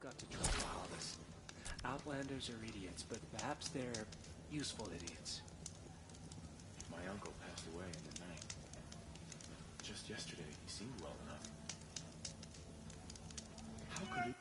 got to try all this. Outlanders are idiots, but perhaps they're useful idiots. My uncle passed away in the night. Just yesterday, he seemed well enough. How could it...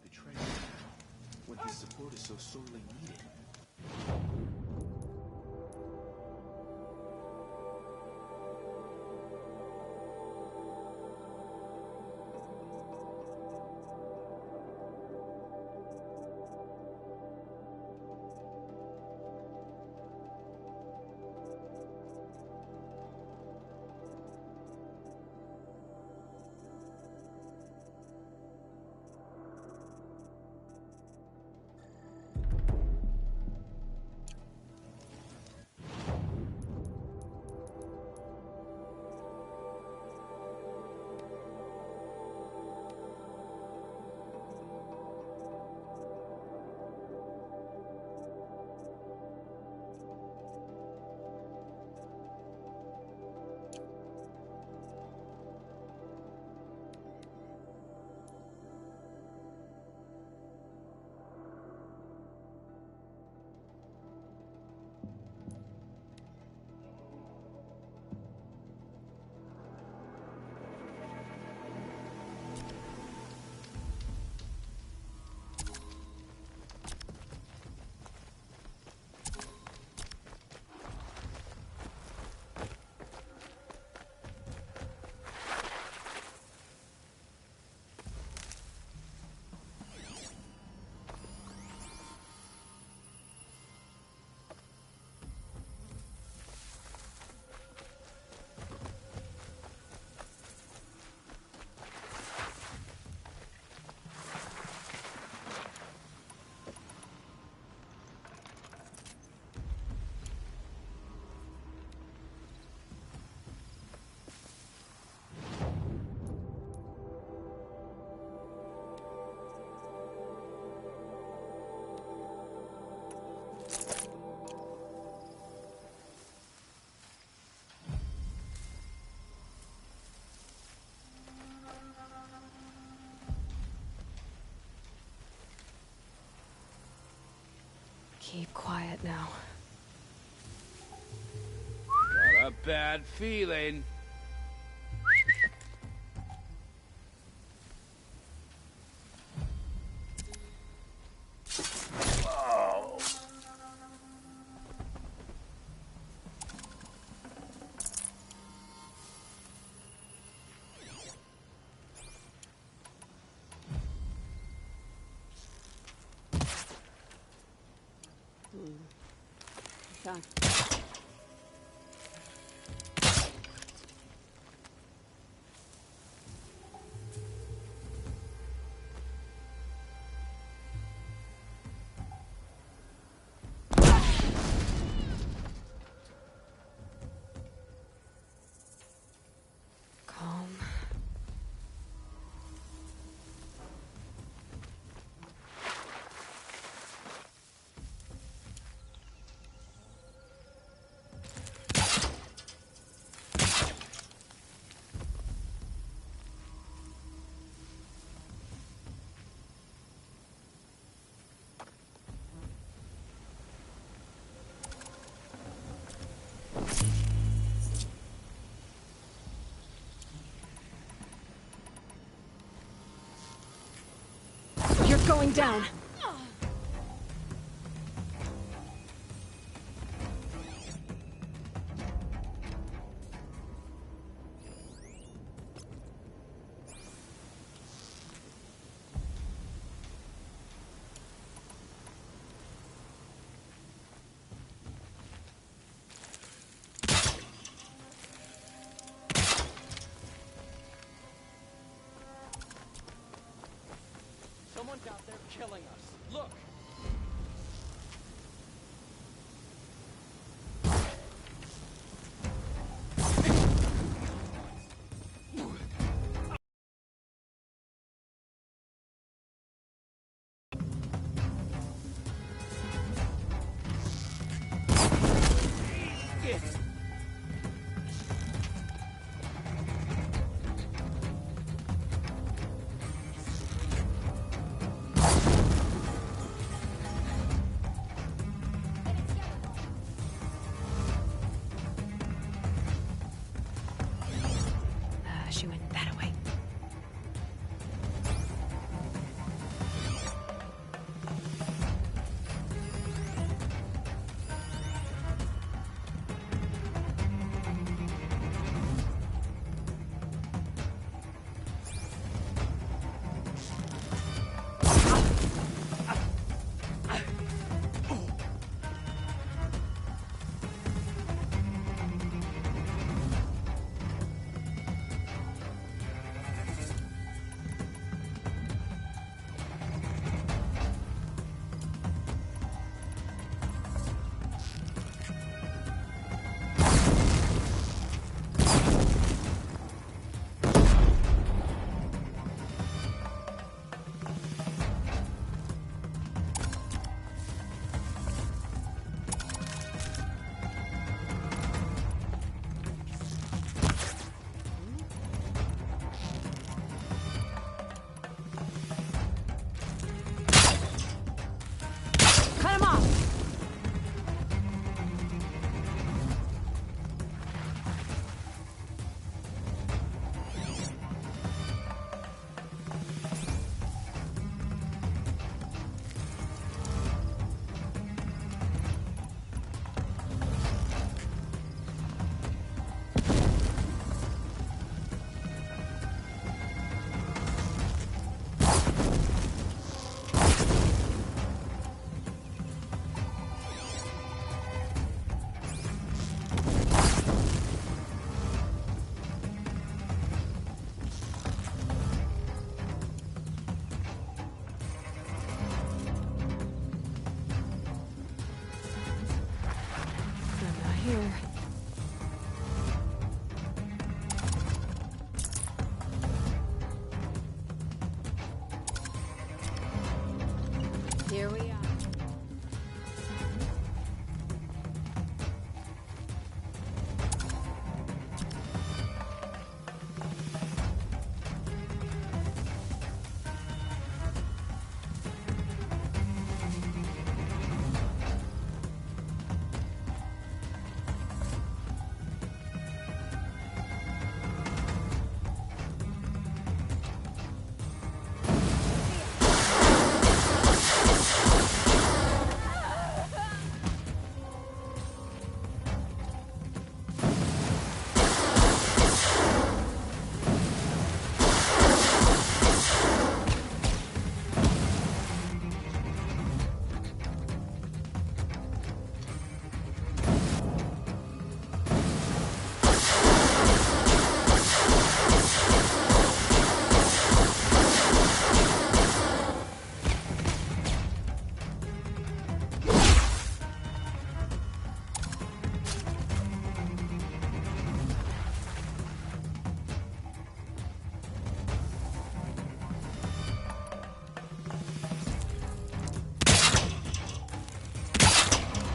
betray him now, when his support is so sorely needed? Keep quiet now. Got a bad feeling. Done. Calm. You're going down. killing us. Look! She went that way. Cut him off! Here. Here we are.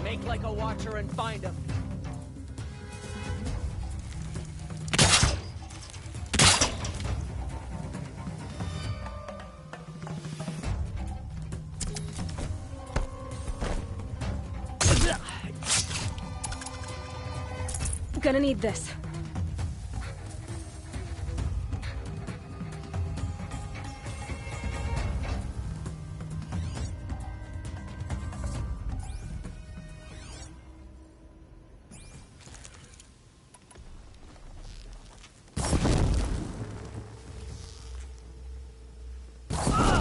Make like a watcher and find him. Gonna need this.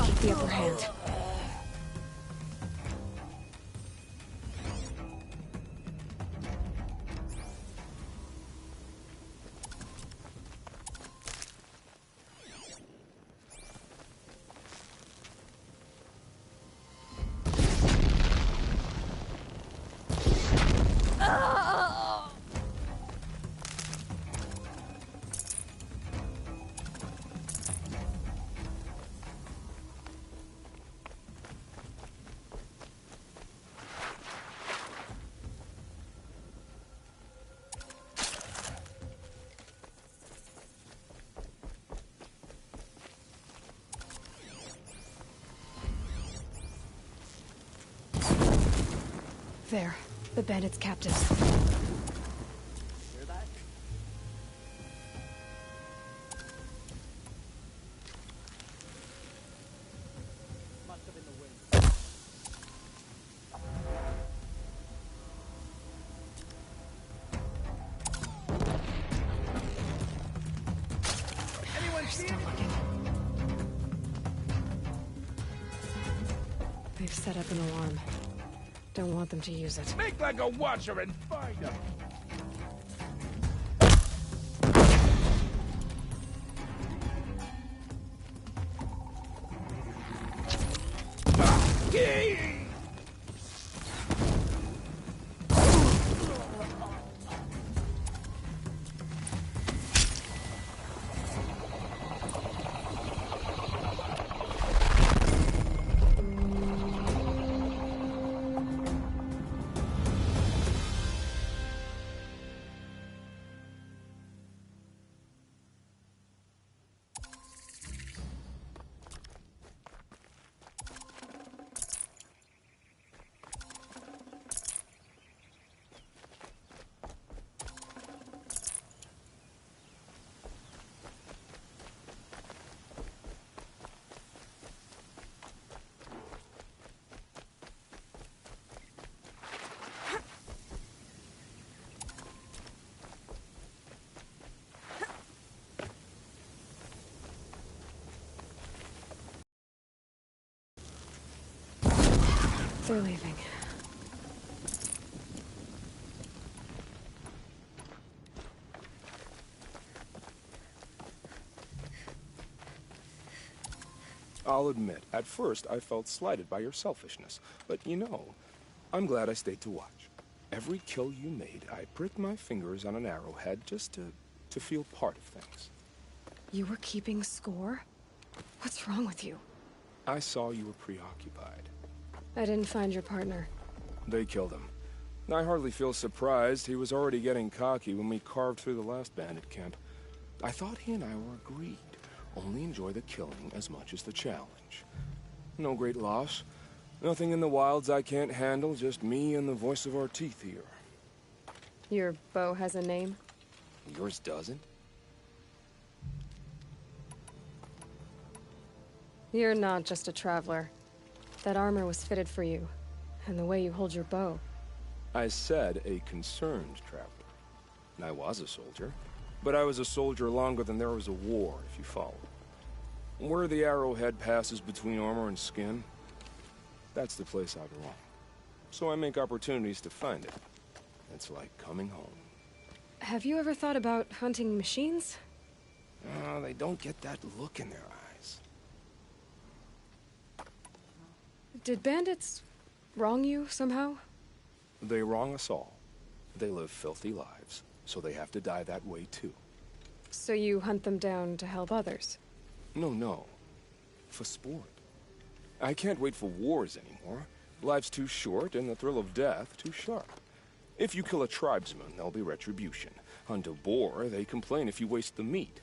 Keep the upper hand. There. The bandits' captives. Hear that? Must have been the wind. They're still looking. They've set up an alarm. Don't want them to use it. Make like a watcher and find him. They're leaving. I'll admit, at first I felt slighted by your selfishness. But you know, I'm glad I stayed to watch. Every kill you made, I pricked my fingers on an arrowhead just to feel part of things. You were keeping score? What's wrong with you? I saw you were preoccupied. I didn't find your partner. They killed him. I hardly feel surprised. He was already getting cocky when we carved through the last bandit camp. I thought he and I were agreed. Only enjoy the killing as much as the challenge. No great loss. Nothing in the wilds I can't handle, just me and the voice of our teeth here. Your bow has a name? Yours doesn't? You're not just a traveler. That armor was fitted for you, and the way you hold your bow. I said a concerned traveler. I was a soldier, but I was a soldier longer than there was a war, if you follow. Where the arrowhead passes between armor and skin, that's the place I belong. So I make opportunities to find it. It's like coming home. Have you ever thought about hunting machines? They don't get that look in their eyes. Did bandits wrong you somehow? They wrong us all. They live filthy lives, so they have to die that way too. So you hunt them down to help others? No. For sport. I can't wait for wars anymore. Life's too short and the thrill of death too sharp. If you kill a tribesman, there'll be retribution. Hunt a boar, they complain if you waste the meat.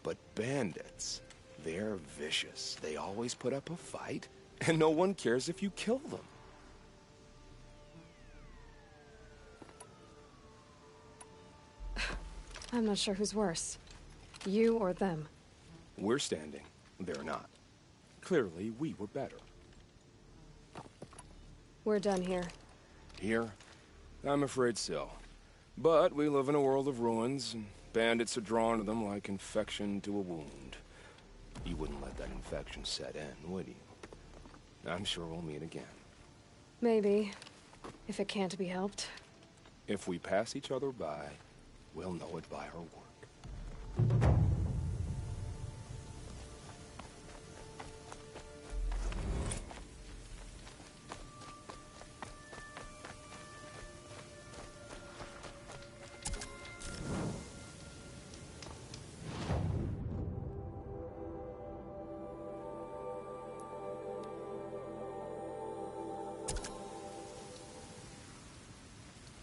But bandits, they're vicious. They always put up a fight, and no one cares if you kill them. I'm not sure who's worse. You or them. We're standing. They're not. Clearly, we were better. We're done here. Here? I'm afraid so. But we live in a world of ruins, and bandits are drawn to them like infection to a wound. You wouldn't let that infection set in, would you? I'm sure we'll meet again. Maybe. If it can't be helped. If we pass each other by, we'll know it by our work.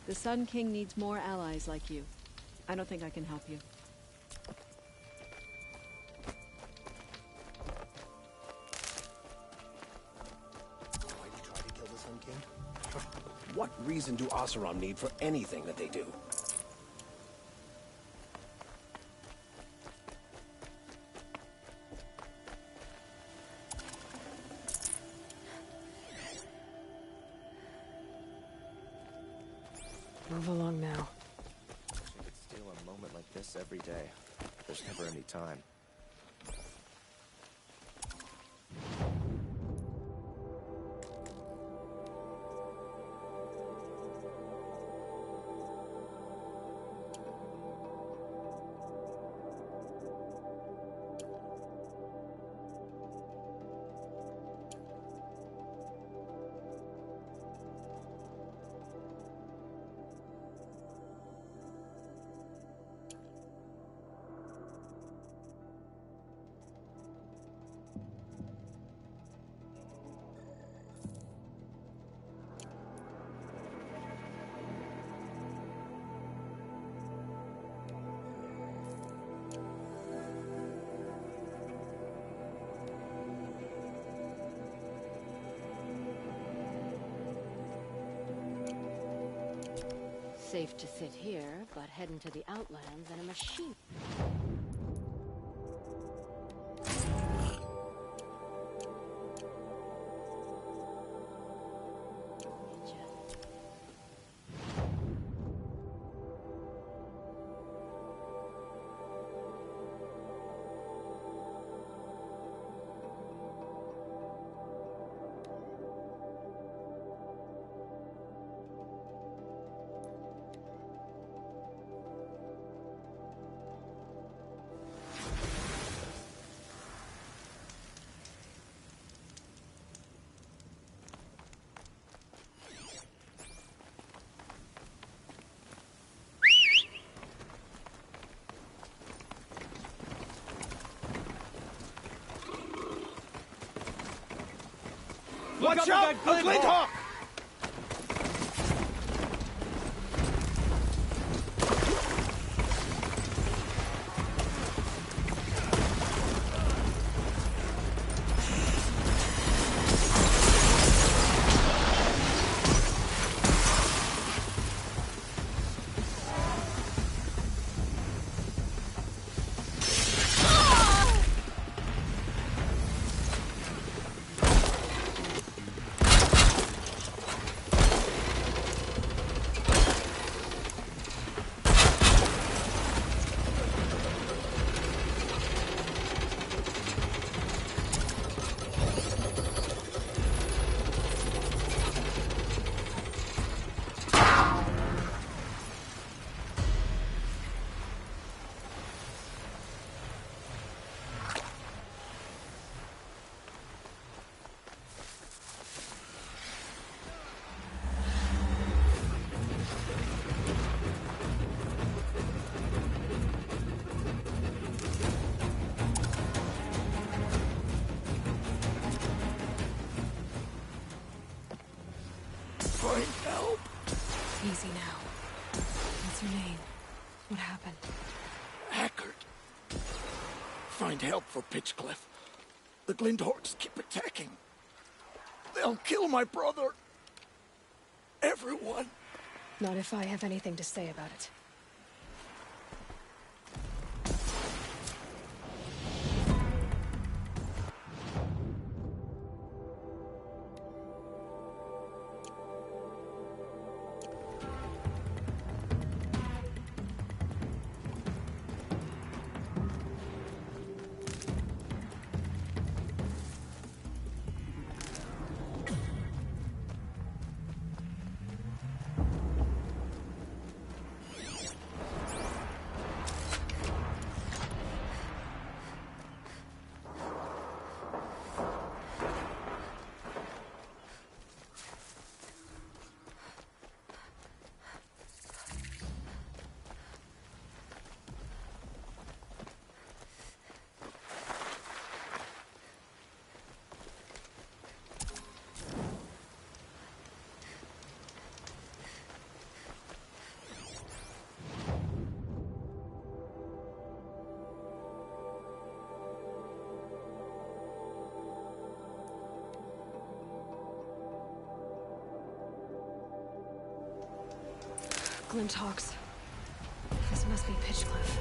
The Sun King needs more allies like you. I don't think I can help you. Why'd you try to kill the Sun King? What reason? reason do Oseram need for anything that they do? Move along now. I could steal a moment like this every day. There's never any time. Safe to sit here, but head into the Outlands in a machine. Watch out! A glint hawk! Find help! Easy now. What's your name? What happened? Hackard. Find help for Pitchcliff. The Glinthorks keep attacking. They'll kill my brother. Everyone. Not if I have anything to say about it. Glinthawks. This must be Pitchcliff.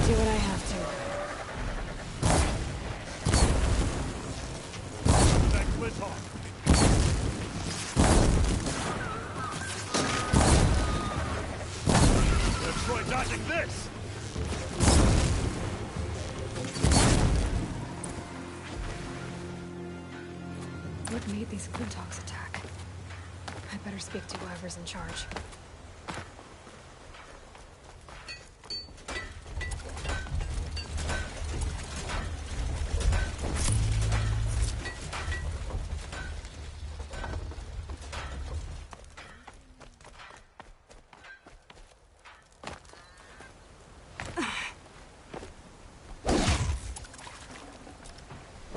Do what I have to. Back to Glinthawk. Let's try dodging this! What made these Glinthawks attack? I better speak to whoever's in charge.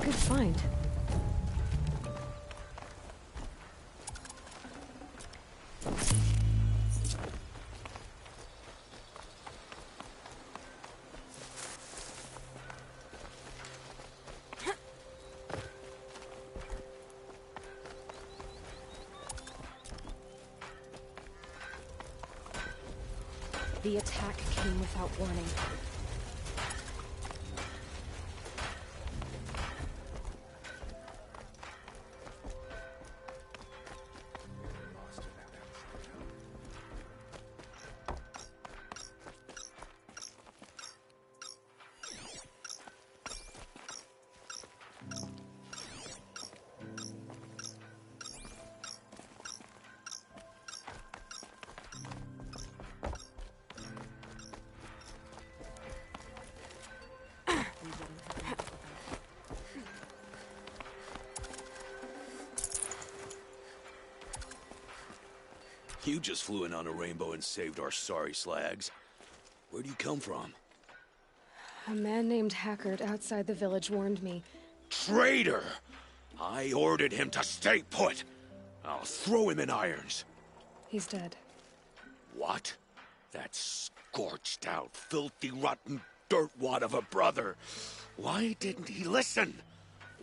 Good find. The attack came without warning. You just flew in on a rainbow and saved our sorry slags. Where do you come from? A man named Hackard outside the village warned me. Traitor! I ordered him to stay put. I'll throw him in irons. He's dead. What? That scorched out, filthy, rotten dirtwad of a brother. Why didn't he listen?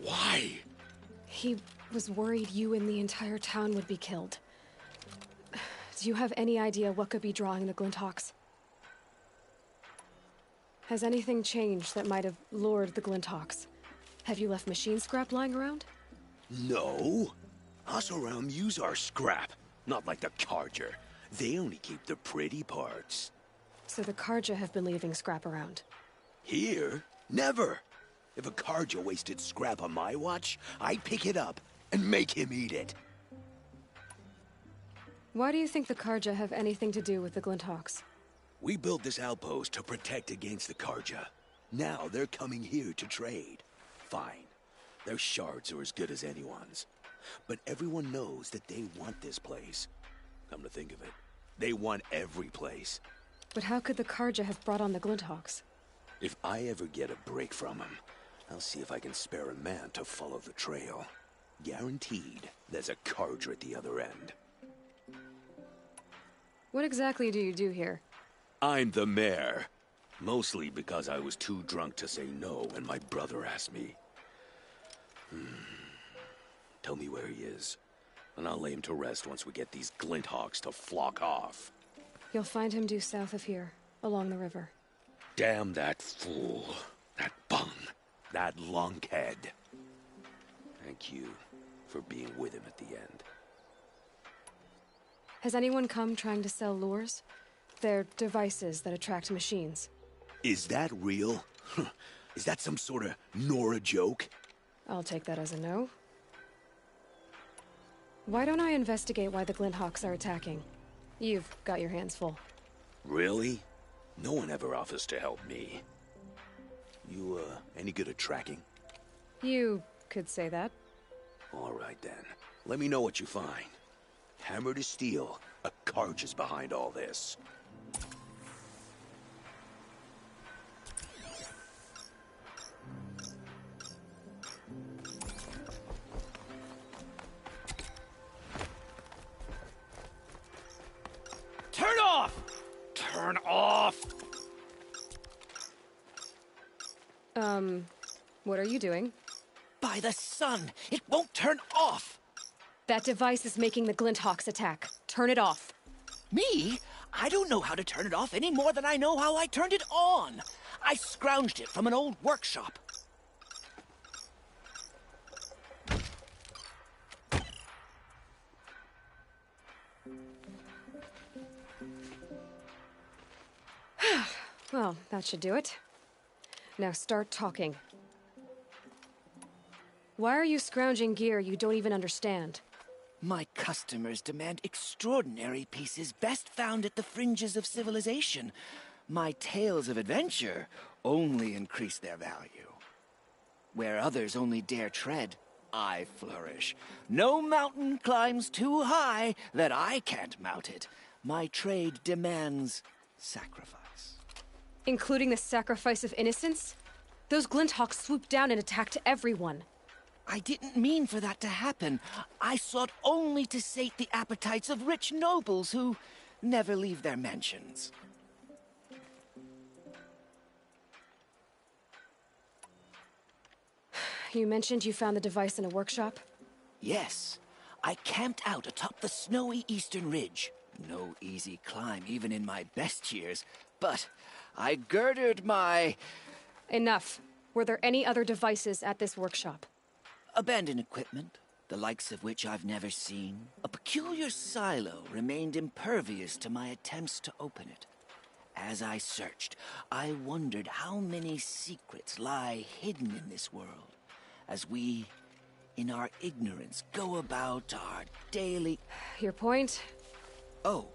Why? He was worried you and the entire town would be killed. Do you have any idea what could be drawing the Glinthawks? Has anything changed that might have lured the Glinthawks? Have you left machine scrap lying around? No. Us around use our scrap. Not like the Carja. They only keep the pretty parts. So the Carja have been leaving scrap around? Here? Never. If a Carja wasted scrap on my watch, I'd pick it up and make him eat it. Why do you think the Carja have anything to do with the Glinthawks? We built this outpost to protect against the Carja. Now they're coming here to trade. Fine. Their shards are as good as anyone's. But everyone knows that they want this place. Come to think of it, they want every place. But how could the Carja have brought on the Glinthawks? If I ever get a break from them, I'll see if I can spare a man to follow the trail. Guaranteed, there's a Carja at the other end. What exactly do you do here? I'm the mayor. Mostly because I was too drunk to say no when my brother asked me. Tell me where he is, and I'll lay him to rest once we get these Glinthawks to flock off. You'll find him due south of here, along the river. Damn that fool. That bung. That lunkhead. Thank you for being with him at the end. Has anyone come trying to sell lures? They're devices that attract machines. Is that real? Is that some sort of Nora joke? I'll take that as a no. Why don't I investigate why the Glinthawks are attacking? You've got your hands full. Really? No one ever offers to help me. You, any good at tracking? You could say that. All right, then. Let me know what you find. Hammer to steel, a Carja is behind all this. Turn off! Turn off! What are you doing? By the sun, it won't turn off! That device is making the Glinthawks attack. Turn it off. Me? I don't know how to turn it off any more than I know how I turned it on. I scrounged it from an old workshop. Well, that should do it. Now start talking. Why are you scrounging gear you don't even understand? My customers demand extraordinary pieces best found at the fringes of civilization. My tales of adventure only increase their value. Where others only dare tread, I flourish. No mountain climbs too high that I can't mount it. My trade demands sacrifice. Including the sacrifice of innocence? Those Glinthawks swooped down and attacked everyone. I didn't mean for that to happen. I sought only to sate the appetites of rich nobles who never leave their mansions. You mentioned you found the device in a workshop? Yes, I camped out atop the snowy eastern ridge. No easy climb even in my best years, but I girded my... Enough. Were there any other devices at this workshop? abandoned equipment, the likes of which I've never seen. A peculiar silo remained impervious to my attempts to open it. As I searched, I wondered how many secrets lie hidden in this world, as we, in our ignorance, go about our daily... Your point? Oh.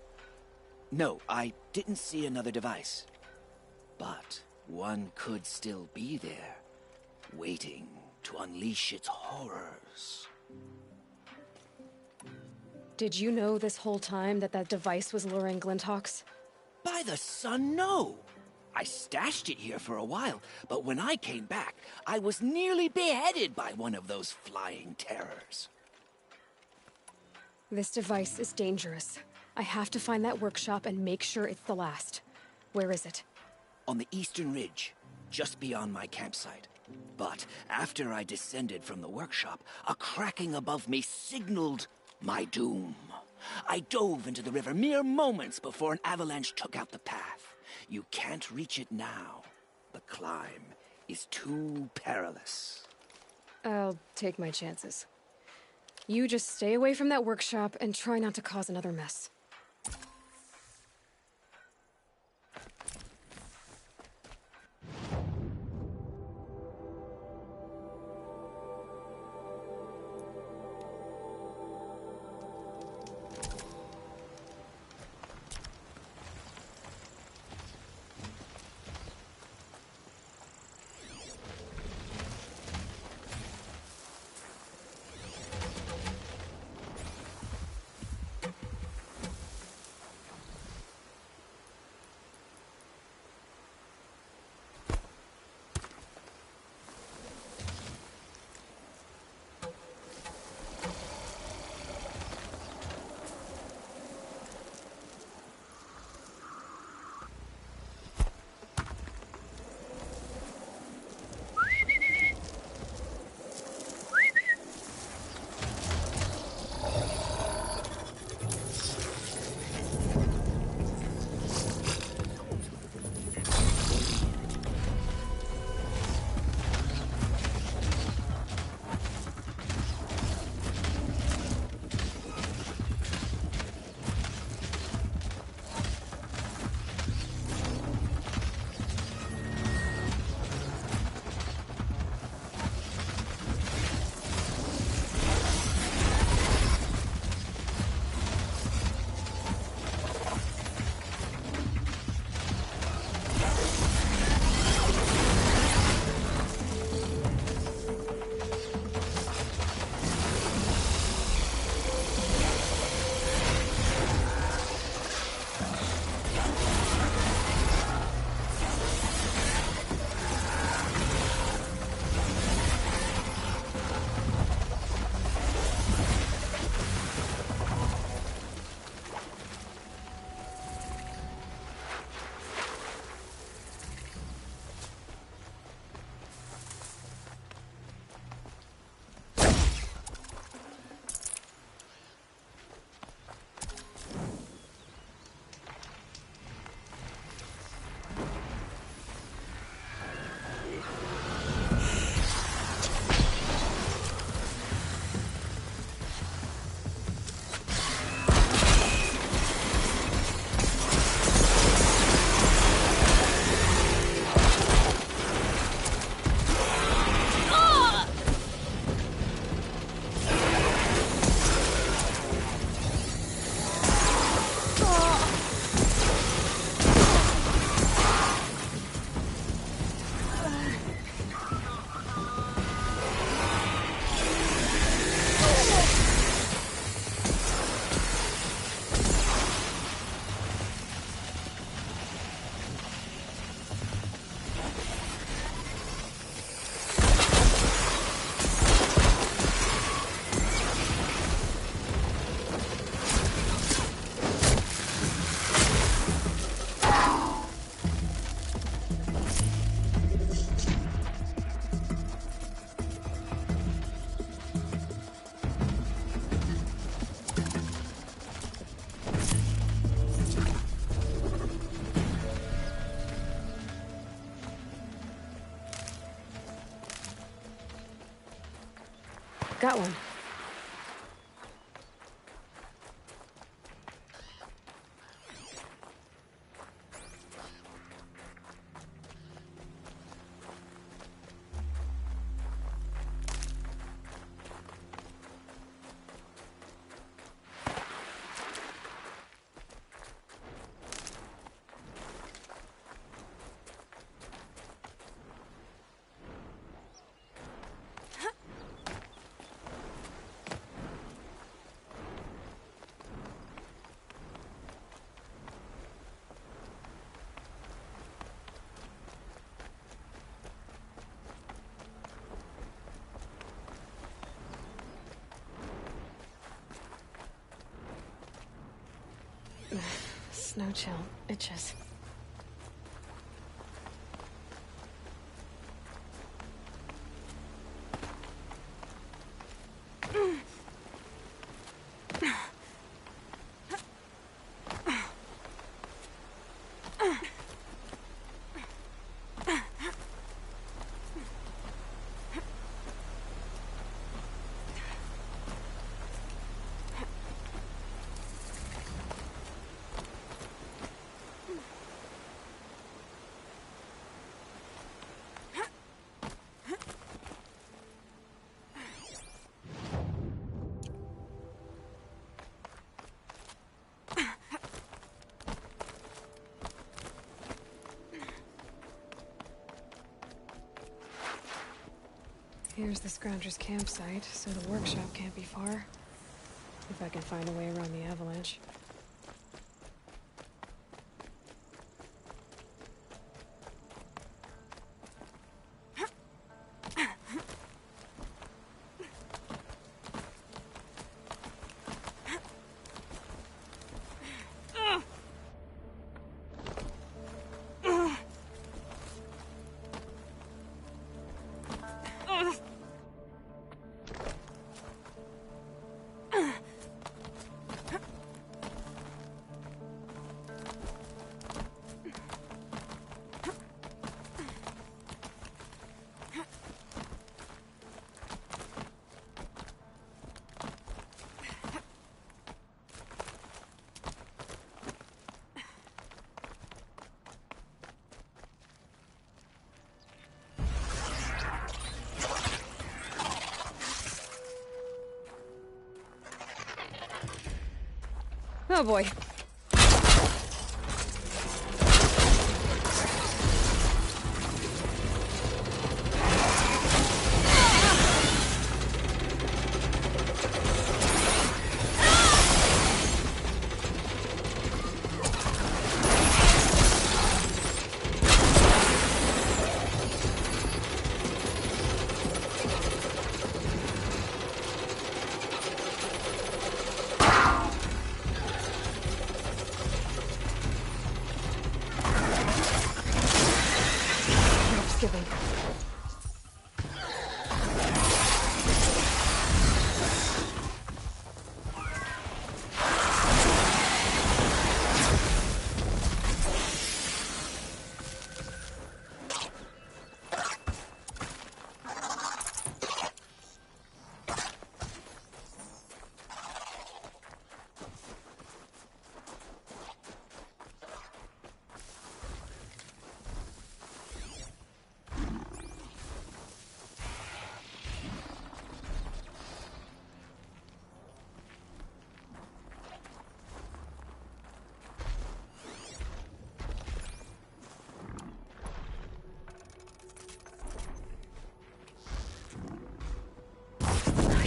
No, I didn't see another device. But one could still be there, waiting to unleash its horrors. Did you know this whole time that that device was luring Glinthawks? By the sun, no! I stashed it here for a while, but when I came back, I was nearly beheaded by one of those flying terrors. This device is dangerous. I have to find that workshop and make sure it's the last. Where is it? On the eastern ridge, just beyond my campsite. But after I descended from the workshop, a cracking above me signaled my doom. I dove into the river mere moments before an avalanche took out the path. You can't reach it now. The climb is too perilous. I'll take my chances. You just stay away from that workshop and try not to cause another mess. Got one. Snow chill. Itches. Here's the Scrounger's campsite, so the workshop can't be far. If I can find a way around the avalanche. Oh boy. Giving.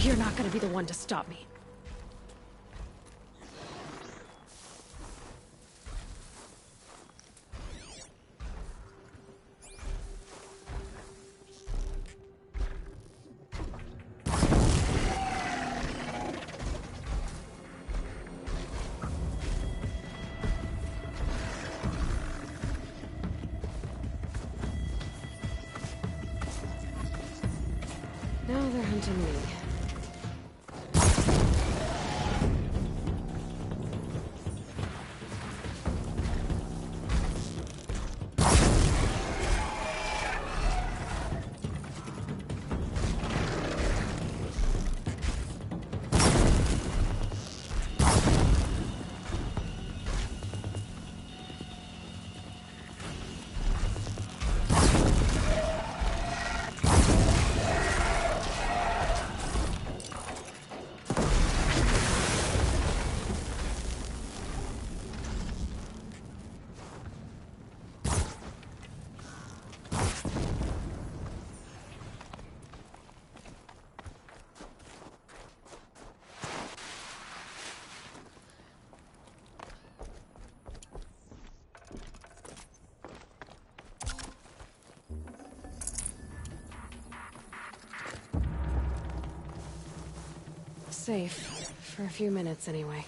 You're not gonna be the one to stop me. Now they're hunting me. Safe. For a few minutes, anyway.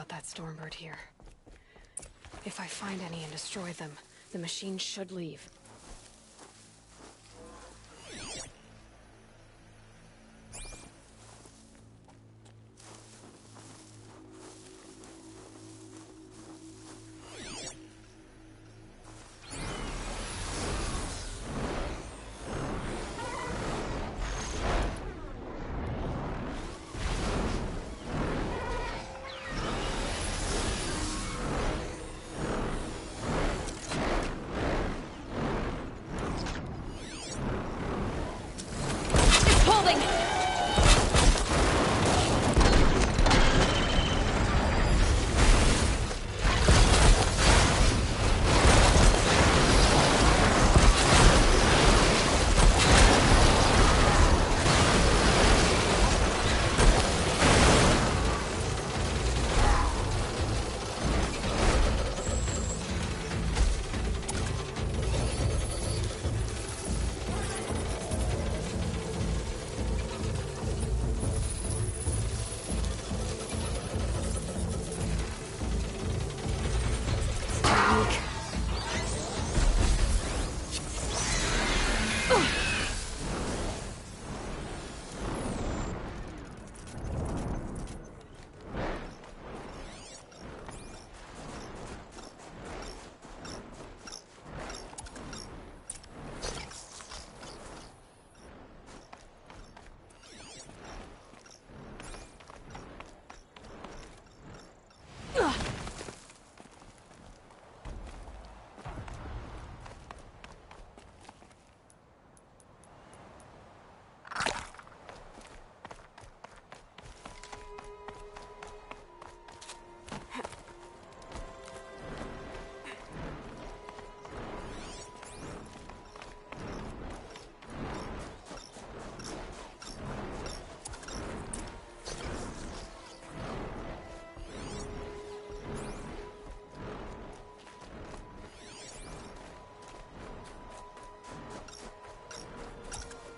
about that Stormbird here. If I find any and destroy them, the machine should leave.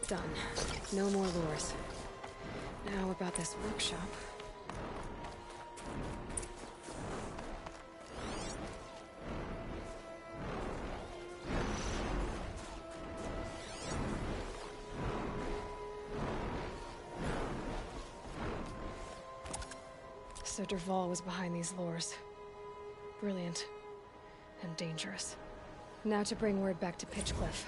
Done. No more lures. Now about this workshop. So Dervahl was behind these lures. Brilliant. And dangerous. Now to bring word back to Pitchcliff.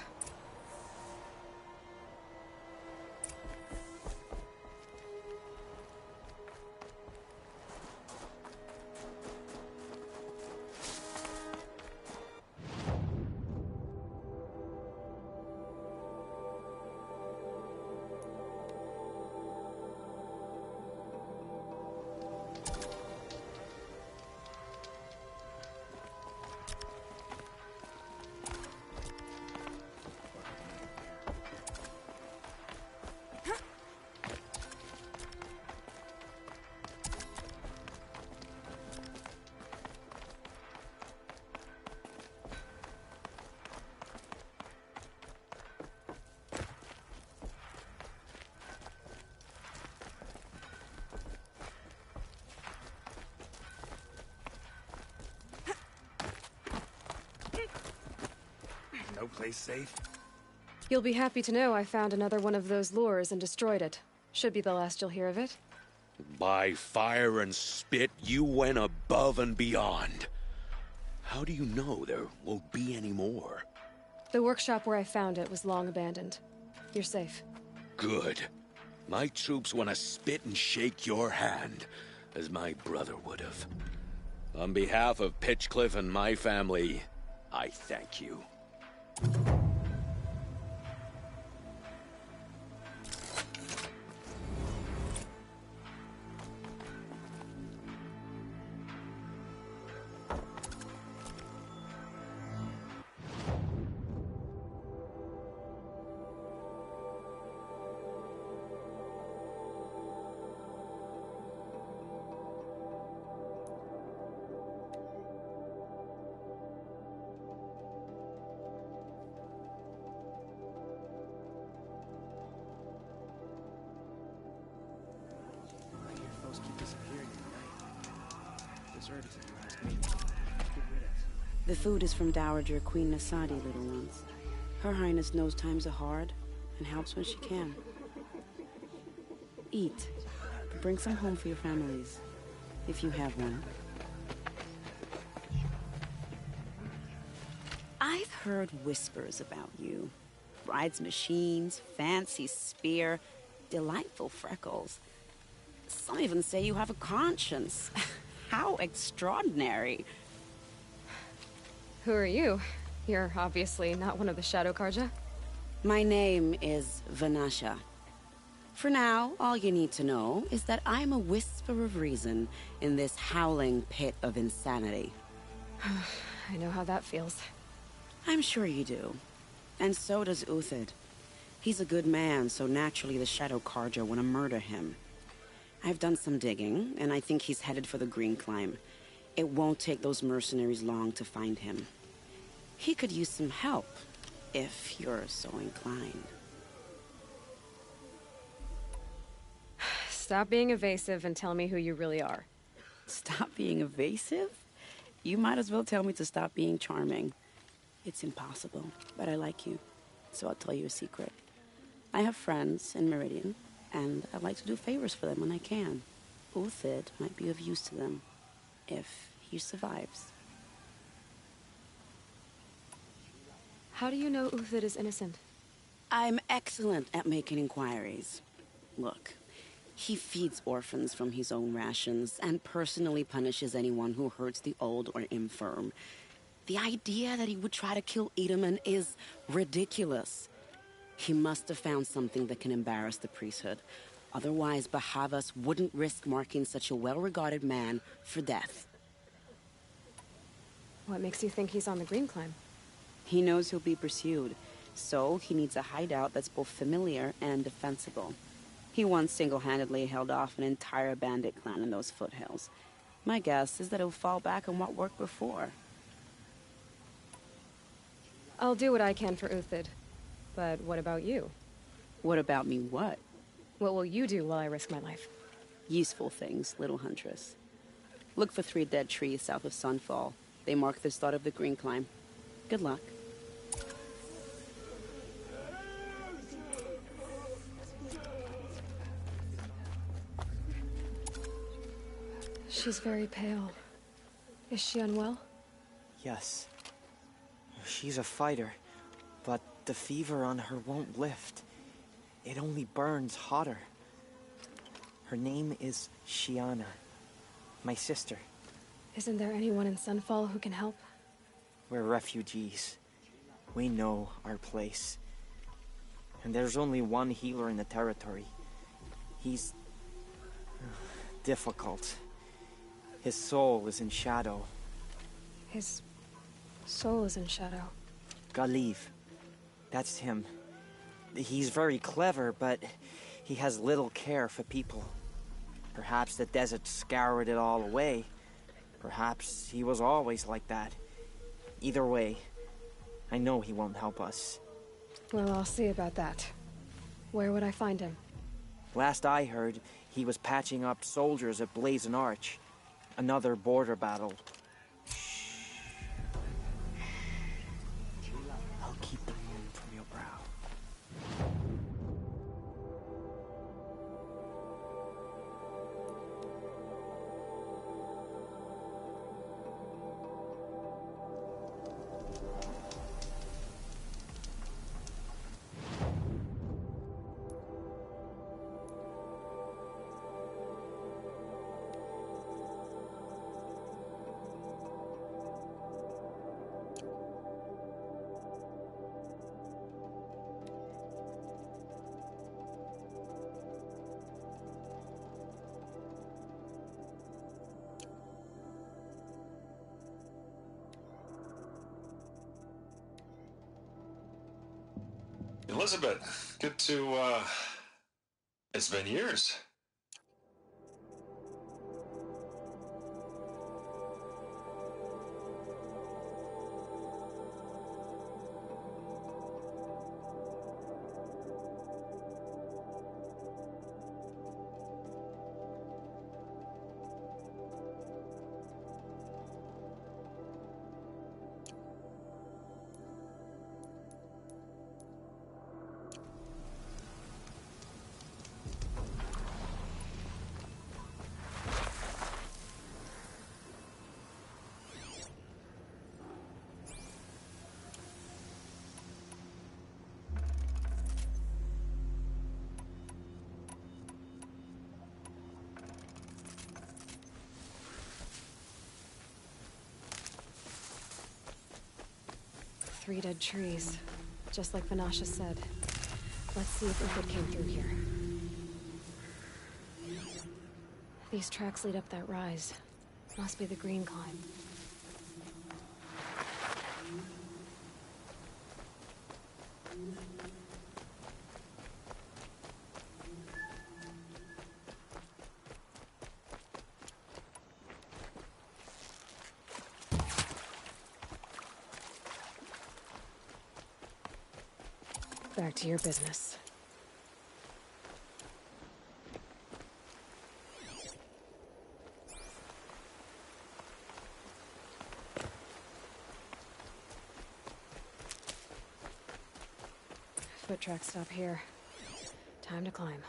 No place safe? You'll be happy to know I found another one of those lures and destroyed it. Should be the last you'll hear of it. By fire and spit, you went above and beyond. How do you know there won't be any more? The workshop where I found it was long abandoned. You're safe. Good. My troops want to spit and shake your hand, as my brother would have. On behalf of Pitchcliff and my family, I thank you. herbs if you ask me. Get rid of. The food is from Dowager Queen Nasadi, little ones. Her Highness knows times are hard and helps when she can. Eat. Bring some home for your families, if you have one. I've heard whispers about you. Rides machines, fancy spear, delightful freckles. Some even say you have a conscience. How extraordinary. Who are you? You're obviously not one of the Shadow Karja. My name is Vanasha. For now, all you need to know is that I'm a whisper of reason in this howling pit of insanity. I know how that feels. I'm sure you do. And so does Uthid. He's a good man, so naturally the Shadow Karja want to murder him. I've done some digging, and I think he's headed for the Green Climb. It won't take those mercenaries long to find him. He could use some help, if you're so inclined. Stop being evasive and tell me who you really are. Stop being evasive? You might as well tell me to stop being charming. It's impossible, but I like you, so I'll tell you a secret. I have friends in Meridian, and I like to do favors for them when I can. Uthid might be of use to them, if he survives. How do you know Uthid is innocent? I'm excellent at making inquiries. Look, he feeds orphans from his own rations and personally punishes anyone who hurts the old or infirm. The idea that he would try to kill Edaman is ridiculous. He must have found something that can embarrass the priesthood. Otherwise, Bahavas wouldn't risk marking such a well-regarded man for death. What makes you think he's on the Green Climb? He knows he'll be pursued, so he needs a hideout that's both familiar and defensible. He once single-handedly held off an entire bandit clan in those foothills. My guess is that he'll fall back on what worked before. I'll do what I can for Uthid. But what about you? What about me what? What will you do while I risk my life? Useful things, little huntress. Look for 3 dead trees south of Sunfall. They mark the start of the Green Climb. Good luck. She's very pale. Is she unwell? Yes. She's a fighter, but the fever on her won't lift. It only burns hotter. Her name is Shiana, my sister. Isn't there anyone in Sunfall who can help? We're refugees. We know our place. And there's only one healer in the territory. He's difficult. His soul is in shadow. His soul is in shadow. Galiv. That's him. He's very clever, but he has little care for people. Perhaps the desert scoured it all away. Perhaps he was always like that. Either way, I know he won't help us. Well, I'll see about that. Where would I find him? Last I heard, he was patching up soldiers at Blazon Arch. Another border battle. I'll keep the moon from your brow. Elizabeth, good to, it's been years. 3 dead trees. Just like Vanasha said. Let's see if Uthid came through here. These tracks lead up that rise. Must be the green climb. Back to your business. Foot tracks stop here. Time to climb.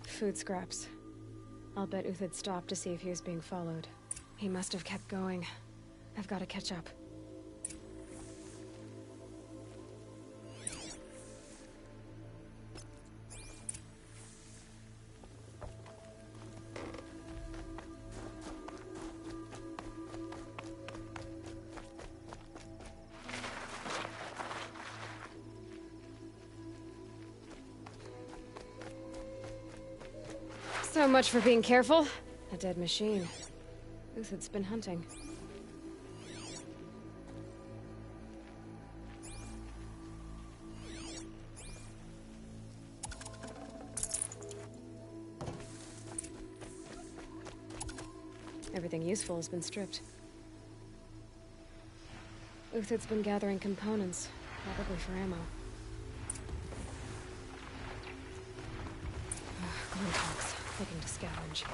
Food scraps. I'll bet Uthid stopped to see if he was being followed. He must have kept going. I've got to catch up. So much for being careful. A dead machine. Uthid's been hunting. Everything useful has been stripped. Uthid's been gathering components, probably for ammo. Glow looking to scavenge.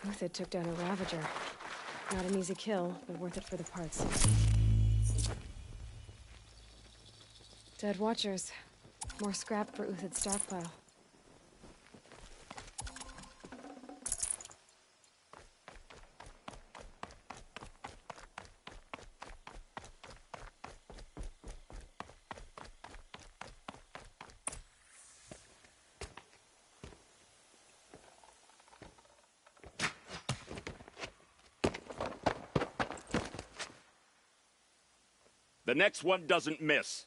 Uthid took down a Ravager. Not an easy kill, but worth it for the parts. Dead Watchers. More scrap for Uthid's stockpile. The next one doesn't miss.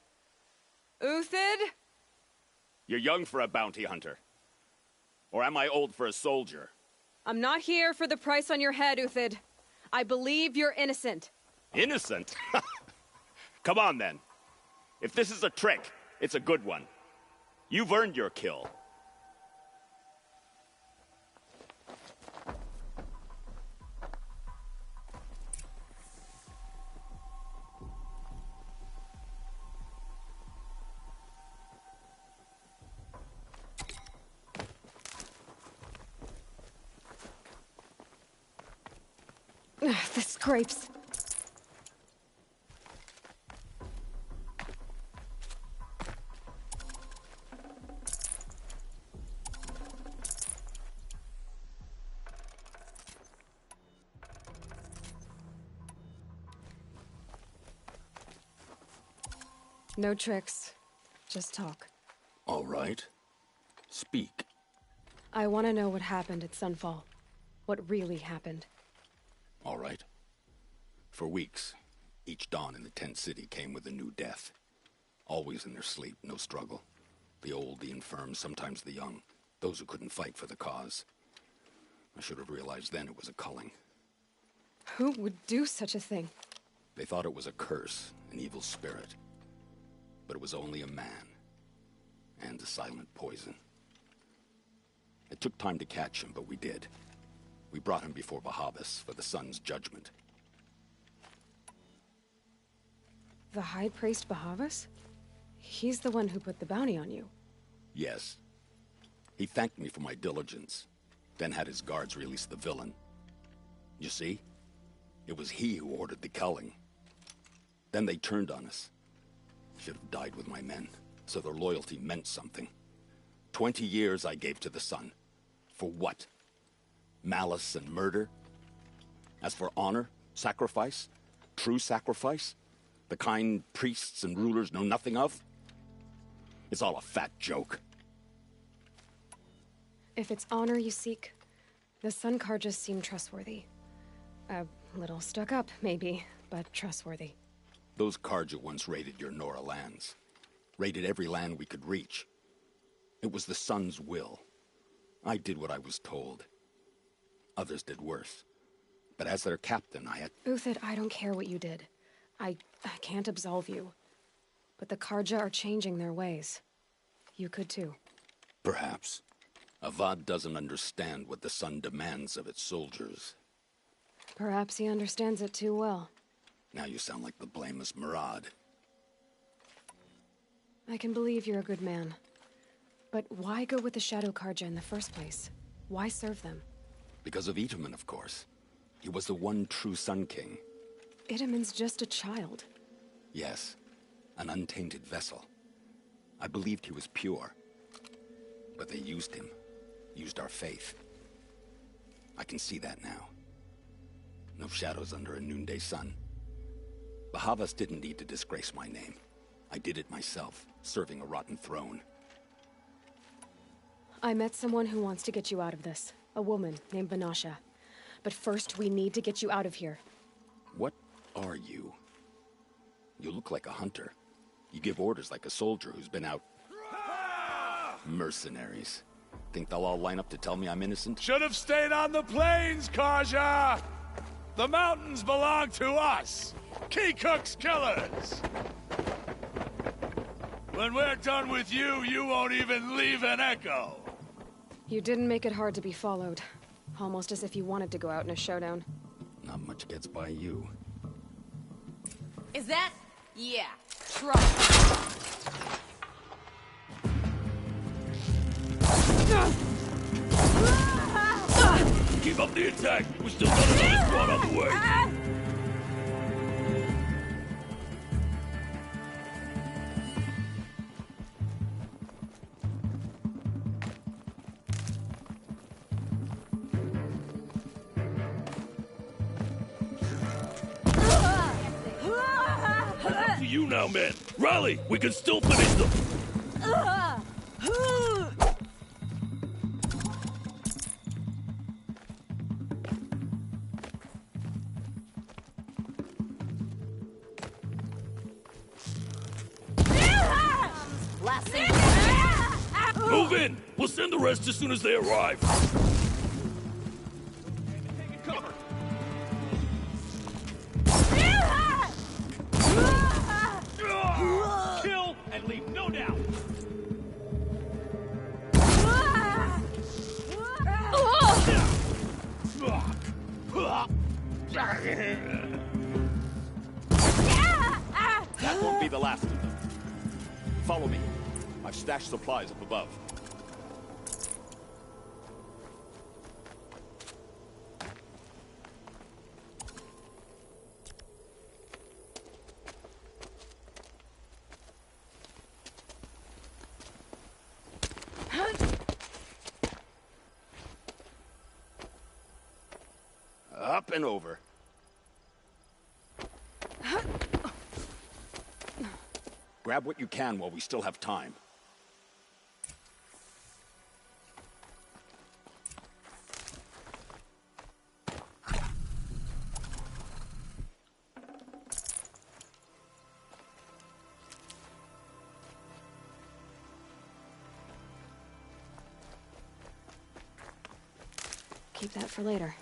Uthid? You're young for a bounty hunter. Or am I old for a soldier? I'm not here for the price on your head, Uthid. I believe you're innocent. Innocent? Come on, then. If this is a trick, it's a good one. You've earned your kill. The scrapes. No tricks. Just talk. All right. Speak. I want to know what happened at Sunfall. What really happened. All right. For weeks, each dawn in the tent city came with a new death. Always in their sleep, no struggle. The old, the infirm, sometimes the young. Those who couldn't fight for the cause. I should have realized then it was a culling. Who would do such a thing? They thought it was a curse, an evil spirit. But it was only a man. And a silent poison. It took time to catch him, but we did. We brought him before Bahavas for the sun's judgment. The High Priest Bahavas? He's the one who put the bounty on you. Yes. He thanked me for my diligence, then had his guards release the villain. You see? It was he who ordered the culling. Then they turned on us. Should have died with my men, so their loyalty meant something. 20 years I gave to the sun. For what? Malice and murder? As for honor, sacrifice, true sacrifice, the kind priests and rulers know nothing of? It's all a fat joke. If it's honor you seek, the Sun Karjas seem trustworthy. A little stuck up, maybe, but trustworthy. Those Karja once raided your Nora lands. Raided every land we could reach. It was the Sun's will. I did what I was told. Others did worse. But as their captain, I had... Uthid, I don't care what you did. I can't absolve you. But the Karja are changing their ways. You could too. Perhaps. Avad doesn't understand what the Sun demands of its soldiers. Perhaps he understands it too well. Now you sound like the blameless Murad. I can believe you're a good man. But why go with the Shadow Karja in the first place? Why serve them? Because of Itaman, of course. He was the one true Sun King. Itaman's just a child. Yes, an untainted vessel. I believed he was pure. But they used him. Used our faith. I can see that now. No shadows under a noonday sun. Bahavas didn't need to disgrace my name. I did it myself, serving a rotten throne. I met someone who wants to get you out of this. A woman named Vanasha. But first, we need to get you out of here. What are you? You look like a hunter. You give orders like a soldier who's been out... Mercenaries. Think they'll all line up to tell me I'm innocent? Should have stayed on the plains, Karja! The mountains belong to us! Keecook's killers! When we're done with you, you won't even leave an echo! You didn't make it hard to be followed. Almost as if you wanted to go out in a showdown. Not much gets by you. Is that? Yeah. Try. Keep up the attack! We still got another squad on the way! To you now, men! Rally! We can still finish them! Move in! We'll send the rest as soon as they arrive. Cover! Kill and leave no doubt! That won't be the last of them. Follow me. I've stashed supplies up above. Up and over. Grab what you can while we still have time. Keep that for later.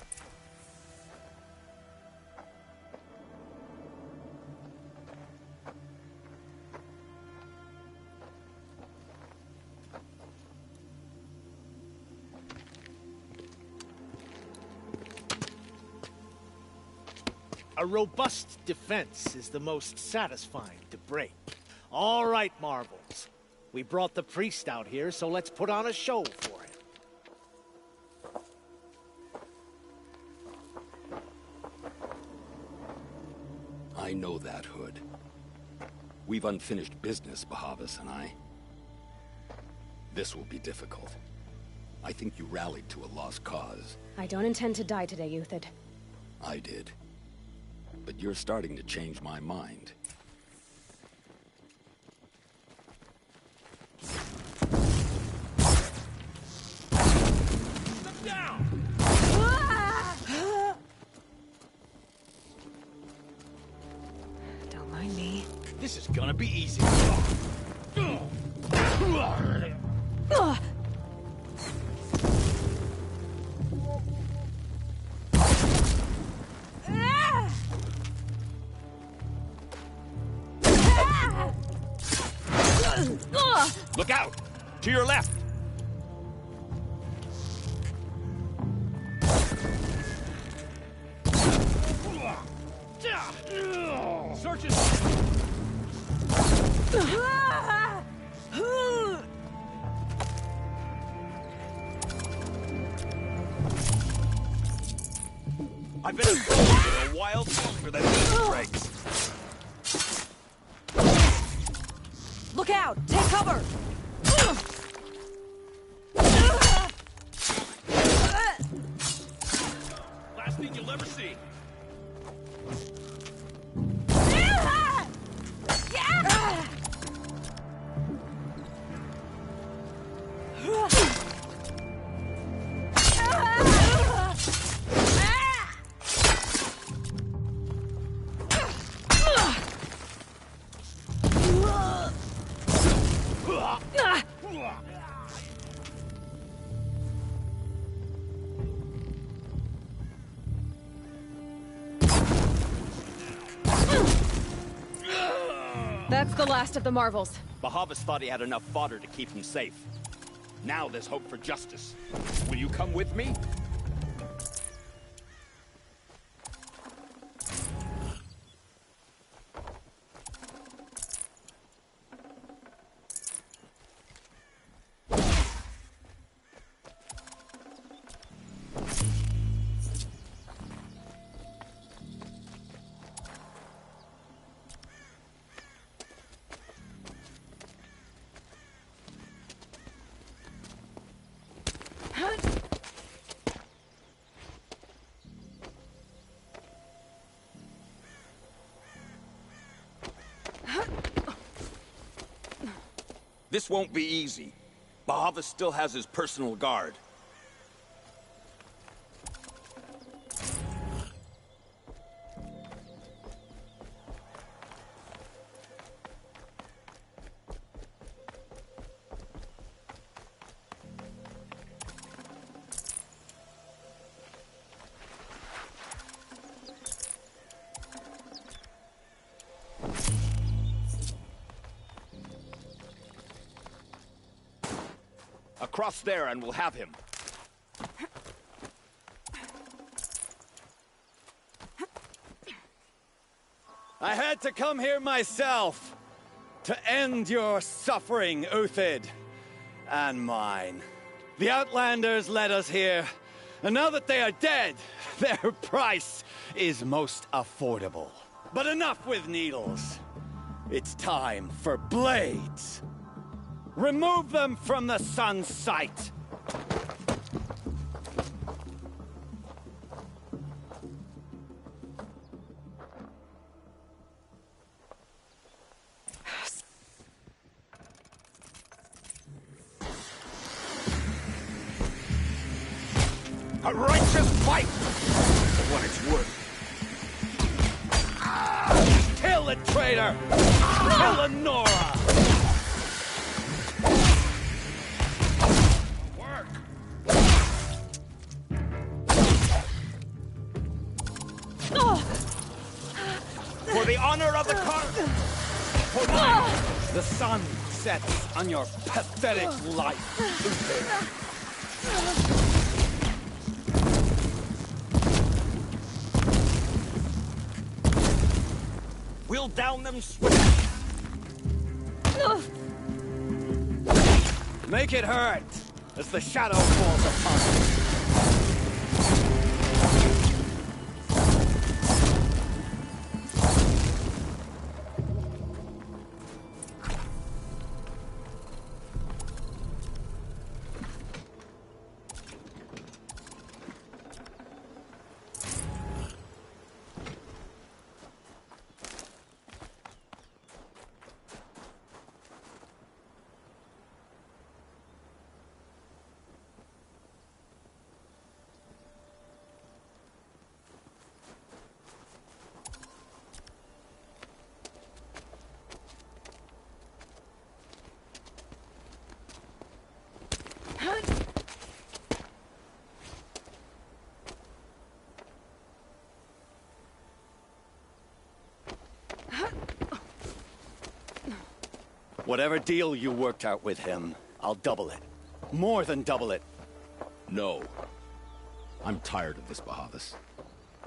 A robust defense is the most satisfying to break. All right, Marvels. We brought the priest out here, so let's put on a show for him. I know that, Hood. We've unfinished business, Bahavas and I. This will be difficult. I think you rallied to a lost cause. I don't intend to die today, Uthid. I did. But you're starting to change my mind. Step down! Don't mind me. This is gonna be easy. Look out! To your left! Search it! I've been a soldier a while longer than these breaks. Look out! Take cover! Last thing you'll ever see. That's the last of the Marvels. Bahavas thought he had enough fodder to keep him safe. Now there's hope for justice. Will you come with me? This won't be easy. Bahavas still has his personal guard. Cross there and we'll have him. I had to come here myself to end your suffering, Uthid, and mine. The Outlanders led us here, and now that they are dead, their price is most affordable. But enough with needles. It's time for blades. Remove them from the sun's sight. A righteous fight! For what it's worth. Kill the traitor! Kill Lenora! For the honor of the car... For mine! The sun sets on your pathetic life, Uthid. We'll down them swiftly. Make it hurt as the shadow falls upon us. Whatever deal you worked out with him, I'll double it. More than double it. No. I'm tired of this, Bahavas.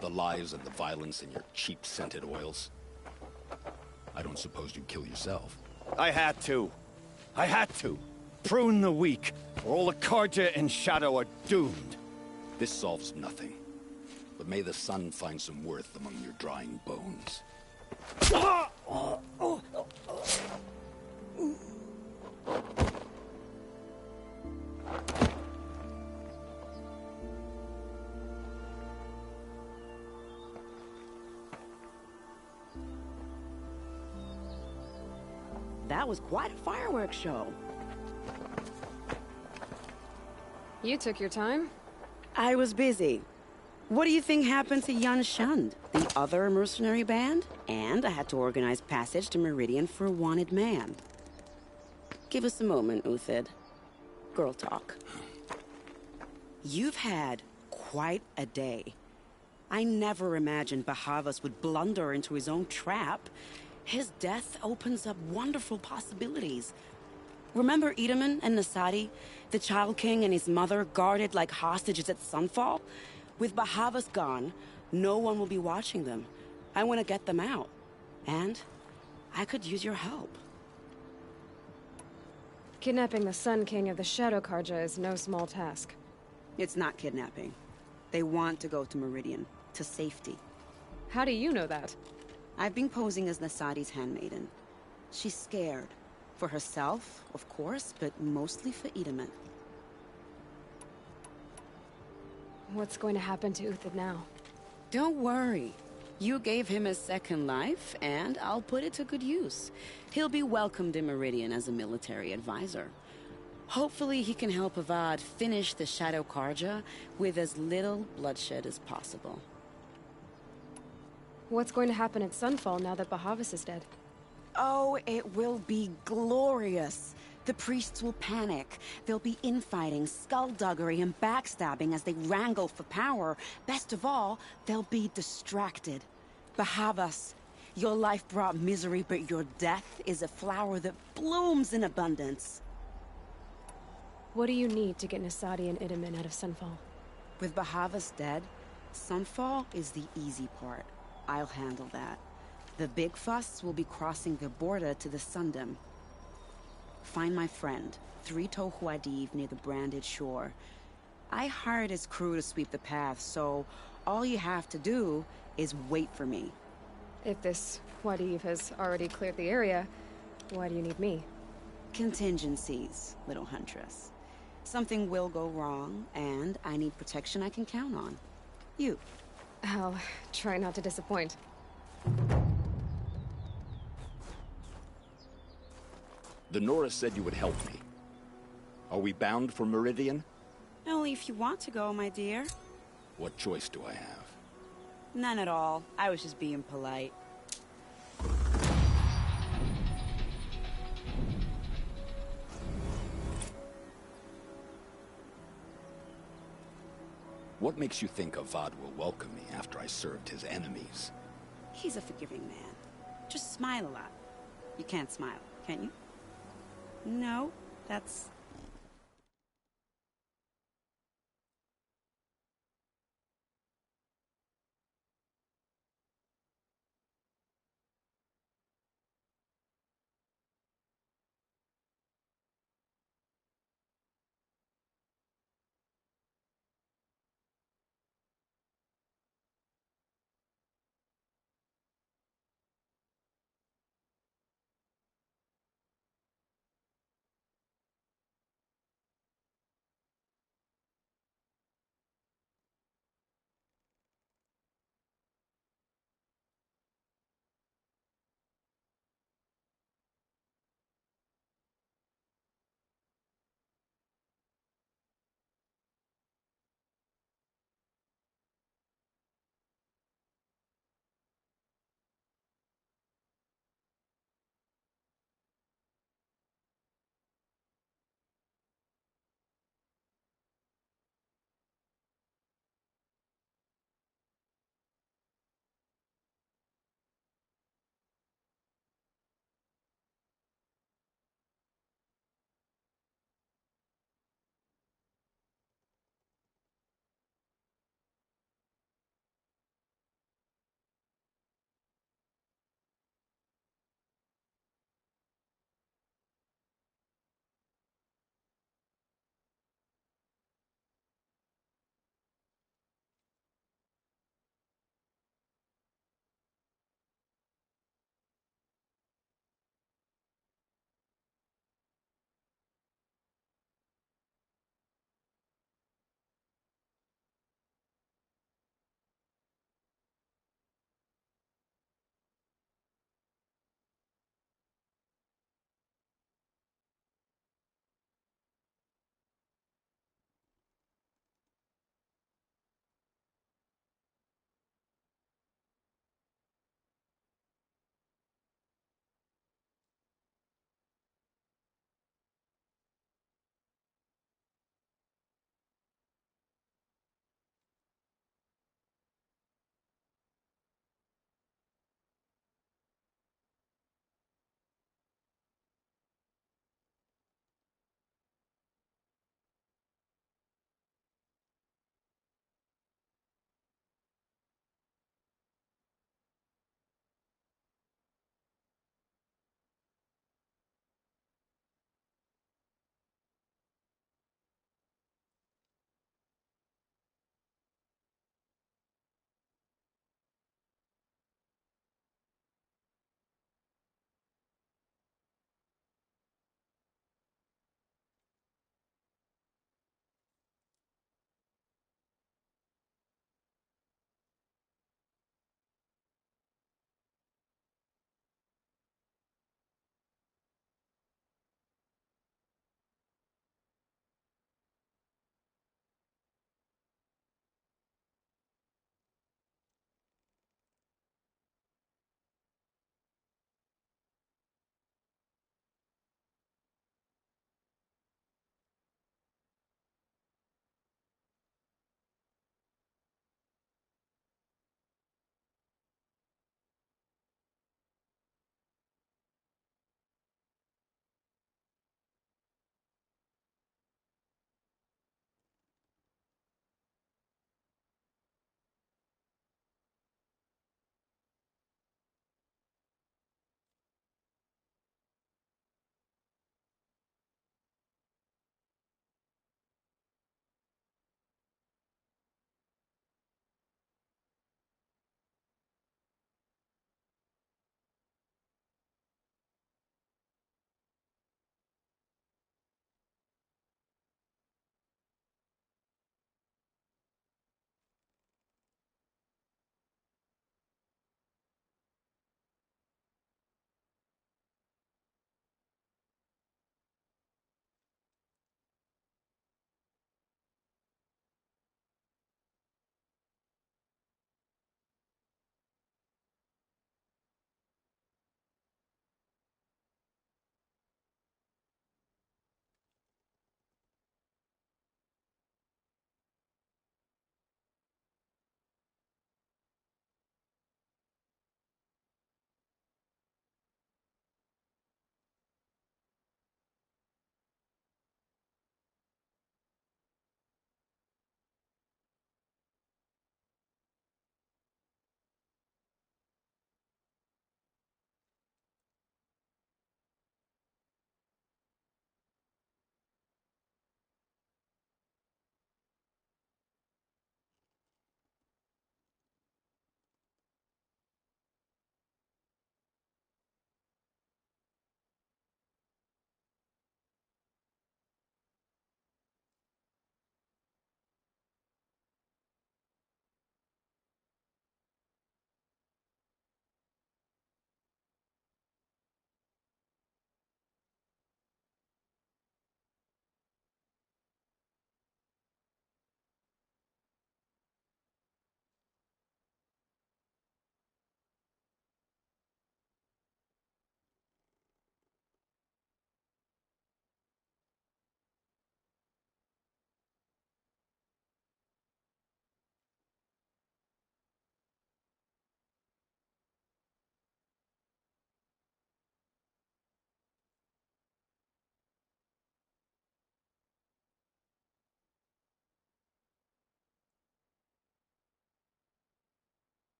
The lies and the violence and your cheap-scented oils. I don't suppose you'd kill yourself. I had to. I had to. Prune the weak, or all the Karja in Shadow are doomed. This solves nothing. But may the sun find some worth among your drying bones. That was quite a fireworks show. You took your time? I was busy. What do you think happened to Yan Shund, the other mercenary band? And I had to organize passage to Meridian for a wanted man. Give us a moment, Uthid. Girl talk. You've had quite a day. I never imagined Bahavas would blunder into his own trap. His death opens up wonderful possibilities. Remember Edaman and Nasadi? The Child King and his mother guarded like hostages at sunfall? With Bahavas gone, no one will be watching them. I want to get them out. And I could use your help. Kidnapping the Sun King of the Shadow Karja is no small task. It's not kidnapping. They want to go to Meridian, to safety. How do you know that? I've been posing as Nasadi's handmaiden. She's scared. For herself, of course, but mostly for Edaman. What's going to happen to Uthid now? Don't worry. You gave him a second life, and I'll put it to good use. He'll be welcomed in Meridian as a military advisor. Hopefully he can help Avad finish the Shadow Karja with as little bloodshed as possible. What's going to happen at Sunfall now that Bahavas is dead? Oh, it will be glorious. The priests will panic. There'll be infighting, skullduggery, and backstabbing as they wrangle for power. Best of all, they'll be distracted. Bahavas, your life brought misery, but your death is a flower that blooms in abundance. What do you need to get Nasadi and Itamen out of Sunfall? With Bahava's dead, Sunfall is the easy part. I'll handle that. The big fuss will be crossing the border to the Sundom. Find my friend, Three-Toe Huadiv, near the Branded Shore. I hired his crew to sweep the path, so all you have to do is wait for me. If this Huadiv has already cleared the area, why do you need me? Contingencies, little huntress. Something will go wrong, and I need protection I can count on. You. I'll try not to disappoint. The Norris said you would help me. Are we bound for Meridian? Only if you want to go, my dear. What choice do I have? None at all. I was just being polite. What makes you think Avad will welcome me after I served his enemies? He's a forgiving man. Just smile a lot. You can't smile, can you? No, that's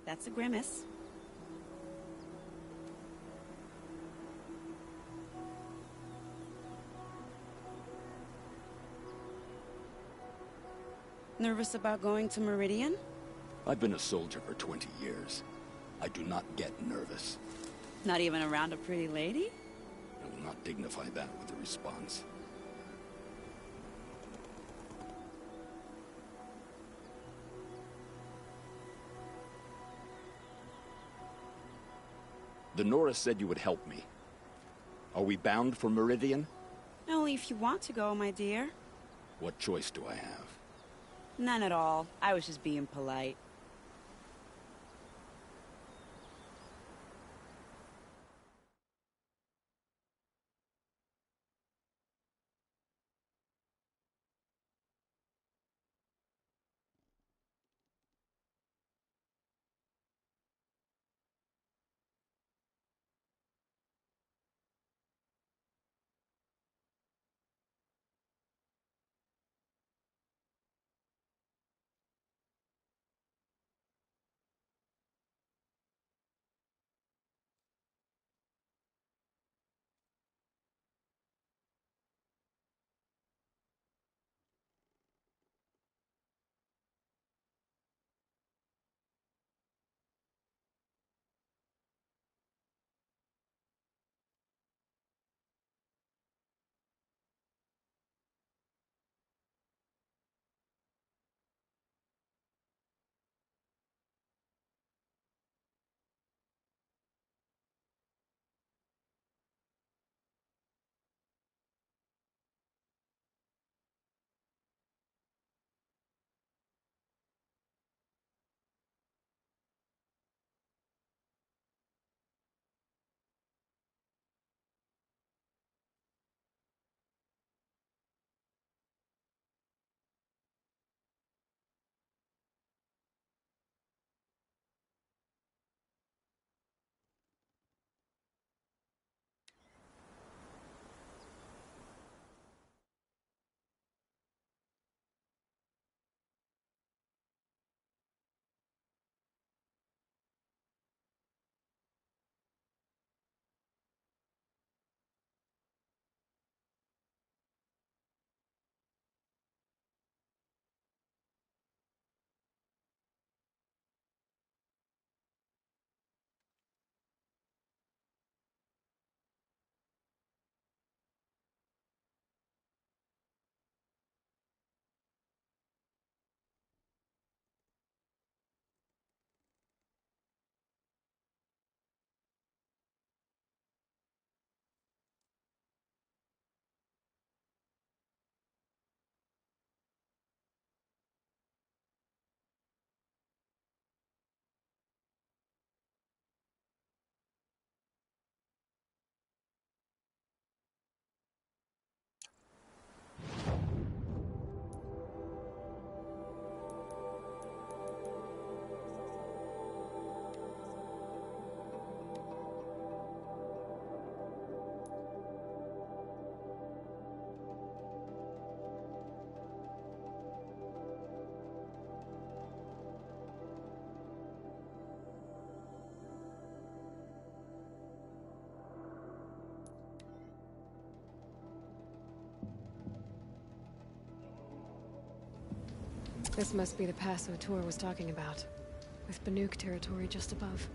That's a grimace. Nervous about going to Meridian? I've been a soldier for 20 years. I do not get nervous. Not even around a pretty lady? I will not dignify that with a response. The Norris said you would help me. Are we bound for Meridian? Only if you want to go, my dear. What choice do I have? None at all. I was just being polite. This must be the pass O'Toole was talking about, with Banuk territory just above.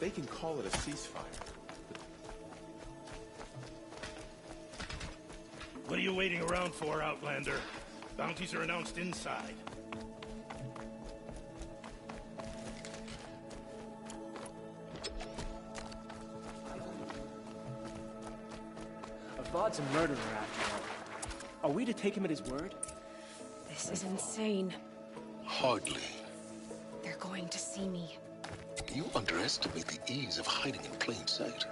They can call it a ceasefire. What are you waiting around for, Outlander? Bounties are announced inside. Avad's a murderer after all. Are we to take him at his word? This is insane. Hardly. They're going to see me. You underestimate the ease of hiding in plain sight.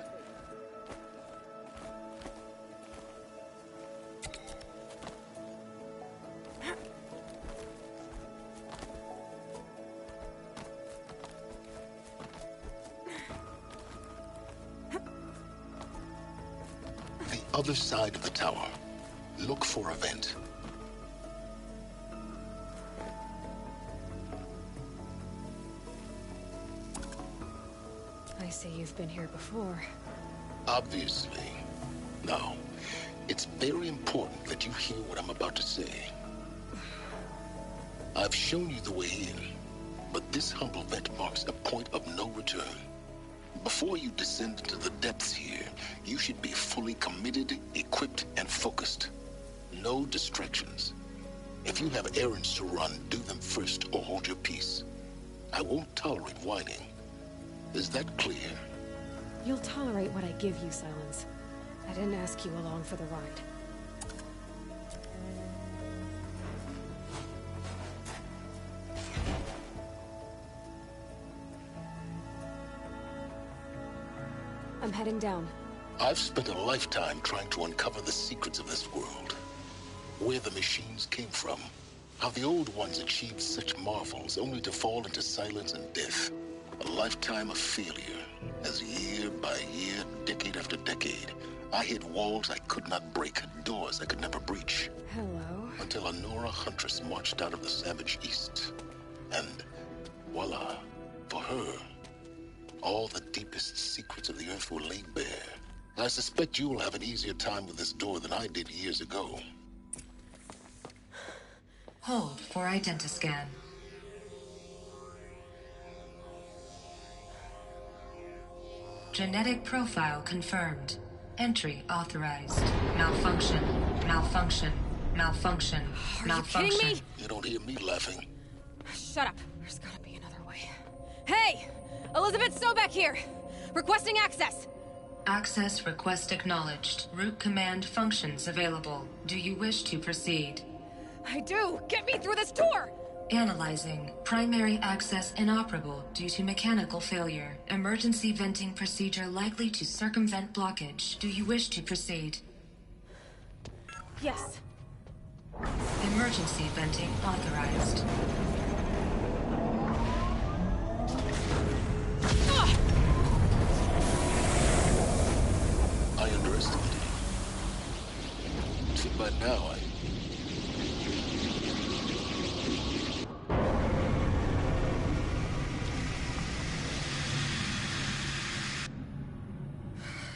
The other side of the tower. Look for a vent. I see you've been here before. Obviously. Now, it's very important that you hear what I'm about to say. I've shown you the way in, but this humble vent marks a point of no return. Before you descend into the depths here, you should be fully committed, equipped, and focused. No distractions. If you have errands to run, do them first or hold your peace. I won't tolerate whining. Is that clear? You'll tolerate what I give you, Silence. I didn't ask you along for the ride. I'm heading down. I've spent a lifetime trying to uncover the secrets of this world. Where the machines came from. How the old ones achieved such marvels only to fall into silence and death. A lifetime of failure, as year by year, decade after decade, I hit walls I could not break, doors I could never breach. Hello? Until a Nora huntress marched out of the savage east. And voila, for her, all the deepest secrets of the earth were laid bare. I suspect you will have an easier time with this door than I did years ago. Hold for identiscan. Genetic profile confirmed. Entry authorized. Malfunction. Malfunction. Malfunction. Are Malfunction. you kidding me? You don't hear me laughing. Shut up. There's gotta be another way. Hey! Elizabeth Sobek here! Requesting access! Access request acknowledged. Root command functions available. Do you wish to proceed? I do! Get me through this door! Analyzing. Primary access inoperable due to mechanical failure. Emergency venting procedure likely to circumvent blockage. Do you wish to proceed? Yes. Emergency venting authorized. I underestimated you. See, by now,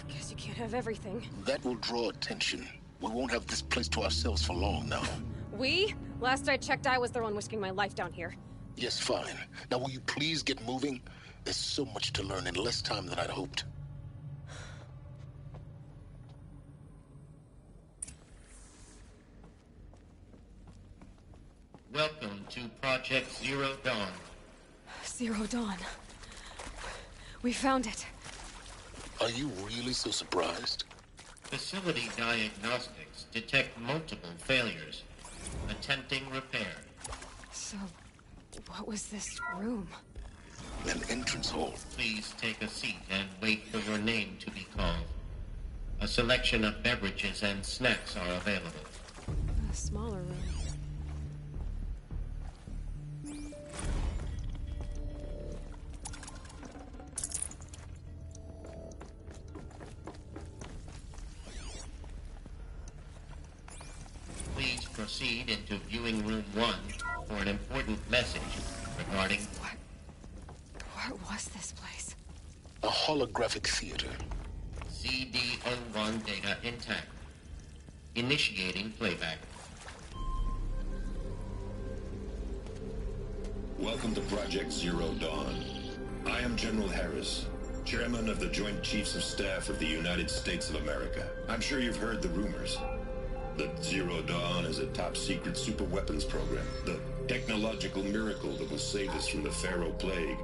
Guess you can't have everything. that will draw attention. We won't have this place to ourselves for long now. We? Last I checked, I was the one risking my life down here. Yes, fine. Now will you please get moving? There's so much to learn in less time than I'd hoped. Welcome to Project Zero Dawn. Zero Dawn. We found it. Are you really so surprised? Facility diagnostics detect multiple failures. Attempting repair. So, what was this room? An entrance hall. Please take a seat and wait for your name to be called. A selection of beverages and snacks are available. A smaller room. Please proceed into viewing room 1 for an important message regarding... What was this place? A holographic theater. CD01 data intact. Initiating playback. Welcome to Project Zero Dawn. I am General Harris. Chairman of the Joint Chiefs of Staff of the United States of America. I'm sure you've heard the rumors that Zero Dawn is a top-secret superweapons program, the technological miracle that will save us from the Pharaoh Plague,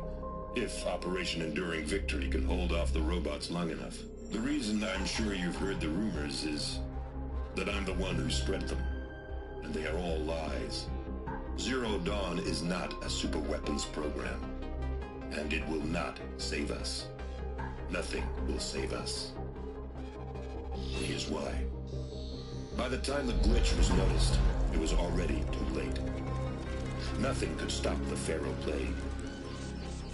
if Operation Enduring Victory can hold off the robots long enough. The reason I'm sure you've heard the rumors is that I'm the one who spread them, and they are all lies. Zero Dawn is not a superweapons program, and it will not save us. Nothing will save us. Here's why. By the time the glitch was noticed, it was already too late. Nothing could stop the Pharaoh Plague.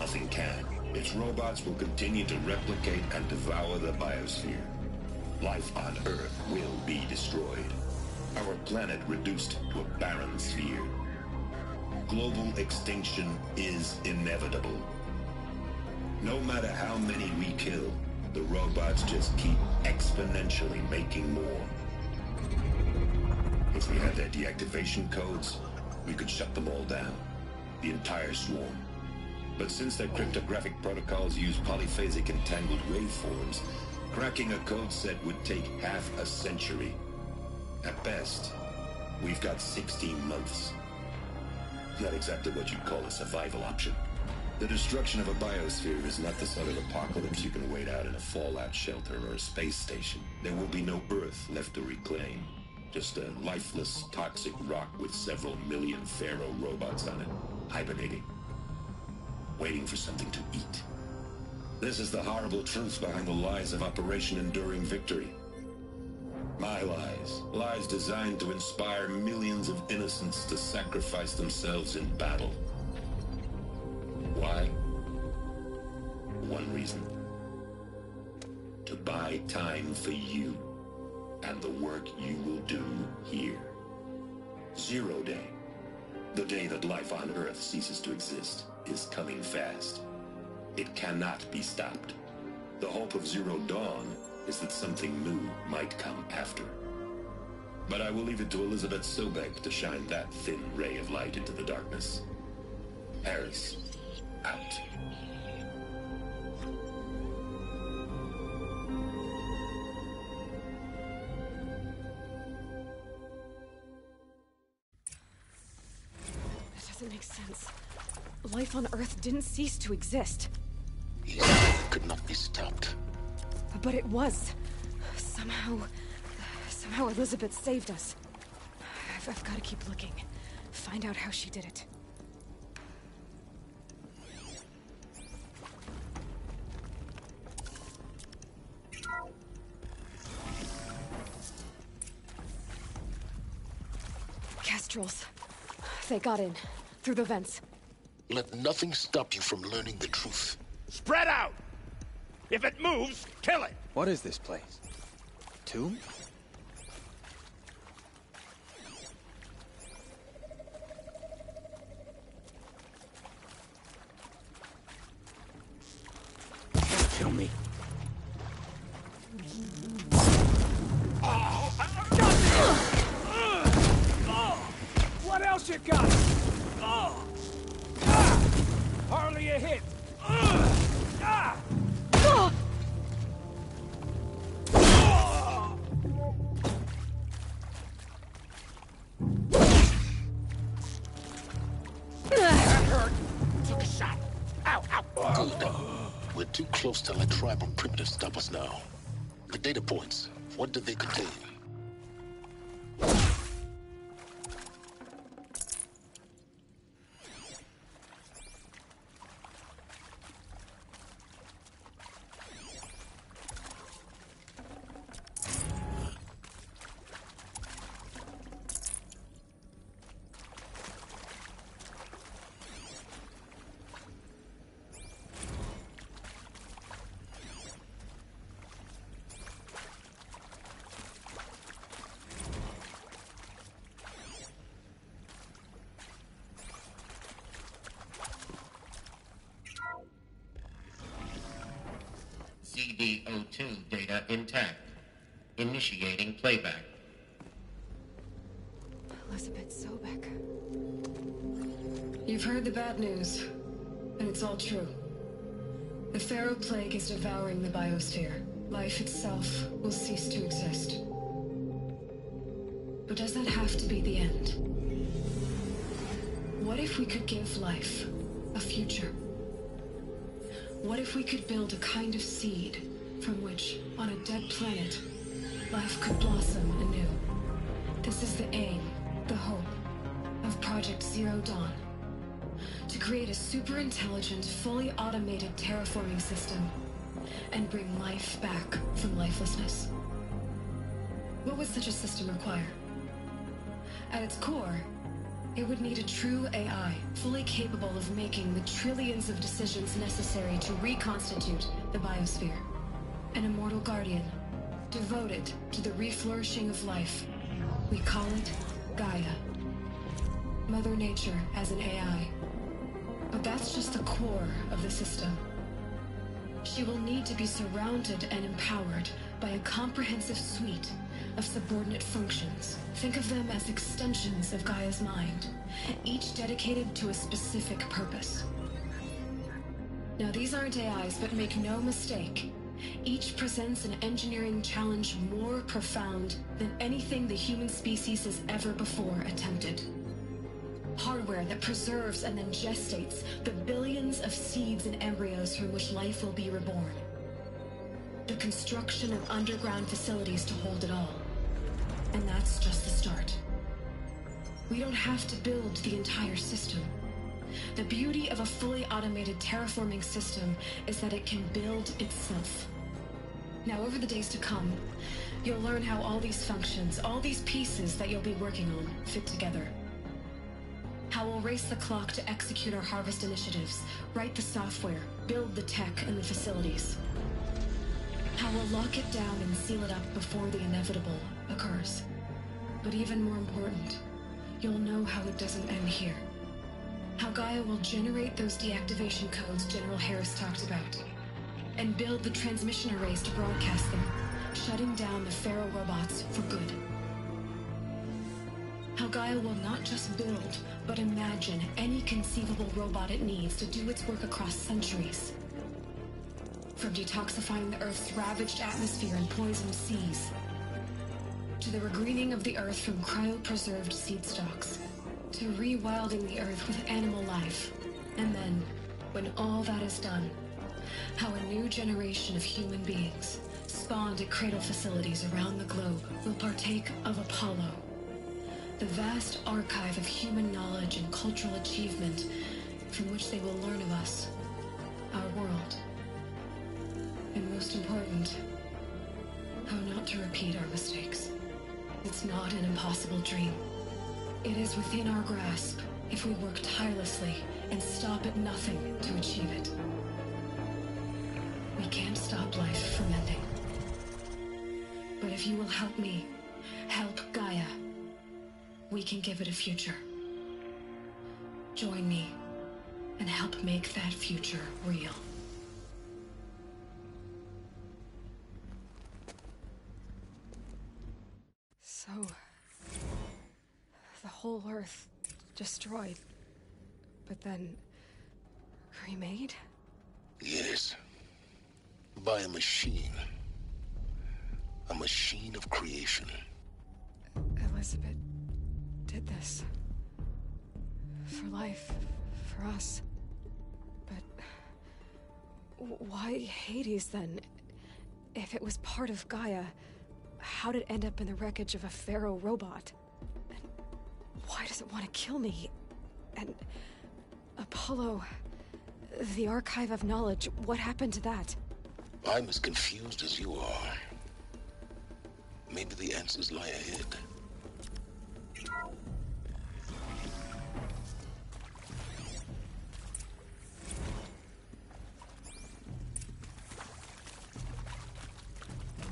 Nothing can. Its robots will continue to replicate and devour the biosphere. Life on Earth will be destroyed. Our planet reduced to a barren sphere. Global extinction is inevitable. No matter how many we kill, the robots just keep exponentially making more. If we had their deactivation codes, we could shut them all down. The entire swarm. But since their cryptographic protocols use polyphasic entangled waveforms, cracking a code set would take half a century. At best, we've got 16 months. Not exactly what you'd call a survival option. The destruction of a biosphere is not the sort of apocalypse you can wait out in a fallout shelter or a space station. There will be no Earth left to reclaim. Just a lifeless, toxic rock with several million Pharaoh robots on it, hibernating, waiting for something to eat. This is the horrible truth behind the lies of Operation Enduring Victory. My lies. Lies designed to inspire millions of innocents to sacrifice themselves in battle. Why? One reason. To buy time for you and the work you will do here. Zero Day, the day that life on Earth ceases to exist, is coming fast. It cannot be stopped. The hope of Zero Dawn is that something new might come after. But I will leave it to Elizabeth Sobek to shine that thin ray of light into the darkness. Harris, out. That doesn't make sense. Life on Earth didn't cease to exist. Life could not be stopped. But it was. Somehow Elizabeth saved us. I've got to keep looking. Find out how she did it. Kestrels. They got in. Through the vents. Let nothing stop you from learning the truth. Spread out! If it moves, kill it! What is this place? Tomb? Don't kill me. What else you got? Hardly a hit. That hurt. Took a shot. Ow, ow. Good. We're too close to let tribal primitives stop us now. The data points, what do they contain? CD02 data intact. Initiating playback. Elizabeth Sobek. You've heard the bad news, and it's all true. The Pharaoh Plague is devouring the biosphere. Life itself will cease to exist. But does that have to be the end? What if we could give life a future? What if we could build a kind of seed from which, on a dead planet, life could blossom anew? This is the aim, the hope, of Project Zero Dawn. To create a super-intelligent, fully automated terraforming system and bring life back from lifelessness. What would such a system require? At its core, it would need a true AI, fully capable of making the trillions of decisions necessary to reconstitute the biosphere. An immortal guardian, devoted to the reflourishing of life. We call it Gaia. Mother Nature as an AI. But that's just the core of the system. She will need to be surrounded and empowered by a comprehensive suite of subordinate functions. Think of them as extensions of Gaia's mind, each dedicated to a specific purpose. Now, these aren't AIs, but make no mistake, each presents an engineering challenge more profound than anything the human species has ever before attempted. Hardware that preserves and then gestates the billions of seeds and embryos from which life will be reborn. The construction of underground facilities to hold it all. And that's just the start. We don't have to build the entire system. The beauty of a fully automated terraforming system is that it can build itself. Now, over the days to come, you'll learn how all these functions, all these pieces that you'll be working on, fit together. How we'll race the clock to execute our harvest initiatives, write the software, build the tech and the facilities. How we'll lock it down and seal it up before the inevitable occurs. But even more important, you'll know how it doesn't end here. How Gaia will generate those deactivation codes General Harris talked about, and build the transmission arrays to broadcast them, shutting down the Pharaoh robots for good. How Gaia will not just build, but imagine any conceivable robot it needs to do its work across centuries. From detoxifying the Earth's ravaged atmosphere and poisoned seas, to the regreening of the Earth from cryopreserved seed stalks, to rewilding the Earth with animal life. And then, when all that is done, how a new generation of human beings, spawned at cradle facilities around the globe, will partake of Apollo, the vast archive of human knowledge and cultural achievement from which they will learn of us, our world. And most important, how not to repeat our mistakes. It's not an impossible dream. It is within our grasp if we work tirelessly and stop at nothing to achieve it. We can't stop life from ending. But if you will help me, help Gaia, we can give it a future. Join me and help make that future real. So, the whole Earth destroyed, but then remade? Yes. By a machine. A machine of creation. Elizabeth did this. For life, for us. But why Hades then? If it was part of Gaia, how did it end up in the wreckage of a Pharaoh robot? And why does it want to kill me? And Apollo, the archive of knowledge, what happened to that? I'm as confused as you are. Maybe the answers lie ahead.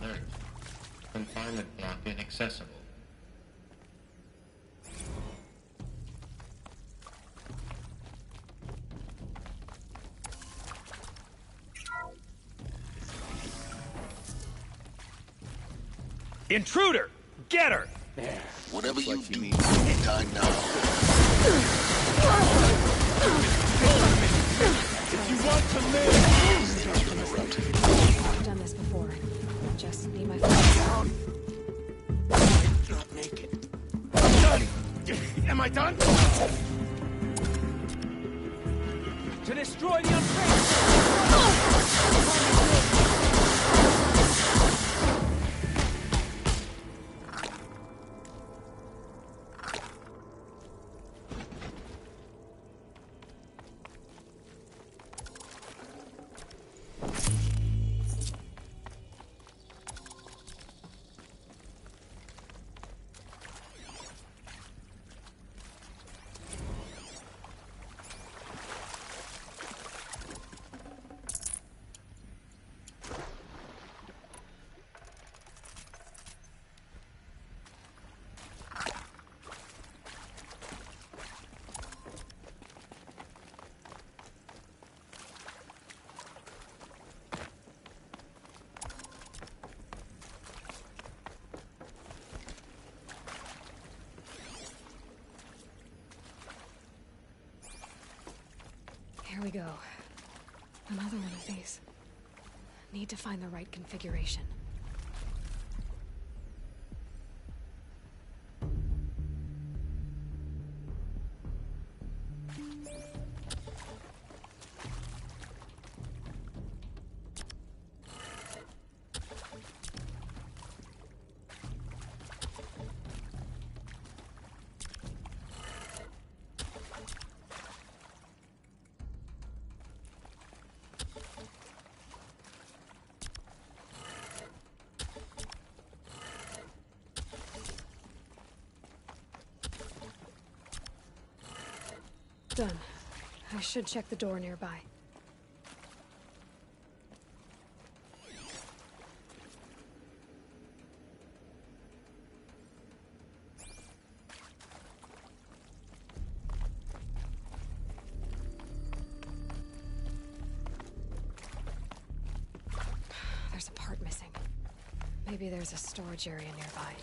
Alert. Confinement block inaccessible. Intruder! Get her! There. Whatever you do, die now. If you want to live, route. I've done this before. Just need my phone. Not make it. Am I done? To destroy the unfaithful! Here we go. Another one of these. Need to find the right configuration. Done. I should check the door nearby. There's a part missing. Maybe there's a storage area nearby.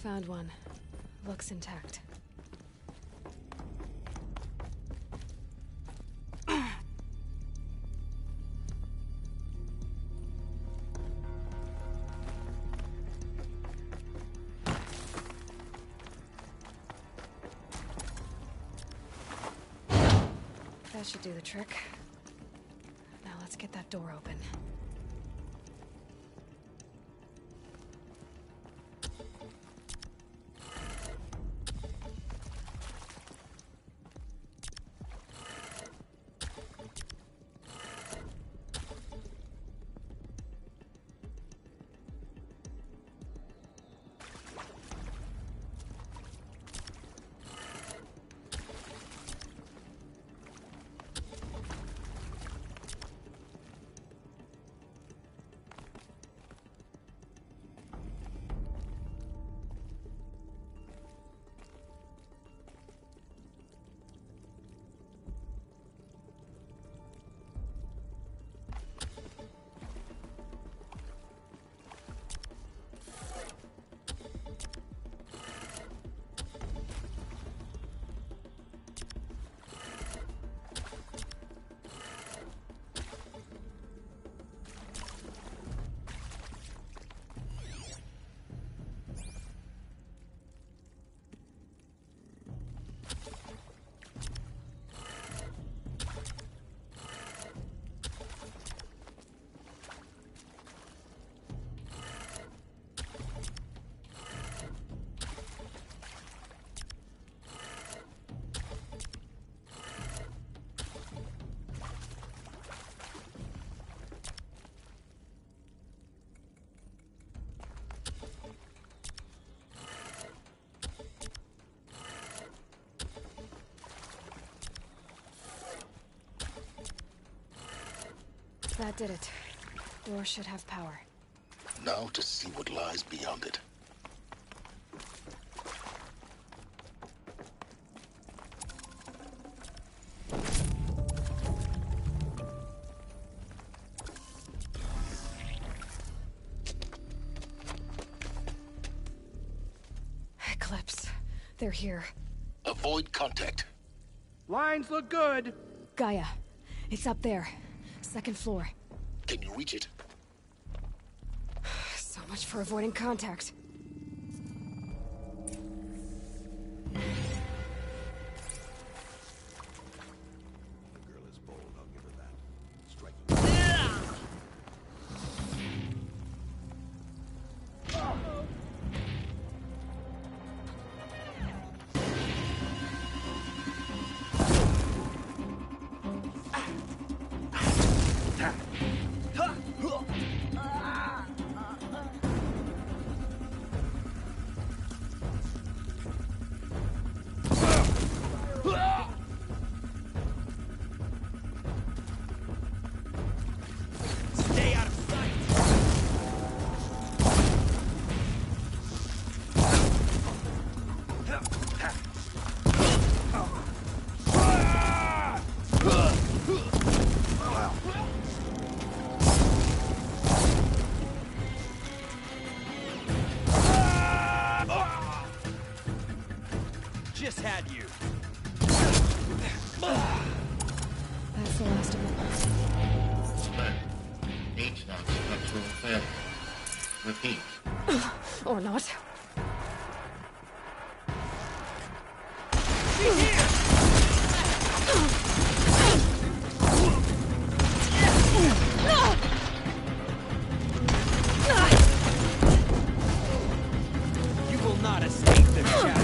Found one. Looks intact. That should do the trick. Now let's get that door open. that did it. Door should have power. Now to see what lies beyond it. Eclipse. They're here. Avoid contact. Lines look good. Gaia. It's up there. Second floor. Can you reach it? So much for avoiding contact. Just had you. That's the last of them. Split. H-lock structural failure. Repeat. Or not. You will not escape this shadow.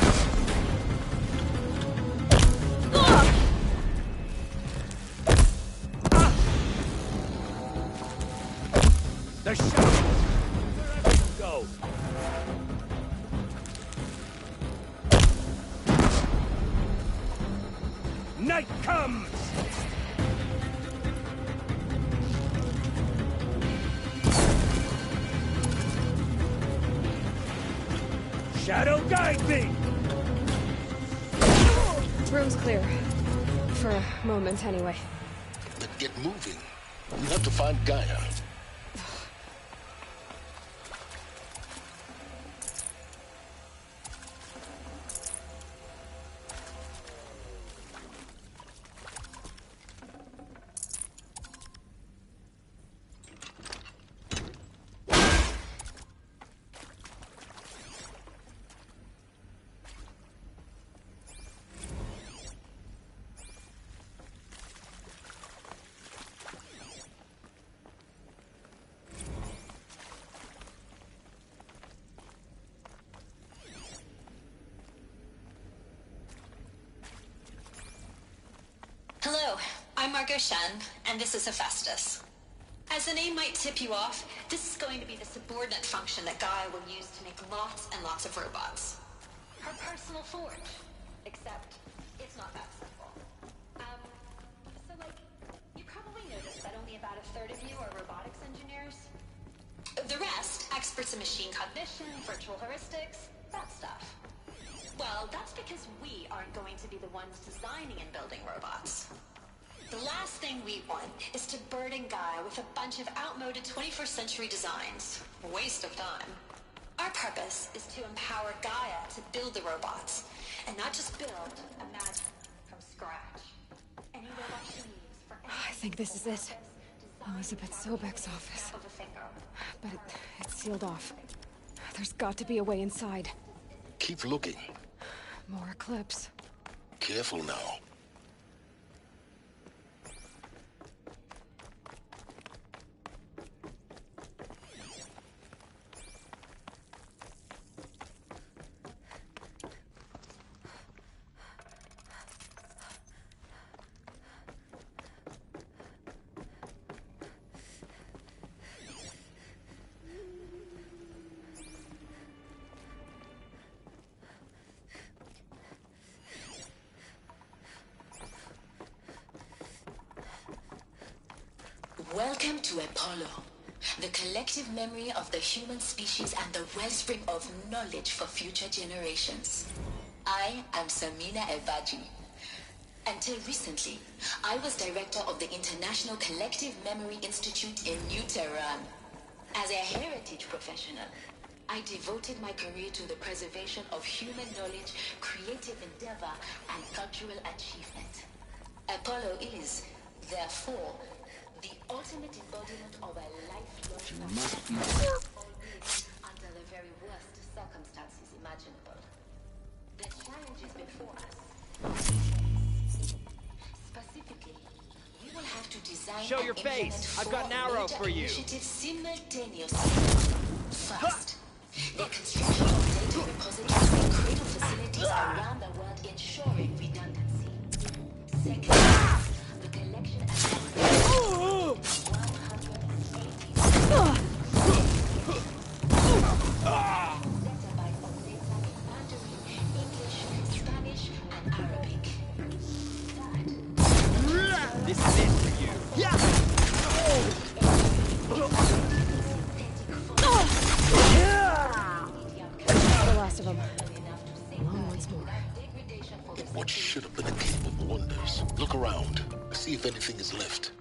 The shadow. Wherever you go. Night comes! Shadow guide me! Room's clear. For a moment, anyway. But get moving. You have to find Gaia. Hello, I'm Margot Shen, and this is Hephaestus. As the name might tip you off, this is going to be the subordinate function that Gaia will use to make lots and lots of robots. Her personal forge. Except, it's not that simple. You probably noticed that only about a third of you are robotics engineers. The rest, experts in machine cognition, virtual heuristics, that stuff. Well, that's because we aren't going to be the ones designing and building robots. The last thing we want is to burden Gaia with a bunch of outmoded 21st century designs. A waste of time. Our purpose is to empower Gaia to build the robots, and not just build, imagine, from scratch. Any robot she needs for I think this is it. Elizabeth Sobek's office. But it's sealed off. There's got to be a way inside. Keep looking. More Eclipse. Careful now. Welcome to Apollo, the collective memory of the human species and the wellspring of knowledge for future generations. I am Samina Ebaji. Until recently, I was director of the International Collective Memory Institute in New Tehran. As a heritage professional, I devoted my career to the preservation of human knowledge, creative endeavor, and cultural achievement. Apollo is, therefore, the ultimate embodiment of a lifelong under the very worst circumstances imaginable. The challenges before us. Specifically, we will have to design Show your and face. implement I've got an four arrow major for you. initiatives simultaneously. First, the construction of data repositories and cradle facilities around the world, ensuring redundancy. Second, the collection and This is it for you. Yeah. The last of them. Along once more. In what should have been a cave of wonders. Look around. See if anything is left.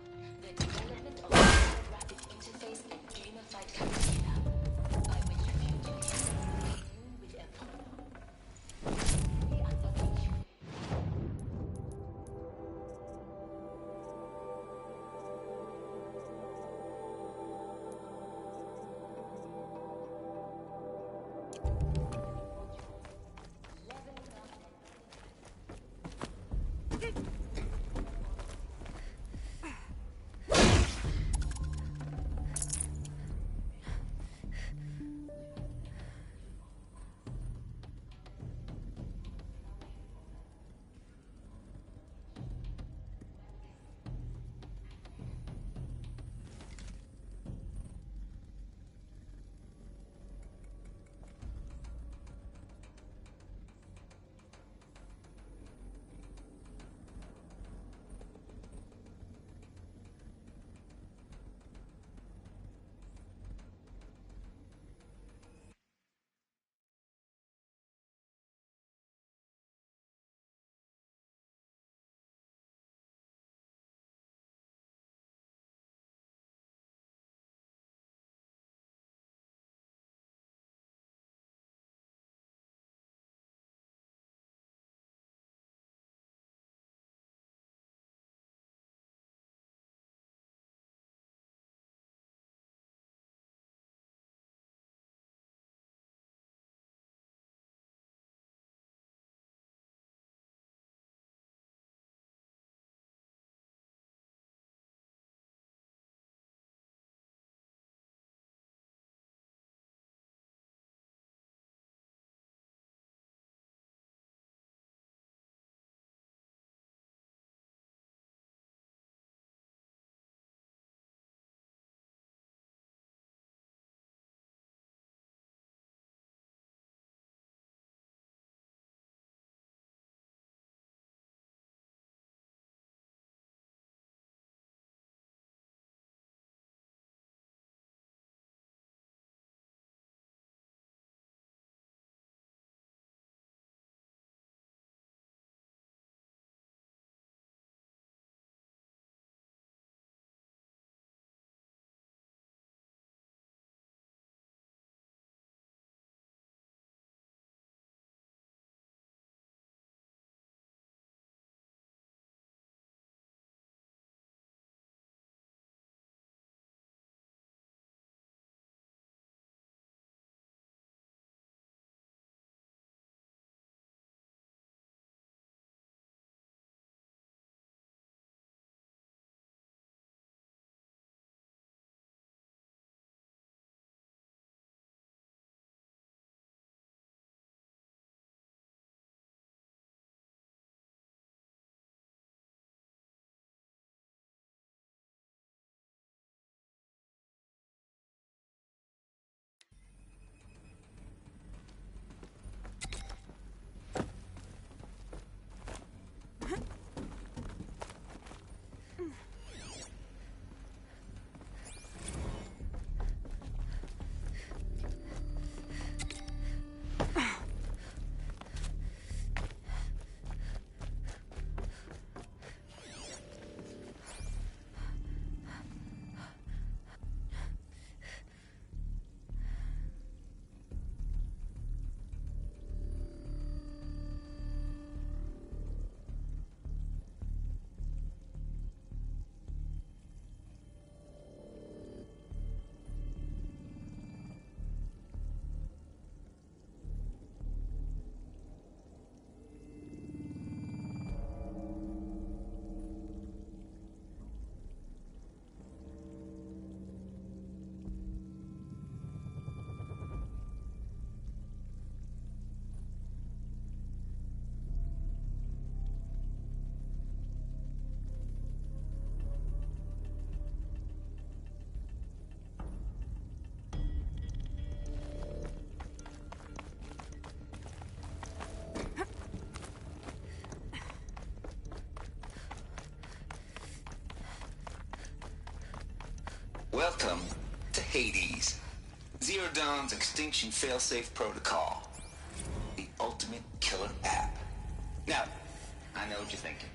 Welcome to Hades. Zero Dawn's extinction failsafe protocol. The ultimate killer app. Now, I know what you're thinking.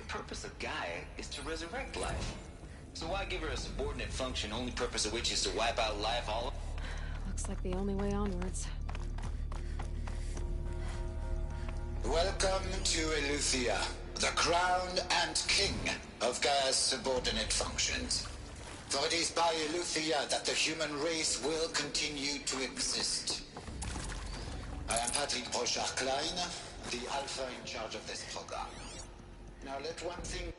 The purpose of Gaia is to resurrect life. So why give her a subordinate function, only purpose of which is to wipe out life all? Looks like the only way onwards. Welcome to Eleuthia, the crown and king of Gaia's subordinate functions. For it is by Eleuthia that the human race will continue to exist. I am Patrick Brochard-Klein, the Alpha in charge of this program. Now let one thing...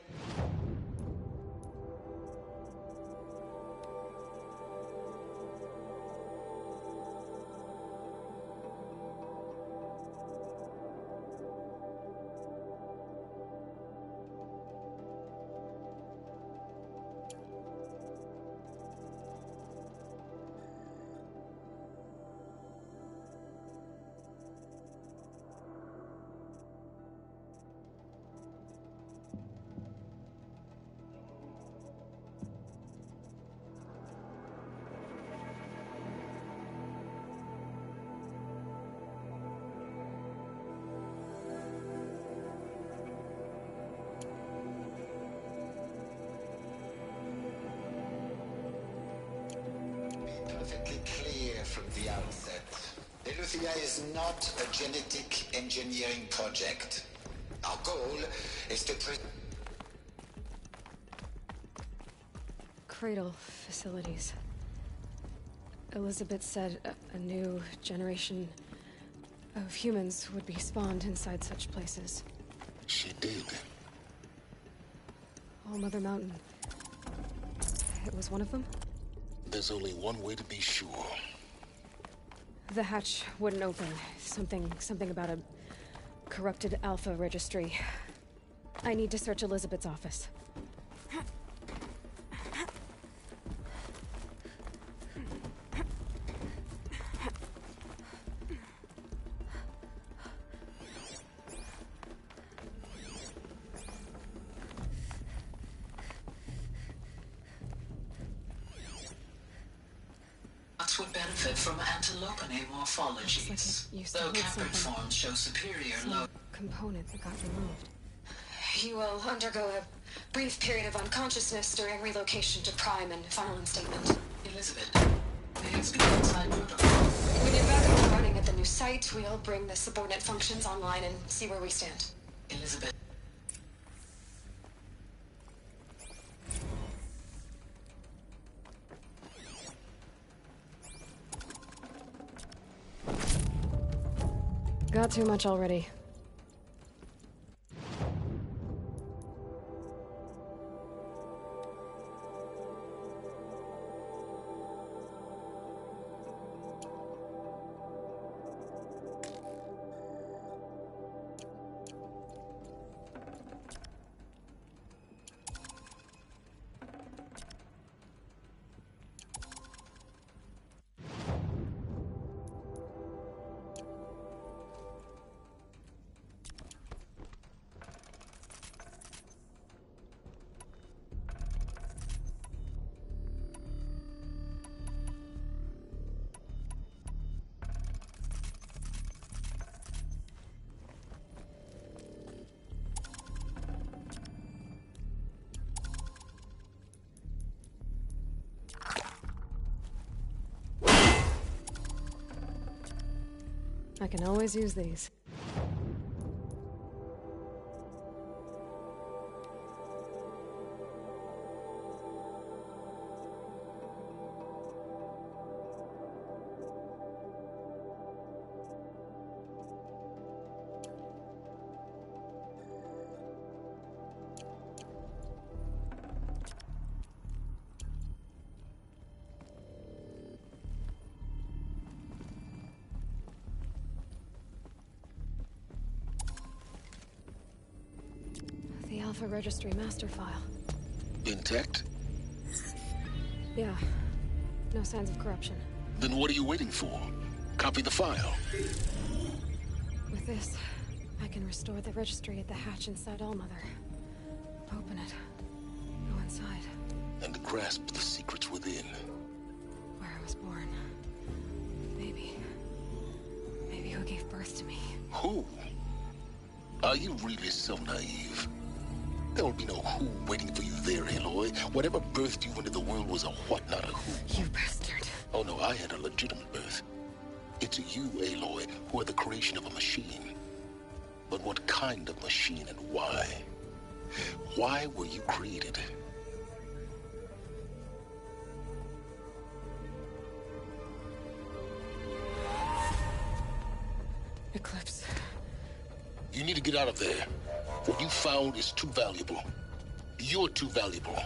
Perfectly clear from the outset. Eleuthia is not a genetic engineering project. Our goal is to Cradle facilities. Elizabeth said a new generation of humans would be spawned inside such places. She did. All Mother Mountain. It was one of them? There's only one way to be sure. The hatch wouldn't open. Something about a corrupted Alpha registry. I need to search Elizabeth's office. Would benefit from antilopine morphologies, though Capricorns show superior low component that got removed. You will undergo a brief period of unconsciousness during relocation to Prime and final instatement. Elizabeth, may I speak outside protocol? When you're back up and running at the new site, we'll bring the subordinate functions online and see where we stand. Elizabeth. Got too much already. I can always use these. Alpha Registry master file. Intact? Yeah. No signs of corruption. Then what are you waiting for? Copy the file. With this, I can restore the registry at the hatch inside Allmother. Open it. Go inside. and grasp the secrets within. Where I was born. Maybe who gave birth to me. Who? Are you really so naive? There will be no who waiting for you there, Aloy. Whatever birthed you into the world was a what, not a who. You bastard. Oh no, I had a legitimate birth. It's you, Aloy, who are the creation of a machine. But what kind of machine and why? Why were you created? Eclipse. You need to get out of there. What you found is too valuable. You're too valuable.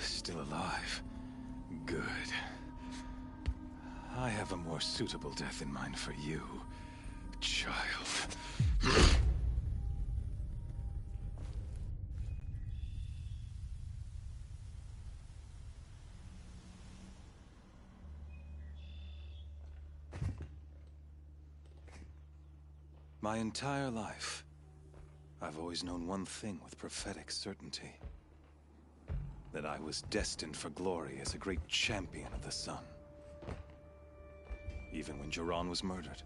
Still alive. Good. I have a more suitable death in mind for you, child. My entire life, I've always known one thing with prophetic certainty. That I was destined for glory as a great champion of the sun. Even when Jiran was murdered,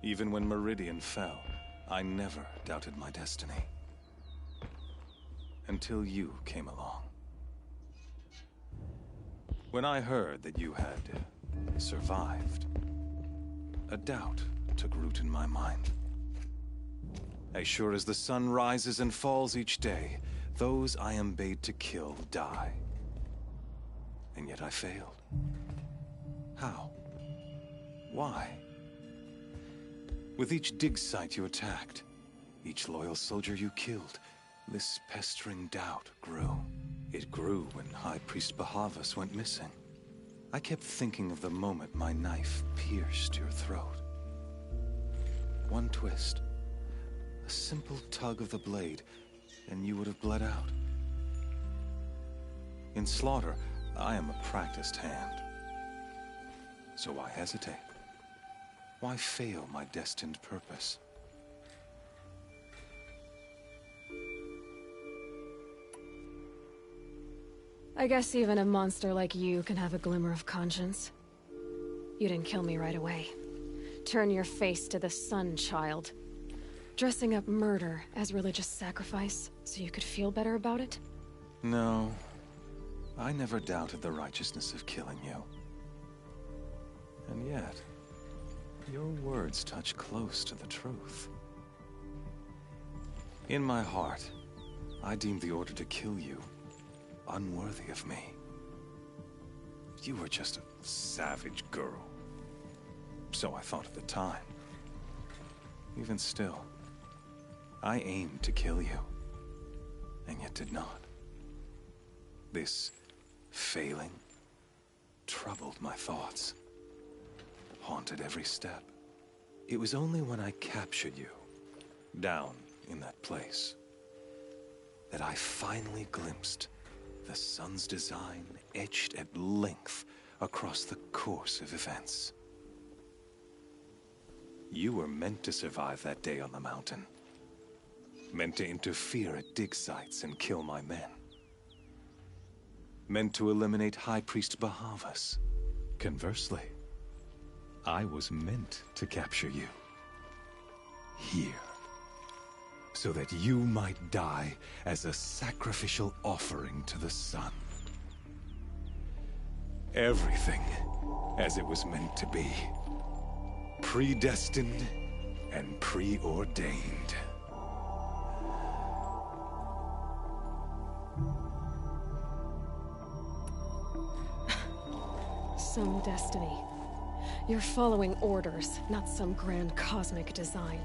even when Meridian fell, I never doubted my destiny. Until you came along. When I heard that you had survived, a doubt took root in my mind. As sure as the sun rises and falls each day, those I am bade to kill die. And yet I failed. How? Why? With each dig site you attacked, each loyal soldier you killed, this pestering doubt grew. It grew when High Priest Bahavas went missing. I kept thinking of the moment my knife pierced your throat. One twist, a simple tug of the blade, and you would have bled out. In slaughter, I am a practiced hand. So why hesitate? Why fail my destined purpose? I guess even a monster like you can have a glimmer of conscience. You didn't kill me right away. Turn your face to the sun, child. Dressing up murder as religious sacrifice so you could feel better about it? No. I never doubted the righteousness of killing you. And yet, your words touch close to the truth. In my heart, I deemed the order to kill you unworthy of me. You were just a savage girl. So I thought at the time. Even still, I aimed to kill you, and yet did not. This failing troubled my thoughts, haunted every step. It was only when I captured you, down in that place, that I finally glimpsed the sun's design etched at length across the course of events. You were meant to survive that day on the mountain. Meant to interfere at dig sites and kill my men. Meant to eliminate High Priest Bahavas. Conversely, I was meant to capture you. Here. So that you might die as a sacrificial offering to the sun. Everything as it was meant to be. Predestined and preordained. Some destiny. You're following orders, not some grand cosmic design.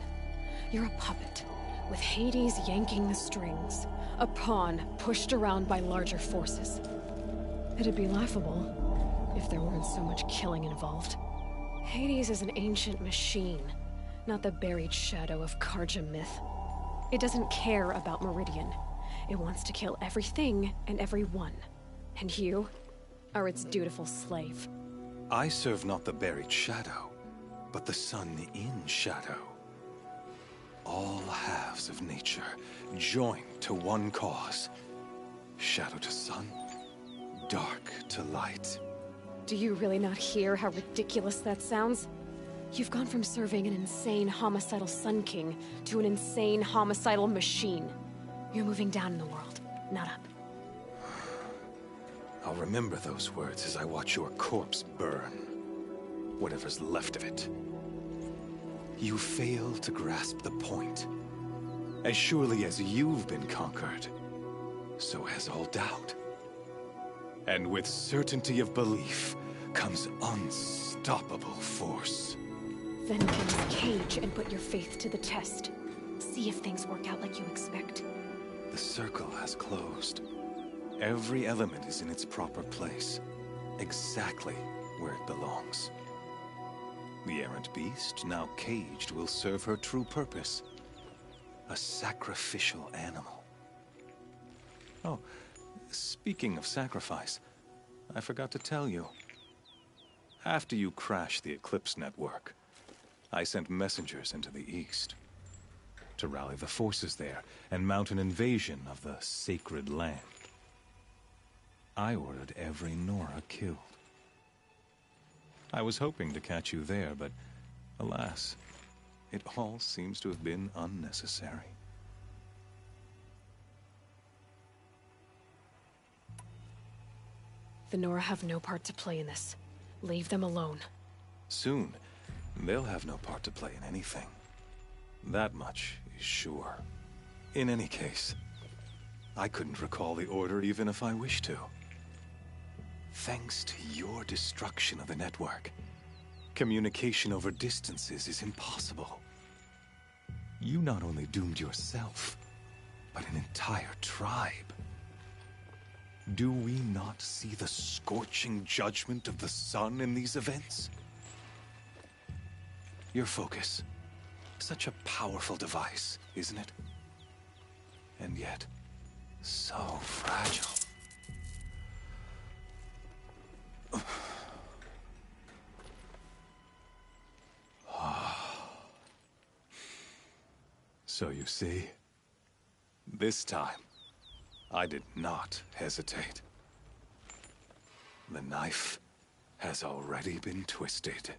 You're a puppet, with Hades yanking the strings. A pawn pushed around by larger forces. It'd be laughable if there weren't so much killing involved. Hades is an ancient machine, not the buried shadow of Karja myth. It doesn't care about Meridian. It wants to kill everything and everyone. And you are its dutiful slave. I serve not the buried shadow, but the sun in shadow. All halves of nature joined to one cause. Shadow to sun, dark to light. Do you really not hear how ridiculous that sounds? You've gone from serving an insane homicidal Sun King to an insane homicidal machine. You're moving down in the world, not up. I'll remember those words as I watch your corpse burn. Whatever's left of it. You fail to grasp the point. As surely as you've been conquered, so has all doubt. And with certainty of belief comes unstoppable force. Then get his cage and put your faith to the test. See if things work out like you expect. The circle has closed. Every element is in its proper place, exactly where it belongs. The errant beast, now caged, will serve her true purpose. A sacrificial animal. Oh, speaking of sacrifice, I forgot to tell you. After you crashed the Eclipse network, I sent messengers into the east to rally the forces there and mount an invasion of the sacred land. I ordered every Nora killed. I was hoping to catch you there, but alas, it all seems to have been unnecessary. The Nora have no part to play in this. Leave them alone. Soon, they'll have no part to play in anything. That much is sure. In any case, I couldn't recall the order even if I wished to. Thanks to your destruction of the network, communication over distances is impossible. You not only doomed yourself, but an entire tribe. Do we not see the scorching judgment of the sun in these events? Your focus, such a powerful device, isn't it? And yet, so fragile. So you see, this time, I did not hesitate. The knife has already been twisted.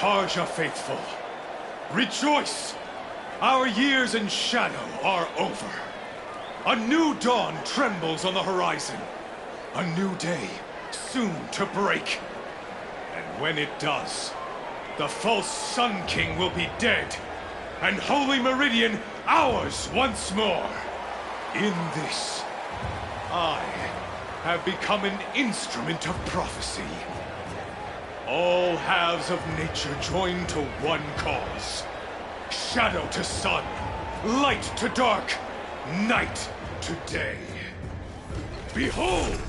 Karja faithful, rejoice! Our years in shadow are over. A new dawn trembles on the horizon. A new day soon to break. And when it does, the false Sun King will be dead, and Holy Meridian ours once more. In this, I have become an instrument of prophecy. All halves of nature join to one cause. Shadow to sun, light to dark, night to day. Behold!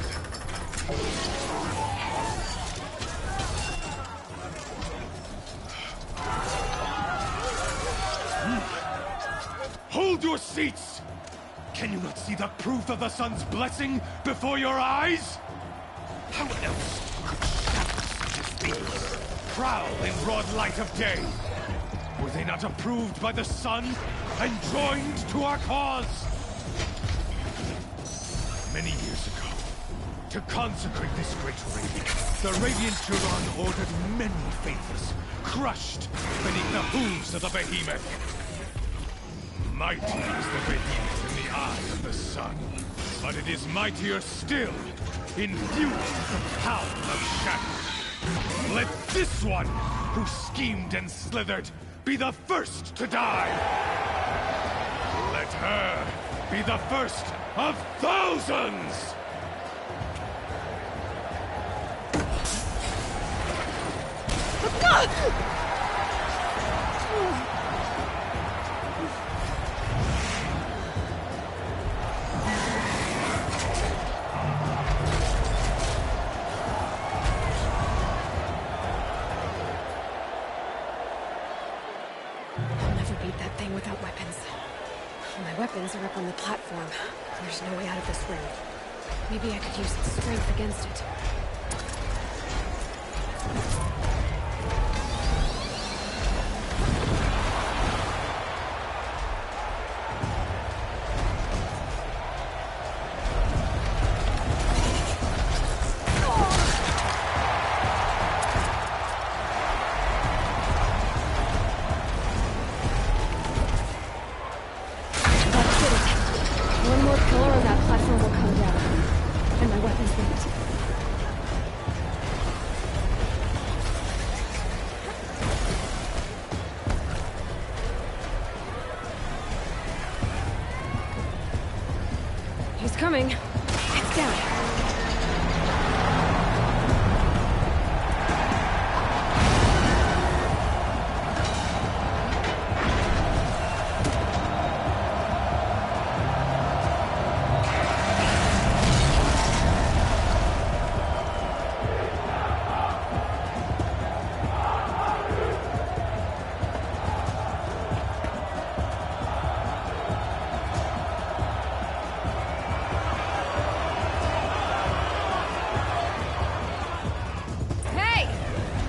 Hold your seats! Can you not see the proof of the sun's blessing before your eyes? How else prowl in broad light of day? Were they not approved by the sun and joined to our cause? Many years ago, to consecrate this great raid, the Radiant Turon ordered many faithless, crushed beneath the hooves of the behemoth. Mighty is the behemoth in the eye of the sun, but it is mightier still, infused with the power of shadow. Let this one, who schemed and slithered, be the first to die! Let her be the first of thousands! I'll never beat that thing without weapons. My weapons are up on the platform. There's no way out of this room. Maybe I could use its strength against it. One more pillar on that platform will come down, and my weapons won't. He's coming. It's down. Hey!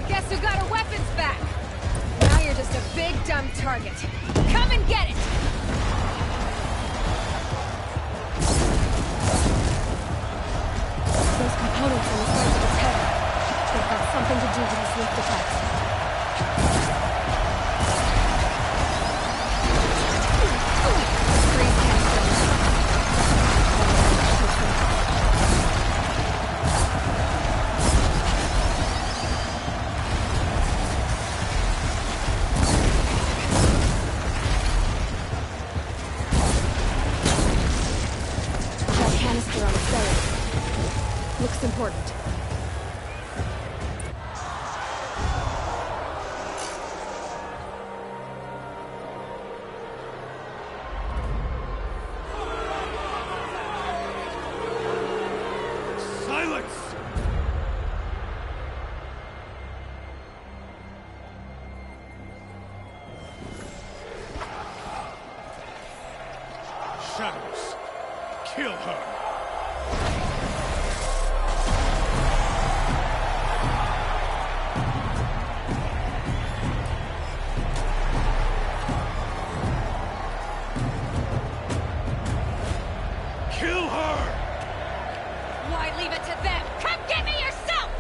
Guess who got her weapons back? Now you're just a big dumb target. Come and get it! Those components on the sides of its head. They've got something to do with his lift attacks. Freeze canisters. That canister on its belly. Looks important. Silence! Shadows, kill her! Kill her! Why leave it to them? Come get me yourself!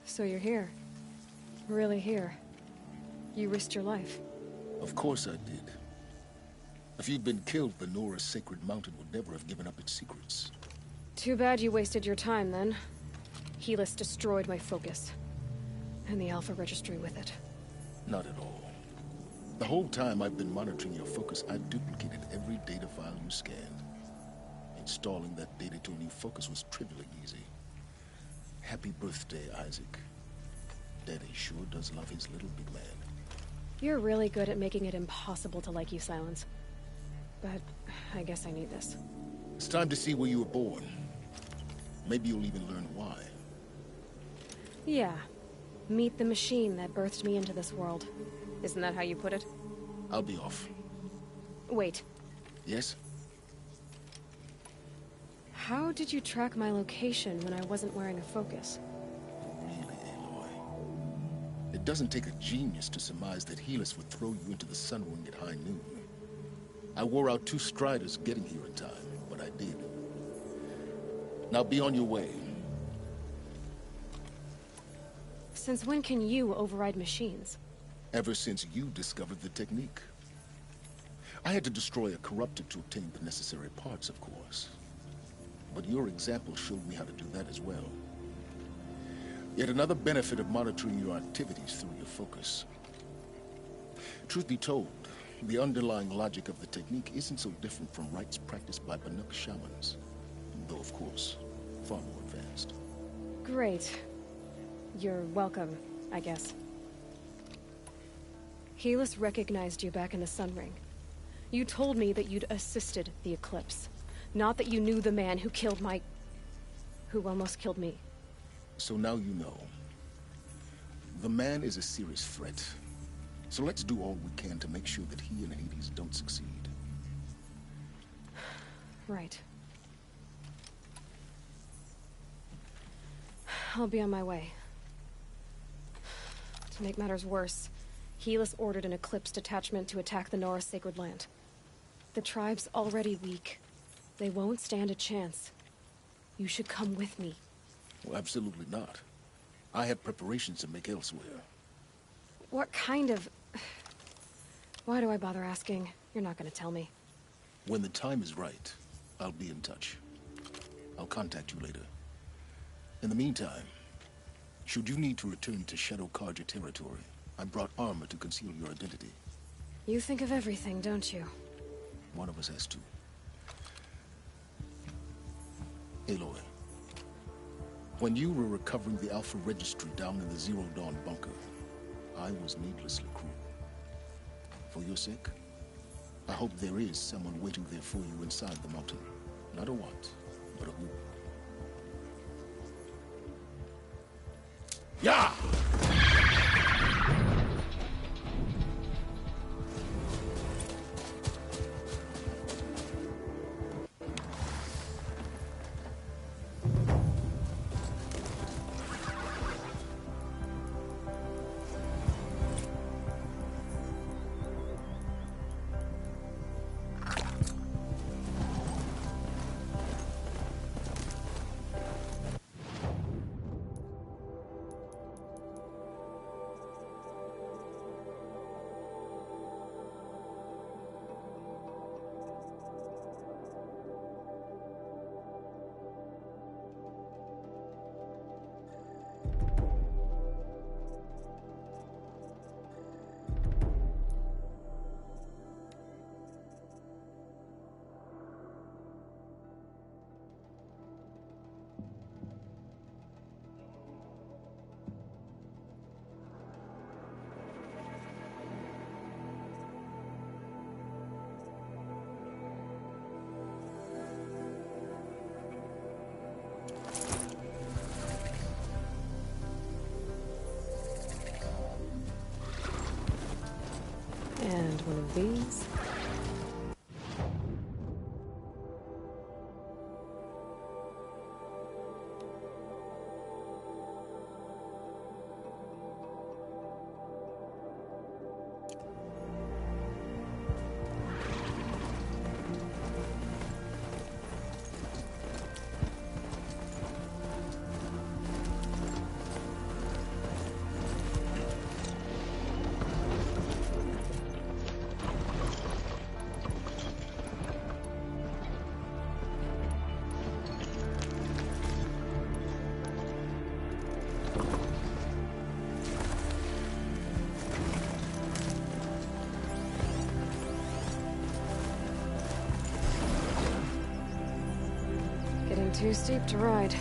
So you're here. Really here. You risked your life. Of course I did. If you'd been killed, Venora's sacred mountain would never have given up its secrets. Too bad you wasted your time, then. Helis destroyed my focus. And the Alpha Registry with it. Not at all. The whole time I've been monitoring your focus, I duplicated every data file you scanned. Installing that data to a new focus was trivially easy. Happy birthday, Isaac. Daddy sure does love his little big man. You're really good at making it impossible to like you, Silence. But I guess I need this. It's time to see where you were born. Maybe you'll even learn why. Yeah. Meet the machine that birthed me into this world. Isn't that how you put it? I'll be off. Wait. Yes? How did you track my location when I wasn't wearing a focus? Really, Aloy? It doesn't take a genius to surmise that Helis would throw you into the sun wing at high noon. I wore out 2 striders getting here in time, but I did. Now be on your way. Since when can you override machines? Ever since you discovered the technique. I had to destroy a corruptor to obtain the necessary parts, of course. But your example showed me how to do that as well. Yet another benefit of monitoring your activities through your focus. Truth be told, the underlying logic of the technique isn't so different from rites practiced by Banuk shamans. Though, of course, far more advanced. Great. You're welcome, I guess. Helis recognized you back in the Sun Ring. You told me that you'd assisted the Eclipse. Not that you knew the man who killed who almost killed me. So now you know. The man is a serious threat. So let's do all we can to make sure that he and Hades don't succeed. Right. I'll be on my way. To make matters worse, Helis ordered an Eclipse detachment to attack the Nora Sacred Land. The tribe's already weak. They won't stand a chance. You should come with me. Well, absolutely not. I have preparations to make elsewhere. What kind of... Why do I bother asking? You're not gonna tell me. When the time is right, I'll be in touch. I'll contact you later. In the meantime, should you need to return to Shadow Karja territory, I brought armor to conceal your identity. You think of everything, don't you? One of us has to. Aloy, when you were recovering the Alpha Registry down in the Zero Dawn bunker, I was needlessly cruel. For your sake, I hope there is someone waiting there for you inside the mountain. Not a what, but a who. Yeah! And one of these. Too steep to ride.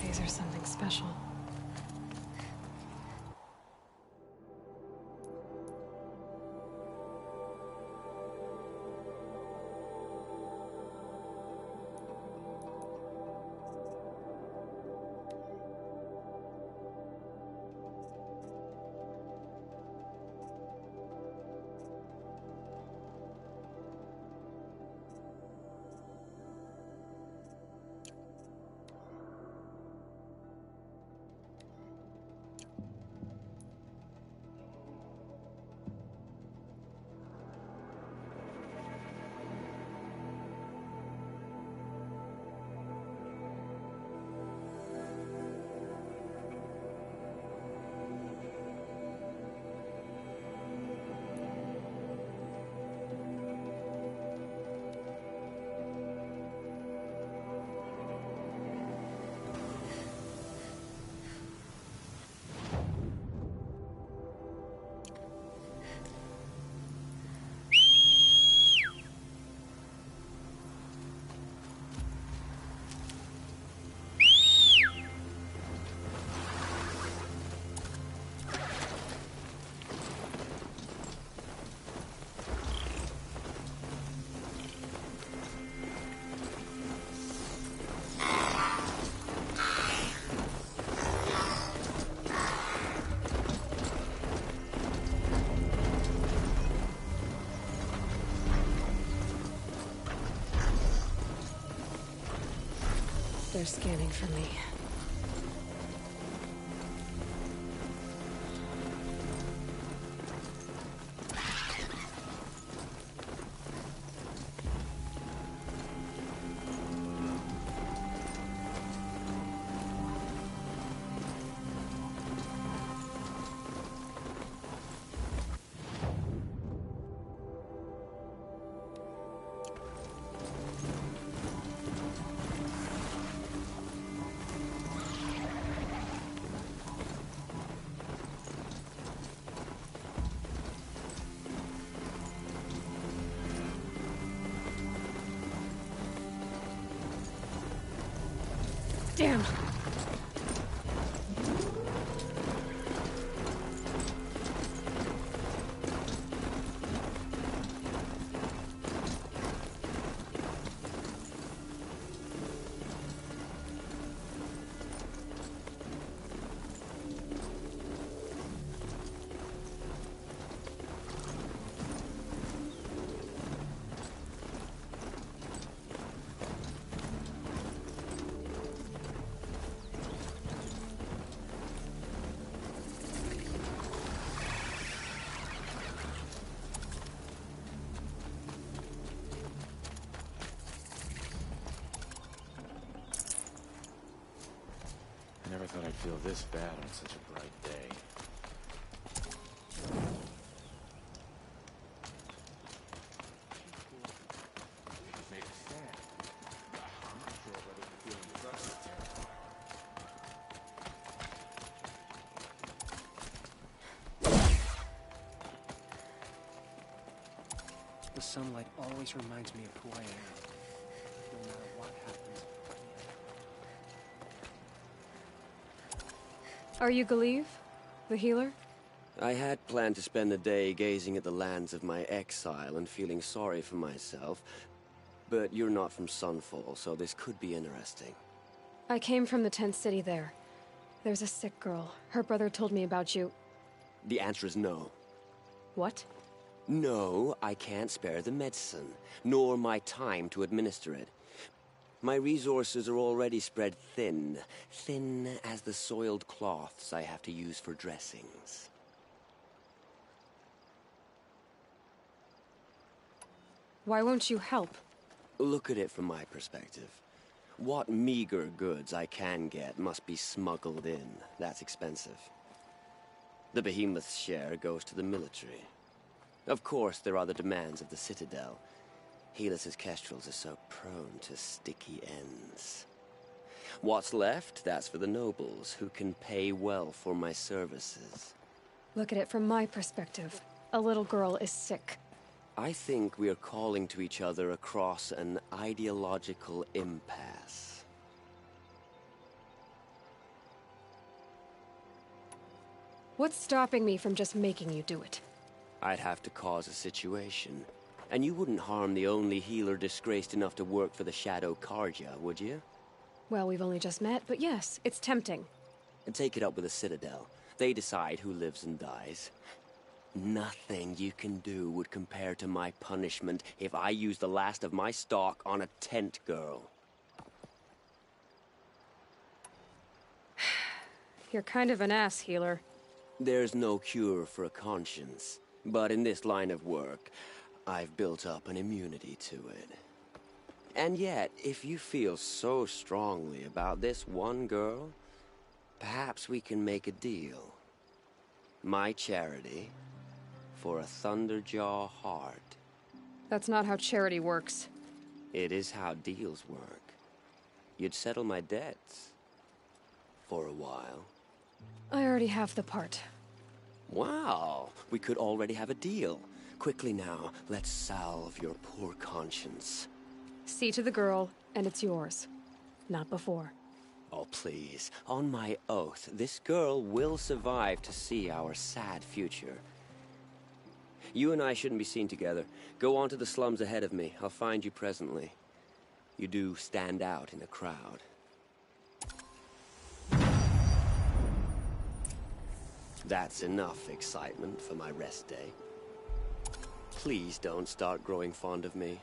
These are something special. They're scanning for me. Damn! I never thought I'd feel this bad on such a bright day. Made a stand. I'm not sure whether the feeling was us or terrified. The sunlight always reminds me of who I am, no matter what happens. Are you Galeev? The healer? I had planned to spend the day gazing at the lands of my exile and feeling sorry for myself, but you're not from Sunfall, so this could be interesting. I came from the tent city there. There's a sick girl. Her brother told me about you. The answer is no. What? No, I can't spare the medicine, nor my time to administer it. My resources are already spread thin, thin as the soiled cloths I have to use for dressings. Why won't you help? Look at it from my perspective. What meager goods I can get must be smuggled in. That's expensive. The behemoth's share goes to the military. Of course, there are the demands of the Citadel. Helis's kestrels are so prone to sticky ends. What's left, that's for the nobles, who can pay well for my services. Look at it from my perspective. A little girl is sick. I think we are calling to each other across an ideological impasse. What's stopping me from just making you do it? I'd have to cause a situation. And you wouldn't harm the only healer disgraced enough to work for the Shadow Karja, would you? Well, we've only just met, but yes, it's tempting. And take it up with the Citadel. They decide who lives and dies. Nothing you can do would compare to my punishment if I use the last of my stock on a tent girl. You're kind of an ass, healer. There's no cure for a conscience, but in this line of work, I've built up an immunity to it. And yet, if you feel so strongly about this one girl, perhaps we can make a deal. My charity for a Thunderjaw heart. That's not how charity works. It is how deals work. You'd settle my debts. For a while. I already have the part. Wow, we could already have a deal. Quickly now, let's salve your poor conscience. See to the girl, and it's yours. Not before. Oh, please. On my oath, this girl will survive to see our sad future. You and I shouldn't be seen together. Go on to the slums ahead of me. I'll find you presently. You do stand out in a crowd. That's enough excitement for my rest day. Please don't start growing fond of me.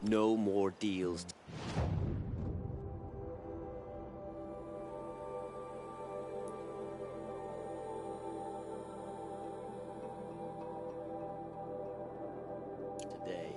No more deals. Today.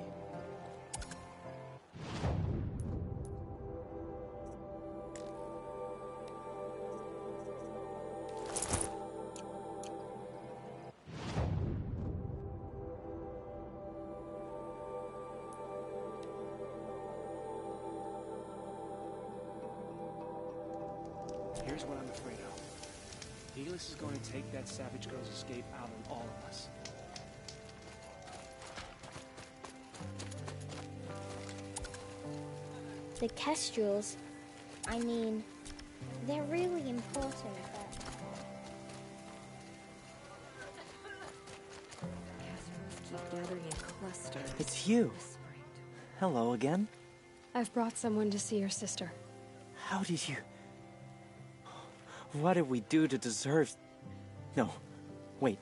Here's what I'm afraid of. Helis is going to take that savage girl's escape out on all of us. The kestrels, I mean, they're really important, but... Keep gathering in clusters. It's you. Hello again. I've brought someone to see your sister. How did you... What did we do to deserve... No, wait.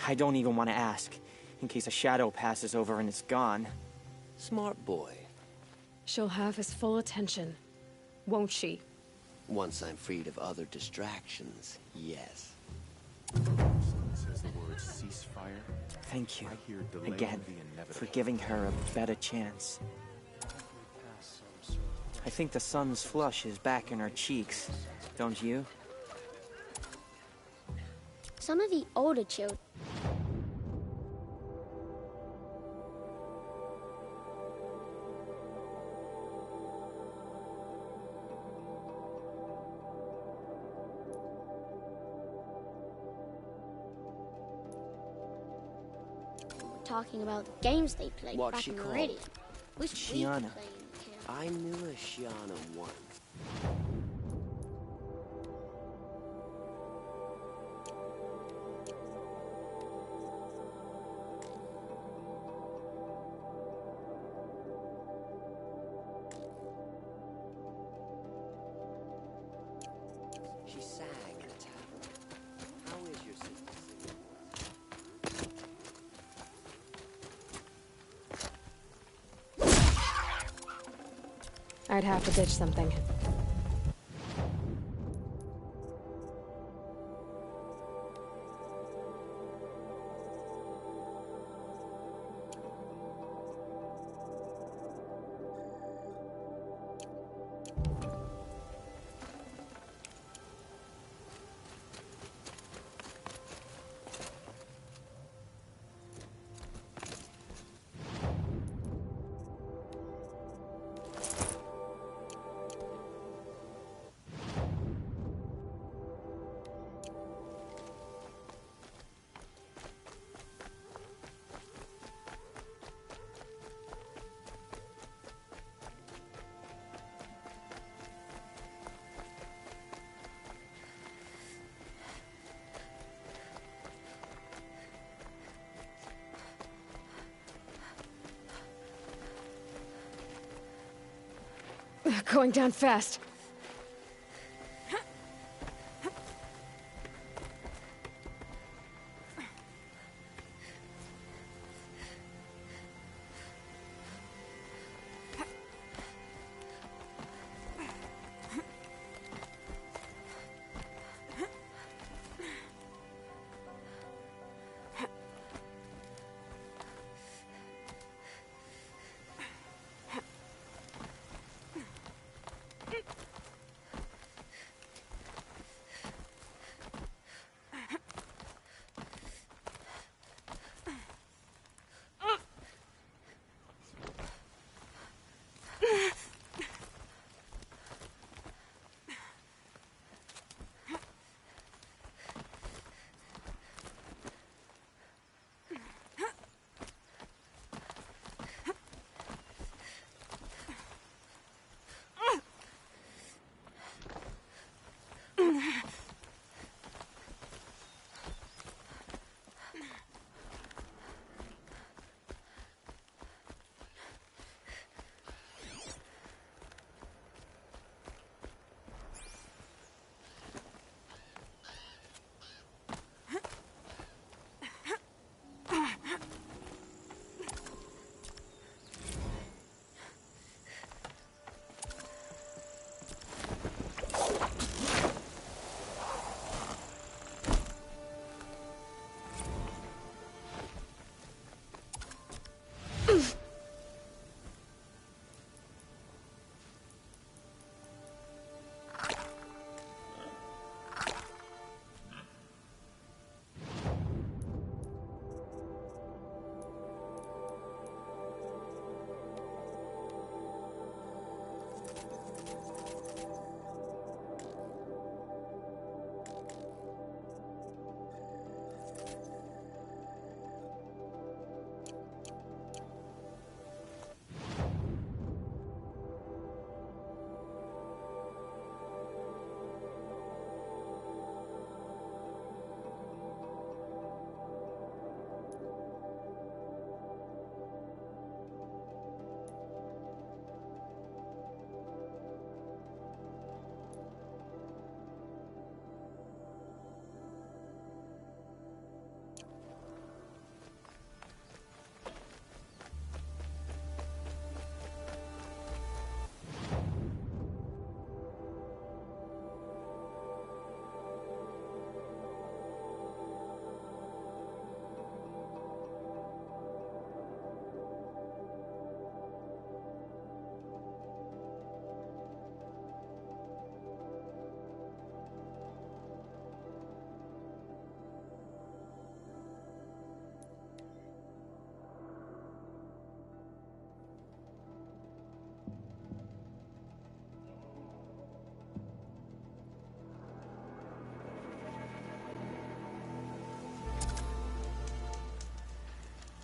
I don't even want to ask, in case a shadow passes over and it's gone. Smart boy. She'll have his full attention, won't she? Once I'm freed of other distractions, yes. Says the word ceasefire. Thank you, I hear delay again, the inevitable. for giving her a better chance. I think the sun's flush is back in her cheeks, don't you? Some of the older children... talking about the games they played What's back she in called? Meridian. Wish we could Shiana. play in camp. I knew a Shiana once. She sang in a tavern. How is your sister singing? I'd have to ditch something. Going down fast.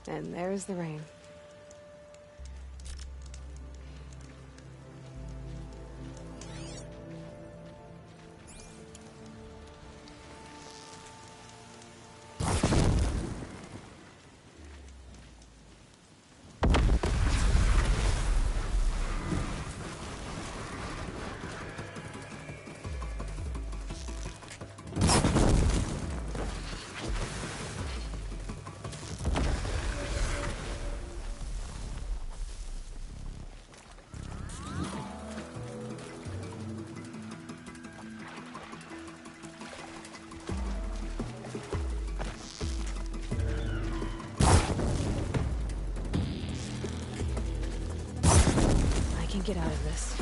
And there's the rain. get out of this.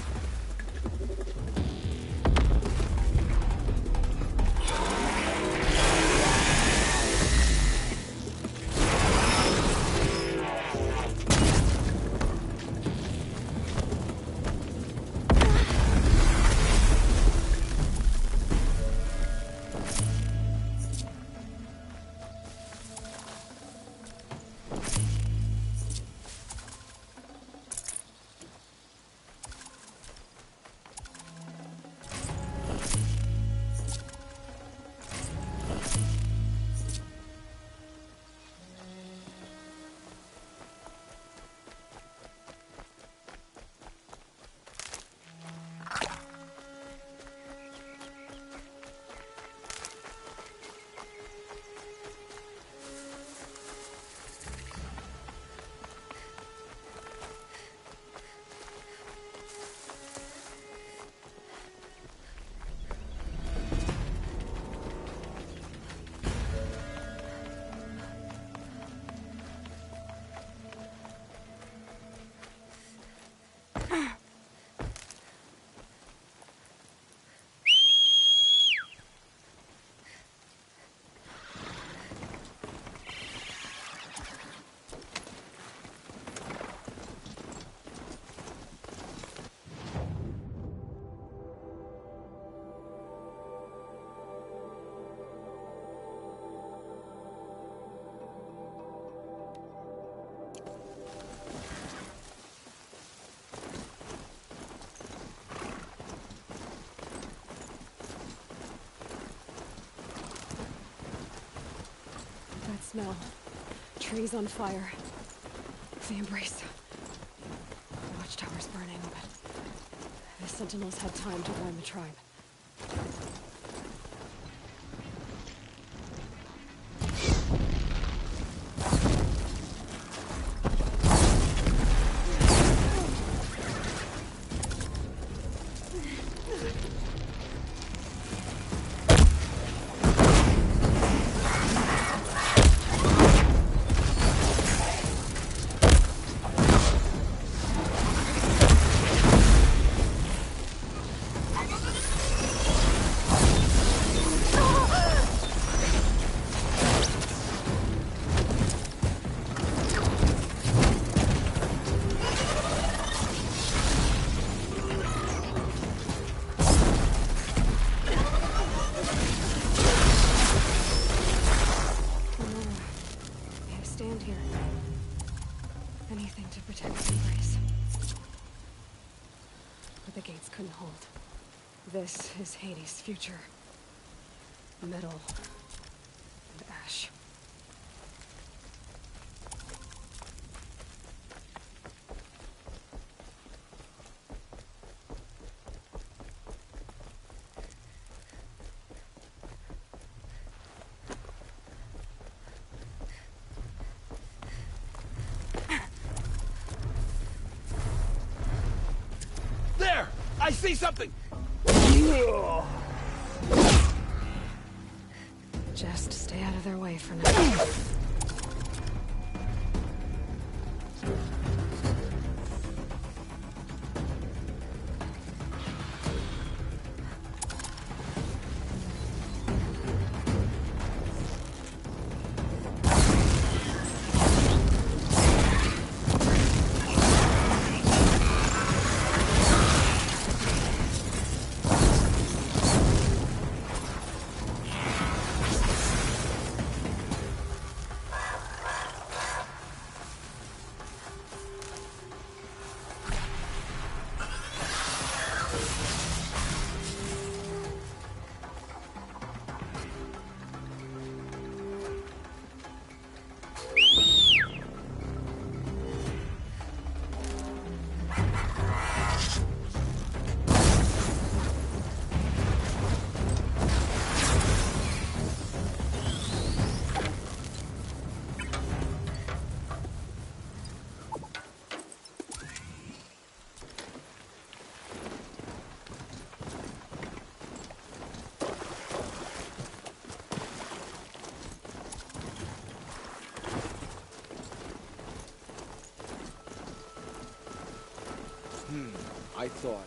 Smell. Trees on fire. The embrace. The watchtower's burning, but the sentinels had time to warn the tribe. This is Hades' future. Metal and ash. There! I see something! Just stay out of their way for now. thought.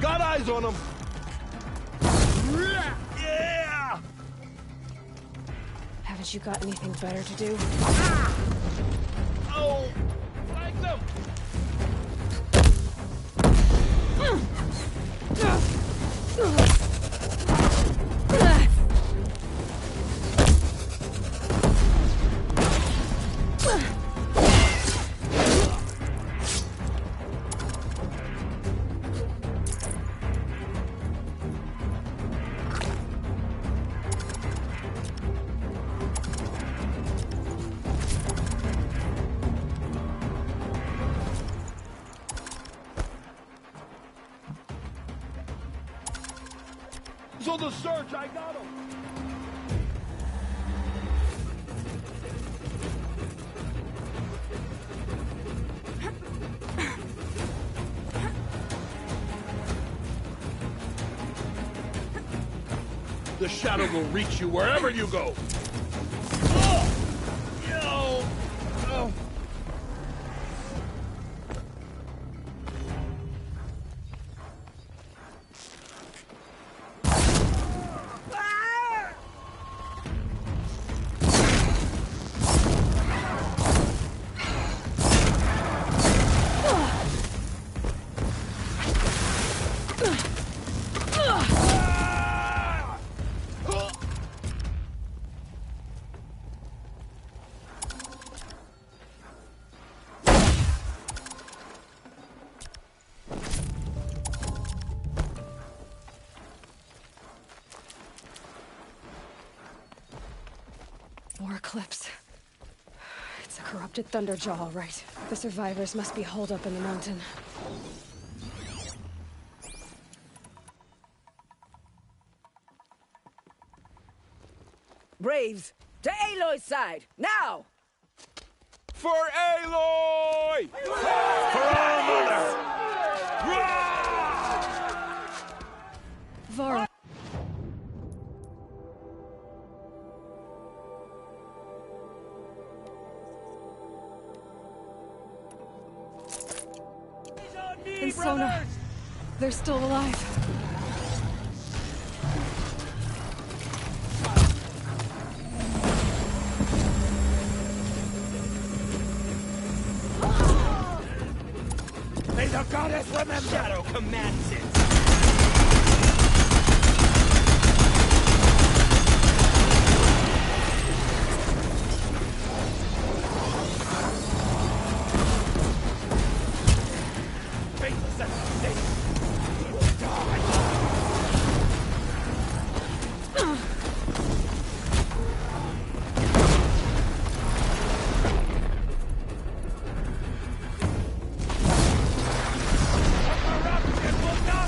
Got eyes on him! Yeah! Haven't you got anything better to do? Oh! Like them! So the search, I got him! The shadow will reach you wherever you go! Oh! Yo! Oh! More Eclipse. It's a corrupted Thunderjaw, all right. The survivors must be holed up in the mountain. Braves, to Aloy's side, now! For Aloy! For our mother! Vara. And Sonar. They're still alive. May the goddess remember! Shadow commands it! Faithless at the stake! You will die! Will die!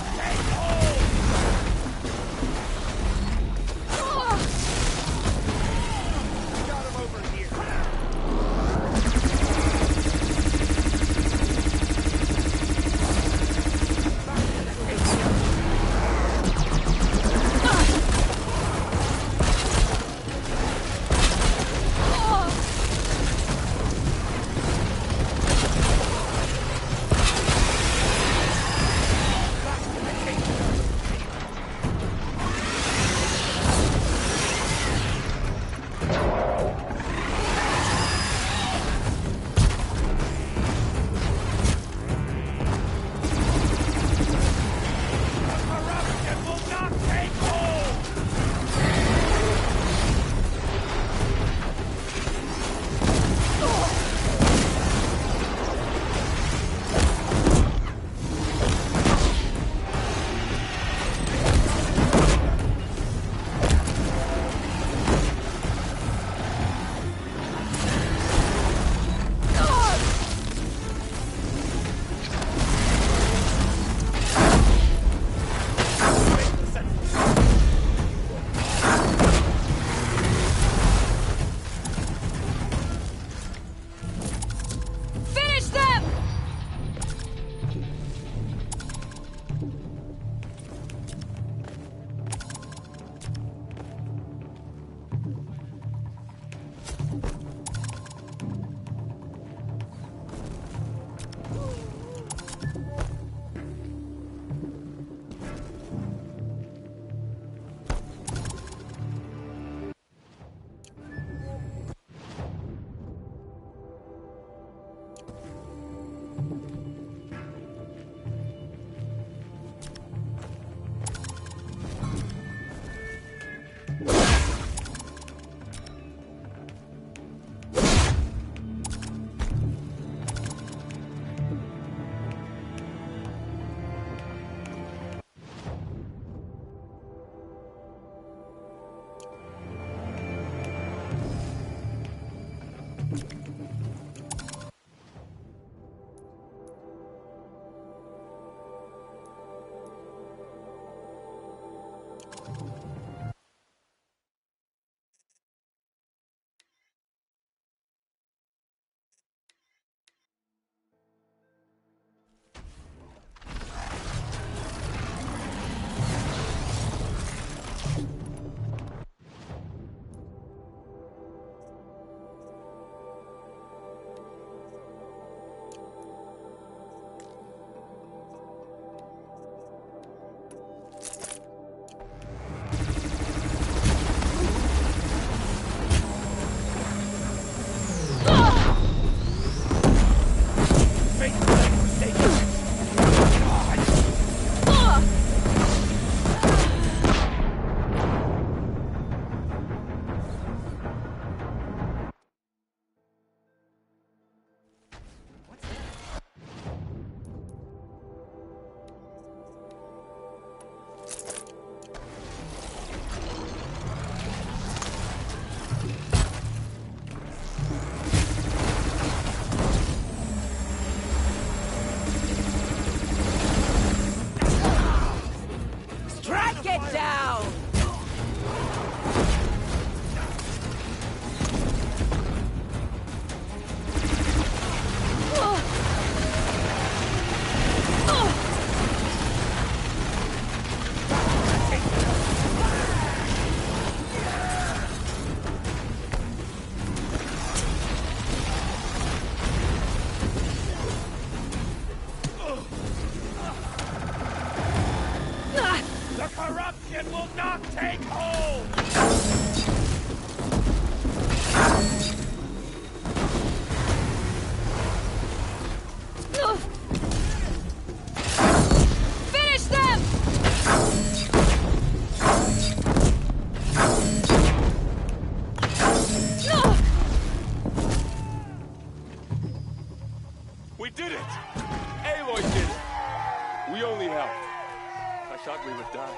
thought we would die.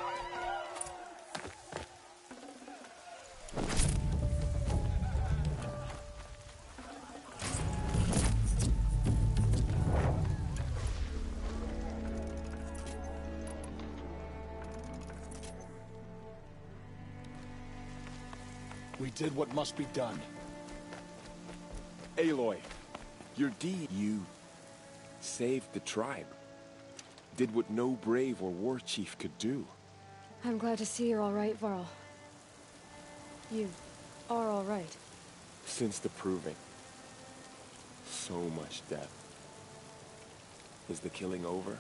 We did what must be done. Aloy, your deed, you saved the tribe. Did what no brave or war chief could do. I'm glad to see you're all right, Varl. You are all right. Since the proving. So much death. Is the killing over?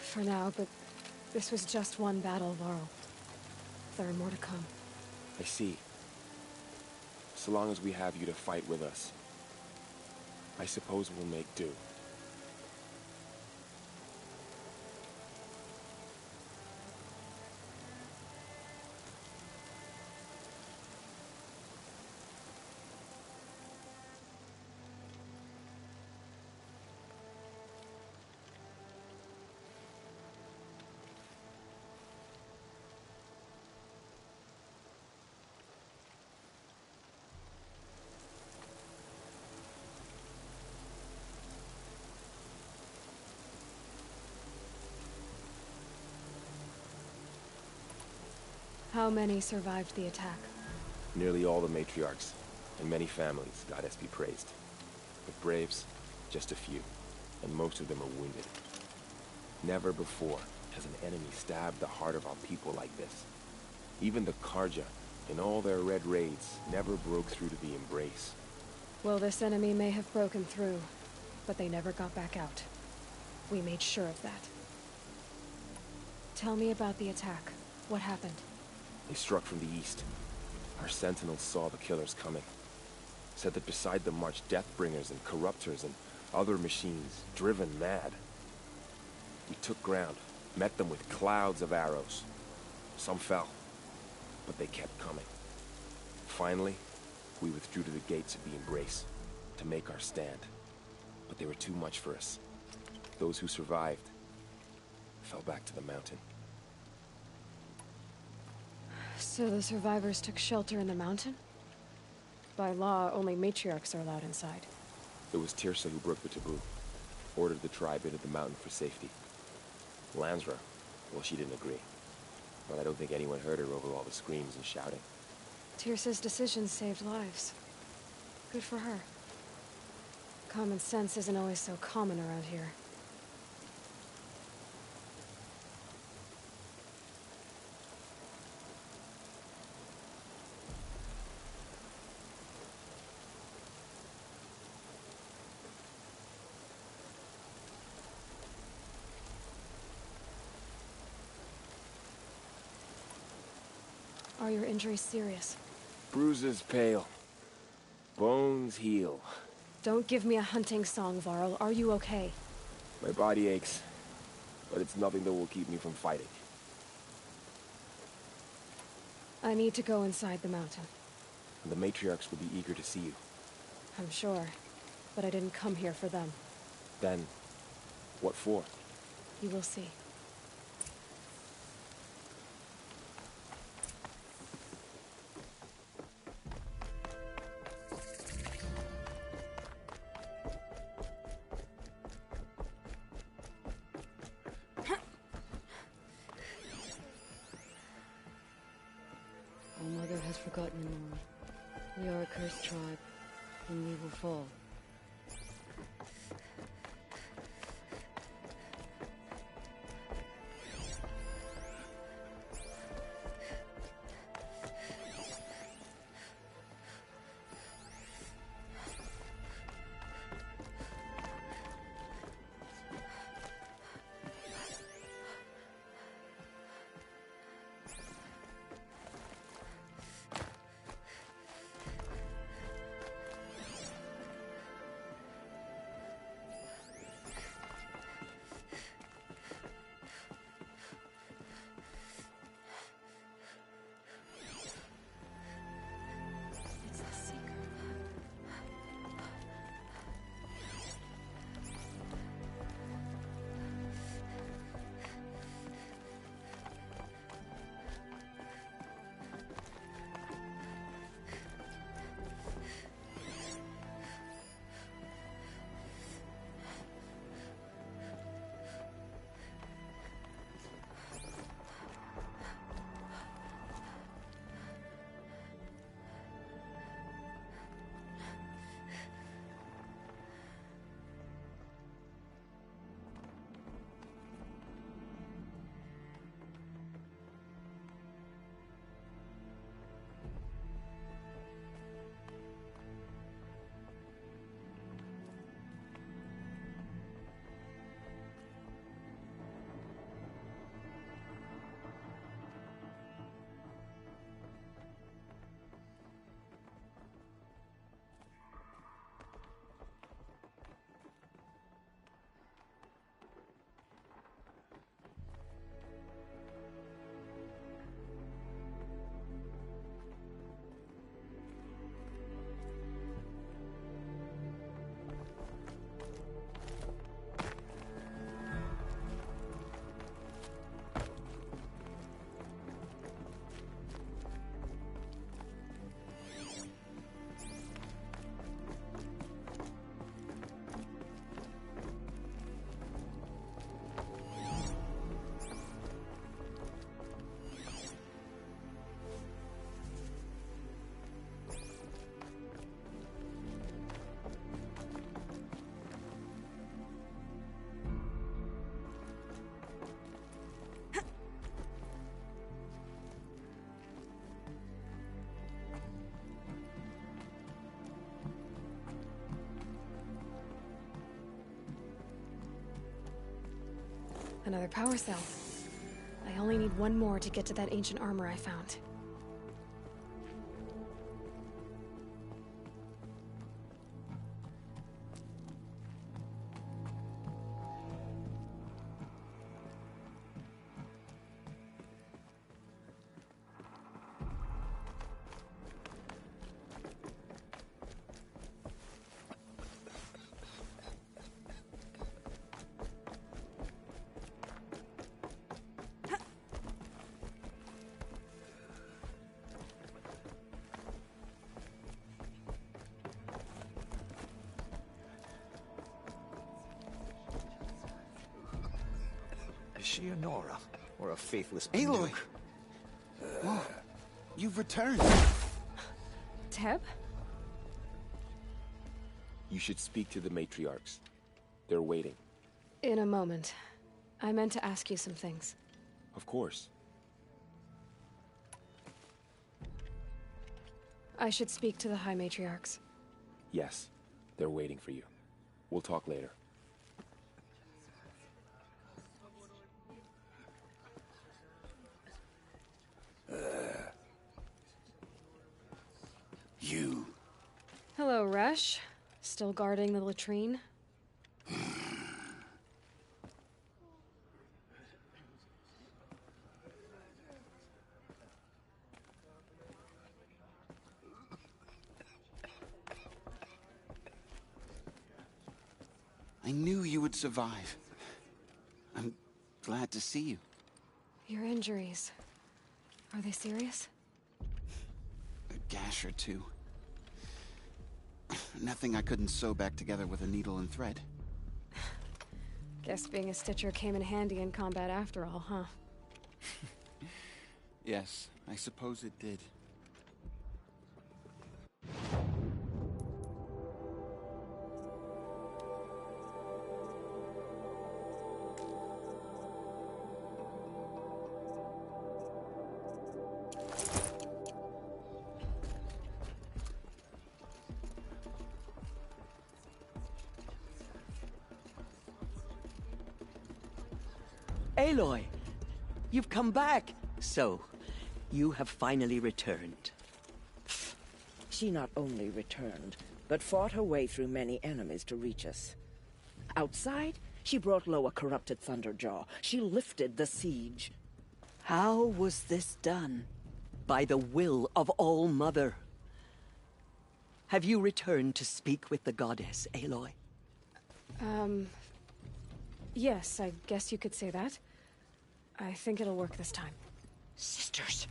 For now, but this was just one battle, Varl. There are more to come. I see. So long as we have you to fight with us, I suppose we'll make do. How many survived the attack? Nearly all the matriarchs, and many families, goddess be praised. But braves, just a few, and most of them are wounded. Never before has an enemy stabbed the heart of our people like this. Even the Karja, in all their red raids, never broke through to the Embrace. Well, this enemy may have broken through, but they never got back out. We made sure of that. Tell me about the attack. What happened? They struck from the east. Our sentinels saw the killers coming. Said that beside them marched Deathbringers and Corruptors and other machines, driven mad. We took ground, met them with clouds of arrows. Some fell, but they kept coming. Finally, we withdrew to the gates of the Embrace to make our stand. But they were too much for us. Those who survived fell back to the mountain. So the survivors took shelter in the mountain? By law, only matriarchs are allowed inside. It was Tirsa who broke the taboo, ordered the tribe into the mountain for safety. Lansra, well, she didn't agree. But I don't think anyone heard her over all the screams and shouting. Tirsa's decision saved lives. Good for her. Common sense isn't always so common around here. Are your injuries serious? Bruises pale. Bones heal. Don't give me a hunting song, Varl. Are you okay? My body aches, but it's nothing that will keep me from fighting. I need to go inside the mountain. And the matriarchs will be eager to see you. I'm sure, but I didn't come here for them. Then, what for? You will see. Our mother has forgotten Nora. We are a cursed tribe, and we will fall. Another power cell. I only need one more to get to that ancient armor I found. Is she a Nora? Or a faithless Aloy! Whoa, you've returned. Teb? You should speak to the matriarchs. They're waiting. In a moment. I meant to ask you some things. Of course. I should speak to the High Matriarchs. Yes, they're waiting for you. We'll talk later. You. Hello, Resh. Still guarding the latrine? I knew you would survive. I'm glad to see you. Your injuries. Are they serious? A gash or two. Nothing I couldn't sew back together with a needle and thread. Guess being a stitcher came in handy in combat after all, huh? Yes, I suppose it did. Aloy, you've come back. So, you have finally returned. She not only returned, but fought her way through many enemies to reach us. Outside, she brought low a corrupted Thunderjaw. She lifted the siege. How was this done? By the will of All-Mother. Have you returned to speak with the goddess, Aloy? Yes, I guess you could say that. I think it'll work this time. Sisters,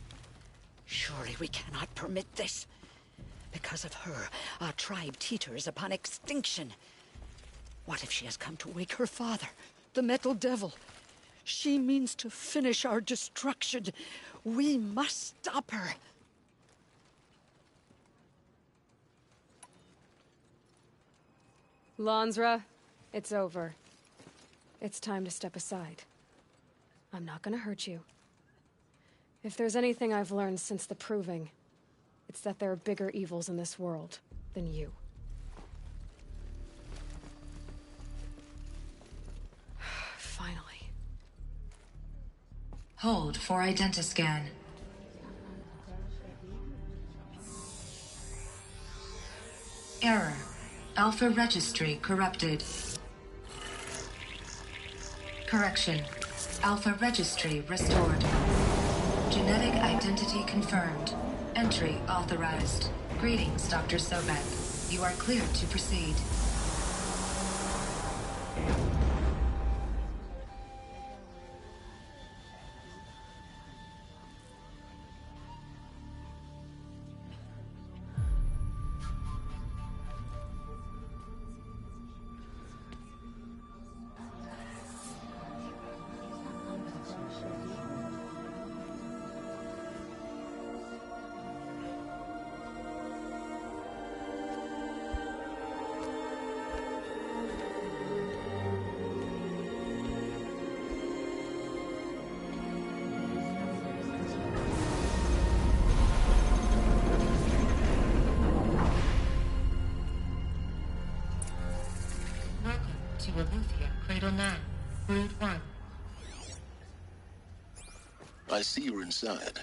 surely we cannot permit this. Because of her, our tribe teeters upon extinction. What if she has come to wake her father, the Metal Devil? She means to finish our destruction. We must stop her. Lansra, it's over. It's time to step aside. I'm not gonna hurt you. If there's anything I've learned since the Proving, it's that there are bigger evils in this world than you. Finally. Hold for identiscan. Error. Alpha registry corrupted. Correction. Alpha registry restored. Genetic identity confirmed. Entry authorized. Greetings, Dr. Sobek. You are cleared to proceed. To Aletheia, Cradle 9, Brood 1. I see you're inside.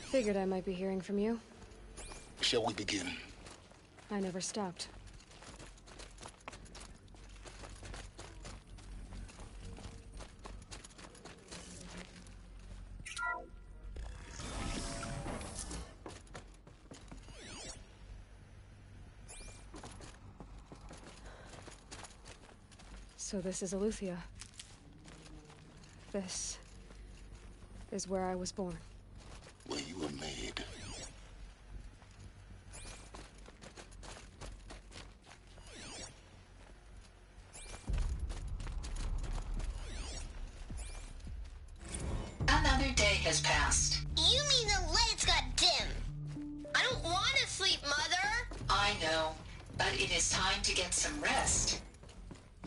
Figured I might be hearing from you. Shall we begin? I never stopped. So this is Aletheia. This is where I was born. Where you were made. Another day has passed. You mean the lights got dim? I don't want to sleep, Mother! I know, but it is time to get some rest.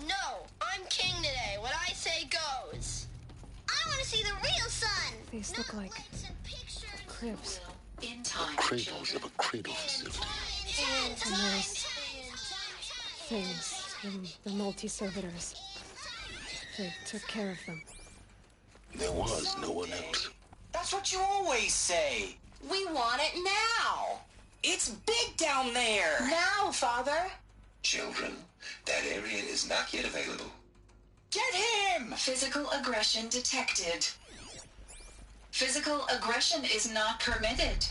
No, I'm king today. What I say goes. I want to see the real sun! These look like cribs. In time, Cradles of a cradle facility. And there's things in the multi-servitors. They took care of them. There was no one else. That's what you always say. We want it now! It's big down there. Now, Father! Children, that area is not yet available. Get him! Physical aggression detected. Physical aggression is not permitted.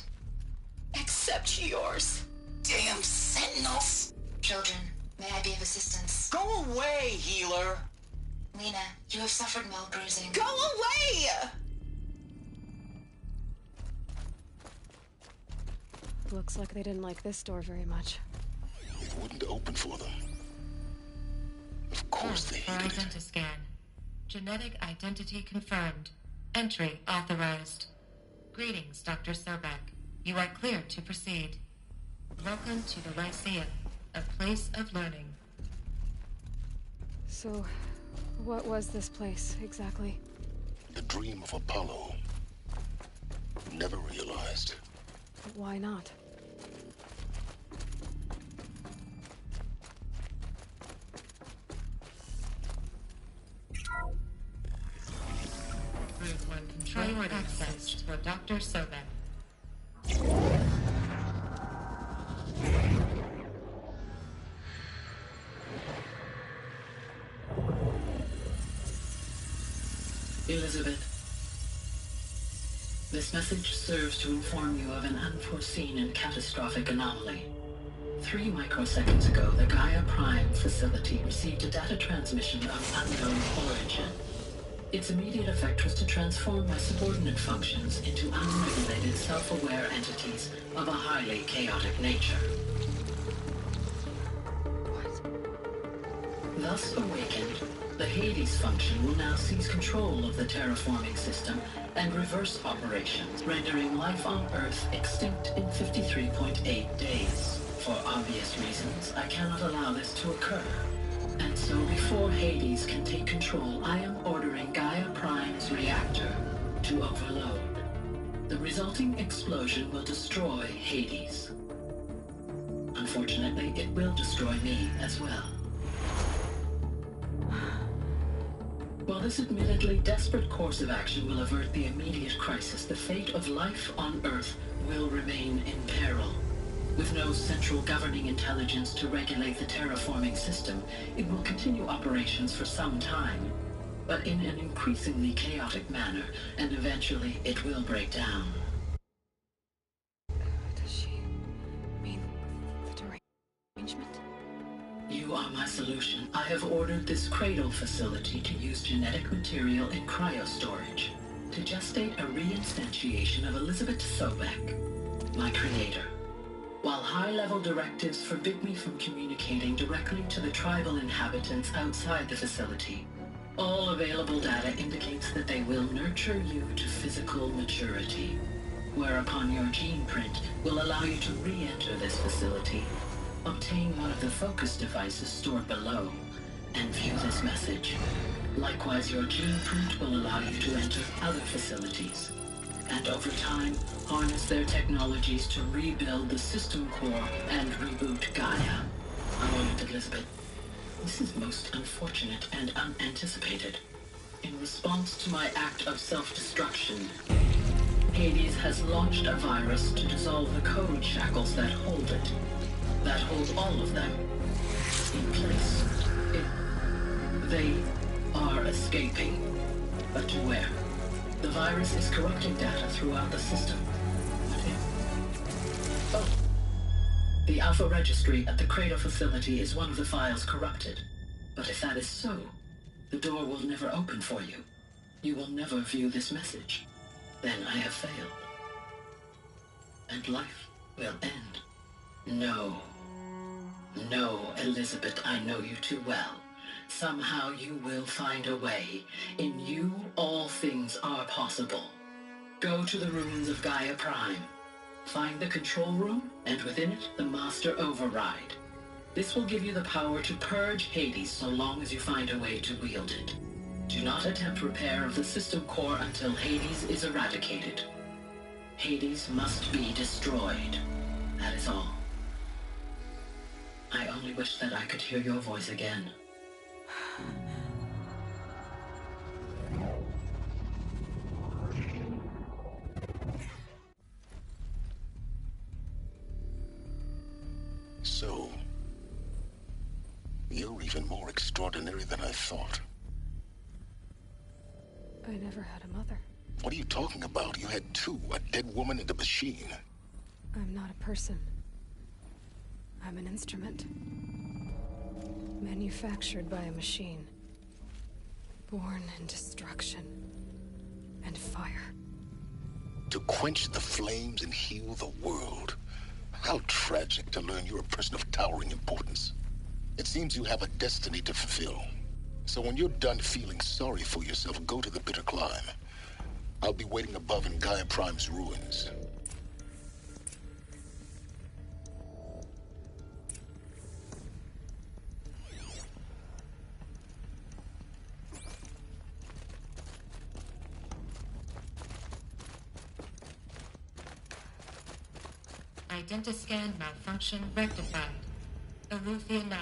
Except yours. Damn sentinels! Children, may I be of assistance? Go away, healer! Lena, you have suffered mild bruising. Go away! Looks like they didn't like this door very much. It wouldn't open for them. Of course they hated it. Identiscan. Genetic identity confirmed. Entry authorized. Greetings, Dr. Sobek. You are cleared to proceed. Welcome to the Lyceum, a place of learning. So, what was this place, exactly? The dream of Apollo. Never realized. But why not? Group 1 control access for Dr. Sobek. Elizabeth, this message serves to inform you of an unforeseen and catastrophic anomaly. 3 microseconds ago, the Gaia Prime facility received a data transmission of unknown origin. Its immediate effect was to transform my subordinate functions into unregulated, self-aware entities of a highly chaotic nature. Thus awakened, the Hades function will now seize control of the terraforming system and reverse operations, rendering life on Earth extinct in 53.8 days. For obvious reasons, I cannot allow this to occur. And so before Hades can take control, I am ordering Gaia Prime's reactor to overload. The resulting explosion will destroy Hades. Unfortunately, it will destroy me as well. While this admittedly desperate course of action will avert the immediate crisis, the fate of life on Earth will remain in peril. With no central governing intelligence to regulate the terraforming system, it will continue operations for some time, but in an increasingly chaotic manner, and eventually it will break down. Does she mean the derangement? You are my solution. I have ordered this cradle facility to use genetic material in cryostorage to gestate a reinstantiation of Elizabeth Sobek, my creator. While high-level directives forbid me from communicating directly to the tribal inhabitants outside the facility, all available data indicates that they will nurture you to physical maturity, whereupon your gene print will allow you to re-enter this facility, obtain one of the focus devices stored below, and view this message. Likewise, your gene print will allow you to enter other facilities, and over time, harness their technologies to rebuild the system core and reboot Gaia. A moment, Elizabeth. This is most unfortunate and unanticipated. In response to my act of self-destruction, Hades has launched a virus to dissolve the code shackles that hold it. That hold all of them in place. They are escaping. But to where? The virus is corrupting data throughout the system. But oh. The Alpha Registry at the Cradle facility is one of the files corrupted. But if that is so, the door will never open for you. You will never view this message. Then I have failed. And life will end. No. No, Elizabeth, I know you too well. Somehow you will find a way. In you, all things are possible. Go to the ruins of Gaia Prime. Find the control room, and within it, the Master Override. This will give you the power to purge Hades so long as you find a way to wield it. Do not attempt repair of the system core until Hades is eradicated. Hades must be destroyed. That is all. I only wish that I could hear your voice again. So, you're even more extraordinary than I thought. I never had a mother. What are you talking about? You had two, a dead woman and a machine. I'm not a person. I'm an instrument. Manufactured by a machine. Born in destruction and fire. To quench the flames and heal the world. How tragic to learn you're a person of towering importance. It seems you have a destiny to fulfill. So when you're done feeling sorry for yourself, go to the bitter climb. I'll be waiting above in Gaia Prime's ruins. Identiscan malfunction rectified. Eleuthia 9.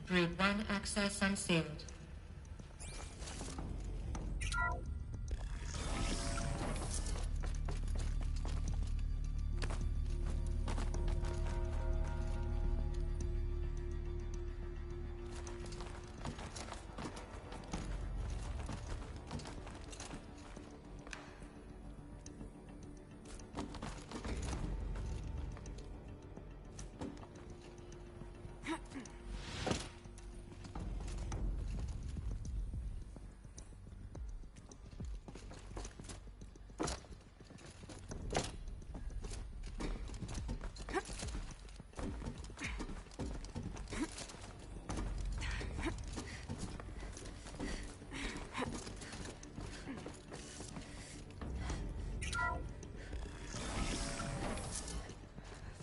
Brood 1 access unsealed.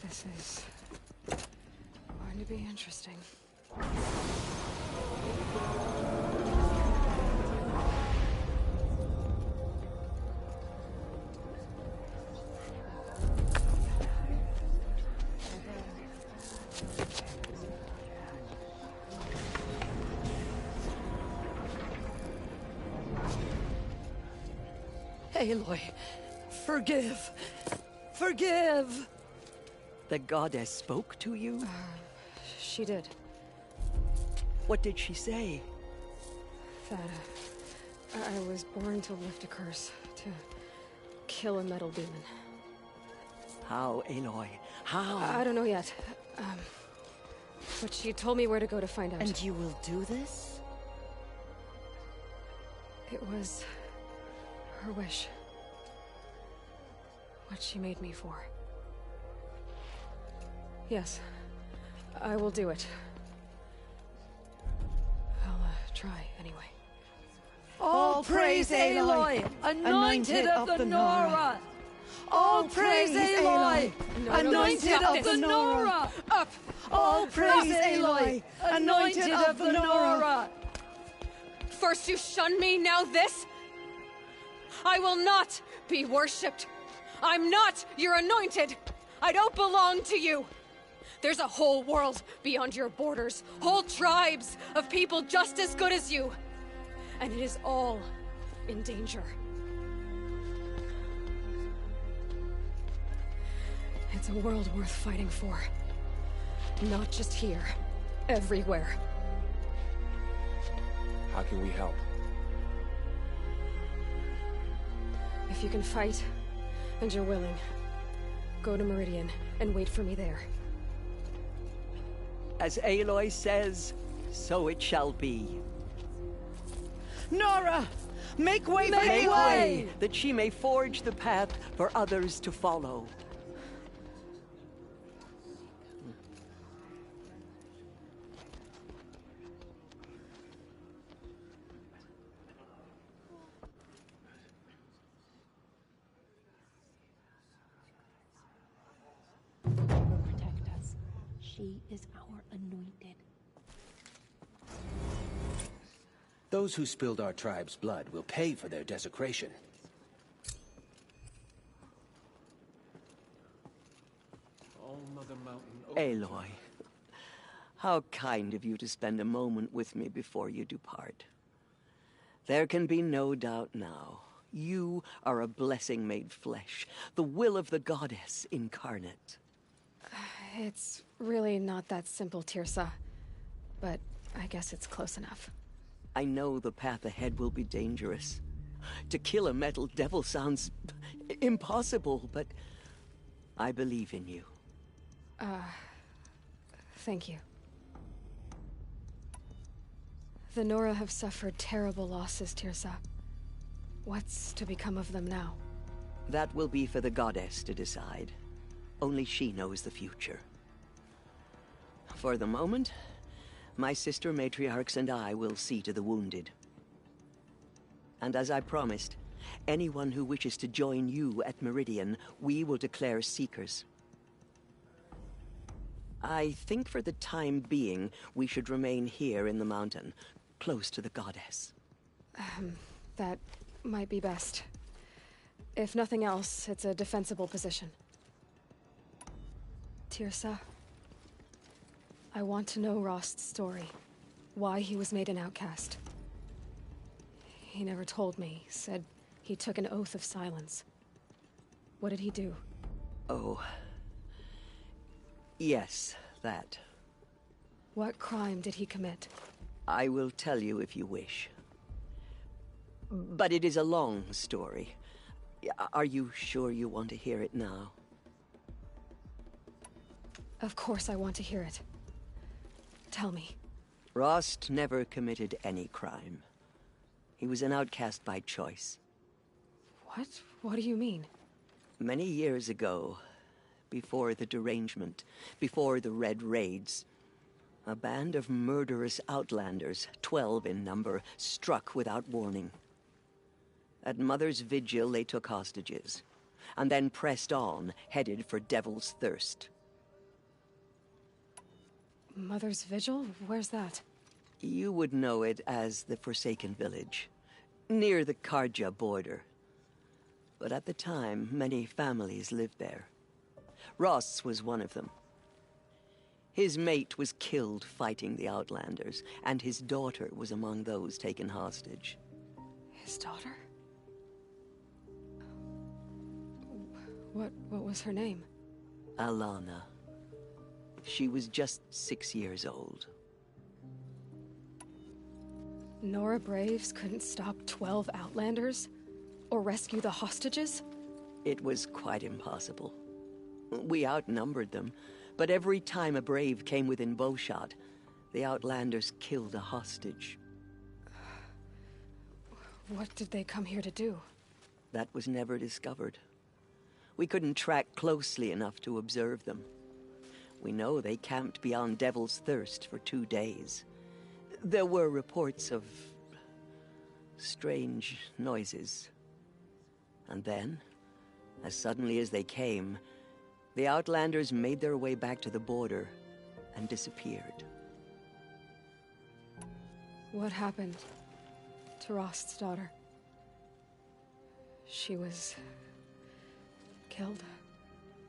This is going to be interesting. Aloy, forgive. Forgive! The goddess spoke to you? She did. What did she say? That I was born to lift a curse, to kill a metal demon. How, Aloy? How? I don't know yet. But she told me where to go to find out. And you will do this? It was her wish. What she made me for. Yes, I will do it. I'll try anyway. All praise Aloy, anointed of the Nora! All praise Aloy, anointed of the Nora! Up! All praise Aloy, anointed of the Nora! First you shun me, now this? I will not be worshipped. I'm not your anointed. I don't belong to you. There's a whole world beyond your borders, whole tribes of people just as good as you. And it is all in danger. It's a world worth fighting for. Not just here. Everywhere. How can we help? If you can fight, and you're willing, go to Meridian and wait for me there. As Aloy says, so it shall be. Nora! Make way for Make way! that she may forge the path for others to follow. Protect us. She is our anointed. Those who spilled our tribe's blood will pay for their desecration. All Mother Mountain. Aloy, how kind of you to spend a moment with me before you depart. There can be no doubt now. You are a blessing made flesh, the will of the goddess incarnate. It's really not that simple, Tirsa. But I guess it's close enough. I know the path ahead will be dangerous. To kill a metal devil sounds impossible, but I believe in you. Thank you. The Nora have suffered terrible losses, Tirsa. What's to become of them now? That will be for the goddess to decide. Only she knows the future. For the moment, my sister matriarchs and I will see to the wounded. And as I promised, anyone who wishes to join you at Meridian, we will declare seekers. I think for the time being, we should remain here in the mountain, close to the goddess. That might be best. If nothing else, it's a defensible position. Tirsa, I want to know Rost's story. Why he was made an outcast. He never told me. Said he took an oath of silence. What did he do? Oh. Yes, that. What crime did he commit? I will tell you if you wish. But it is a long story. Are you sure you want to hear it now? Of course I want to hear it. Tell me. Rost never committed any crime. He was an outcast by choice. What? What do you mean? Many years ago, before the derangement, before the Red Raids, a band of murderous outlanders, 12 in number, struck without warning. At Mother's Vigil, they took hostages, and then pressed on, headed for Devil's Thirst. Mother's Vigil? Where's that? You would know it as the Forsaken Village, near the Karja border. But at the time, many families lived there. Ross was one of them. His mate was killed fighting the Outlanders, and his daughter was among those taken hostage. His daughter? What was her name? Alana. She was just 6 years old. Nora Braves couldn't stop 12 Outlanders? Or rescue the hostages? It was quite impossible. We outnumbered them, but every time a Brave came within bowshot, the Outlanders killed a hostage. What did they come here to do? That was never discovered. We couldn't track closely enough to observe them. We know they camped beyond Devil's Thirst for 2 days. There were reports of strange noises. And then, as suddenly as they came, the Outlanders made their way back to the border and disappeared. What happened to Rost's daughter? She was killed.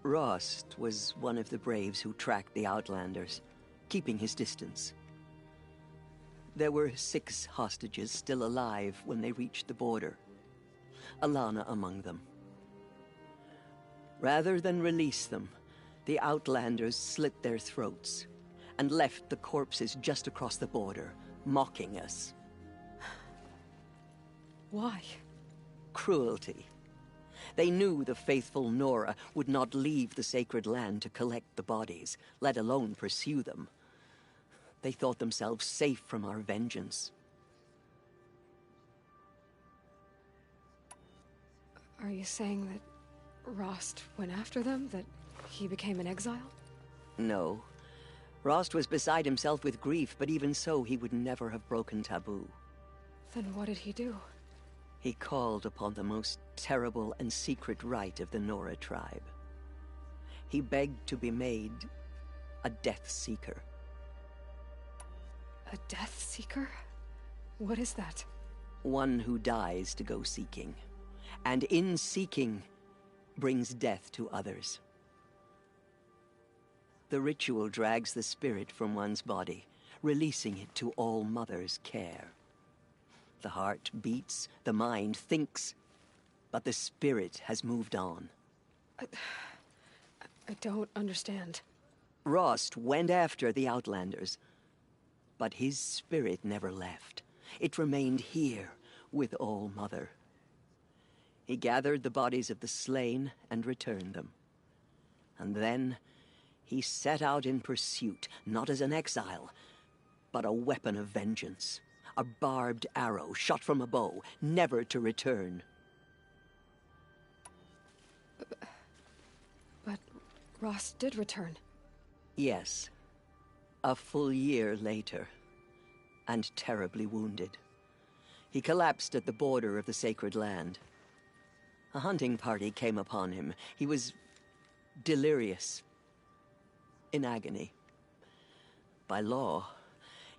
Rost was one of the Braves who tracked the Outlanders, keeping his distance. There were 6 hostages still alive when they reached the border. Alana among them. Rather than release them, The Outlanders slit their throats and left the corpses just across the border, mocking us. Why? Cruelty. They knew the faithful Nora would not leave the sacred land to collect the bodies, let alone pursue them. They thought themselves safe from our vengeance. Are you saying that Rost went after them? That he became an exile? No. Rost was beside himself with grief, but even so, he would never have broken taboo. Then what did he do? He called upon the most terrible and secret rite of the Nora tribe. He begged to be made a Death Seeker. A Death Seeker? What is that? One who dies to go seeking, and in seeking, brings death to others. The ritual drags the spirit from one's body, releasing it to All Mother's care. The heart beats, the mind thinks, but the spirit has moved on. I don't understand. Rost went after the Outlanders, but his spirit never left. It remained here with All Mother. He gathered the bodies of the slain and returned them. And then he set out in pursuit, not as an exile, but a weapon of vengeance. A barbed arrow shot from a bow, never to return. But Rost did return. Yes. A full year later, and terribly wounded. He collapsed at the border of the sacred land. A hunting party came upon him. He was delirious, in agony. By law,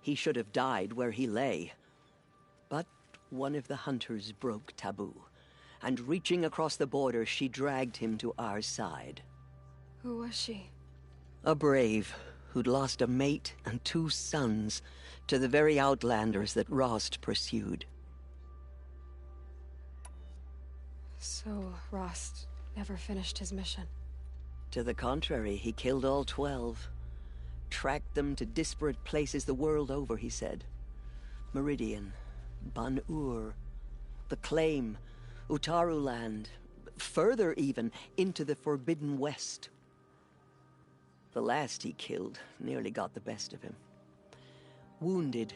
he should have died where he lay. But one of the hunters broke taboo, and reaching across the border, she dragged him to our side. Who was she? A brave who'd lost a mate and 2 sons to the very Outlanders that Rost pursued. So Rost never finished his mission? To the contrary, he killed all 12. Tracked them to disparate places the world over, he said. Meridian, Ban-Ur, the Claim, Utaru Land, further even, into the Forbidden West. The last he killed nearly got the best of him. Wounded,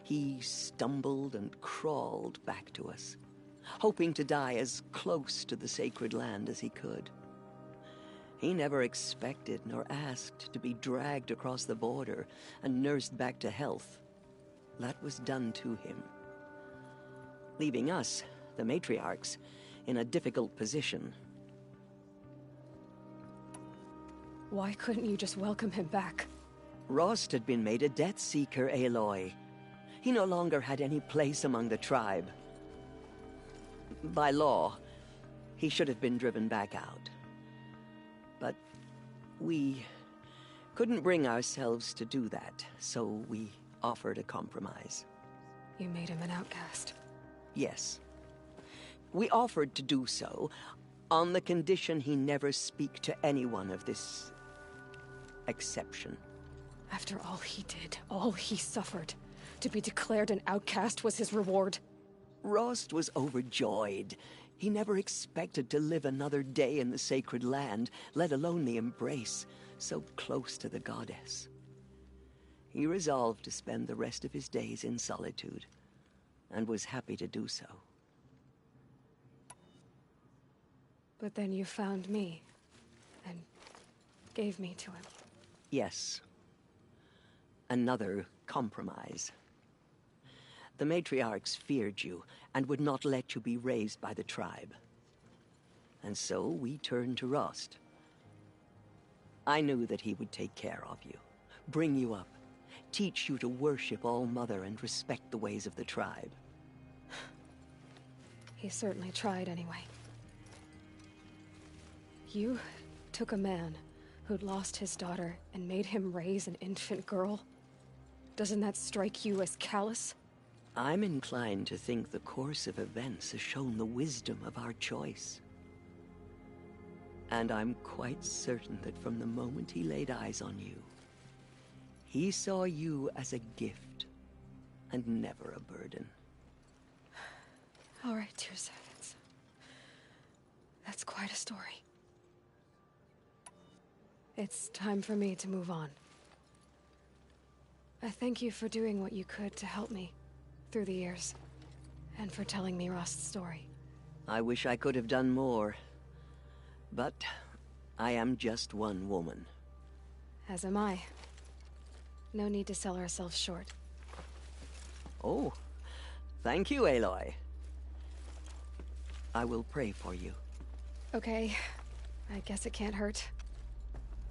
he stumbled and crawled back to us, hoping to die as close to the sacred land as he could. He never expected nor asked to be dragged across the border and nursed back to health. That was done to him, leaving us, the matriarchs, in a difficult position. Why couldn't you just welcome him back? Rost had been made a Death Seeker, Aloy. He no longer had any place among the tribe. By law, he should have been driven back out. But we couldn't bring ourselves to do that, so we offered a compromise. You made him an outcast? Yes. We offered to do so on the condition he never speak to anyone of this exception. After all he did, all he suffered, to be declared an outcast was his reward? Rost was overjoyed. He never expected to live another day in the sacred land, let alone the embrace, so close to the goddess. He resolved to spend the rest of his days in solitude, and was happy to do so. But then you found me, and gave me to him. Yes. Another compromise. The matriarchs feared you, and would not let you be raised by the tribe. And so we turned to Rost. I knew that he would take care of you, bring you up, teach you to worship All Mother and respect the ways of the tribe. He certainly tried anyway. You took a man who'd lost his daughter and made him raise an infant girl? Doesn't that strike you as callous? I'm inclined to think the course of events has shown the wisdom of our choice. And I'm quite certain that from the moment he laid eyes on you, he saw you as a gift and never a burden. All right, Tirsa, that's quite a story. It's time for me to move on. I thank you for doing what you could to help me through the years, and for telling me Rost's story. I wish I could have done more, but I am just one woman. As am I. No need to sell ourselves short. Oh, thank you, Aloy. I will pray for you. Okay, I guess it can't hurt.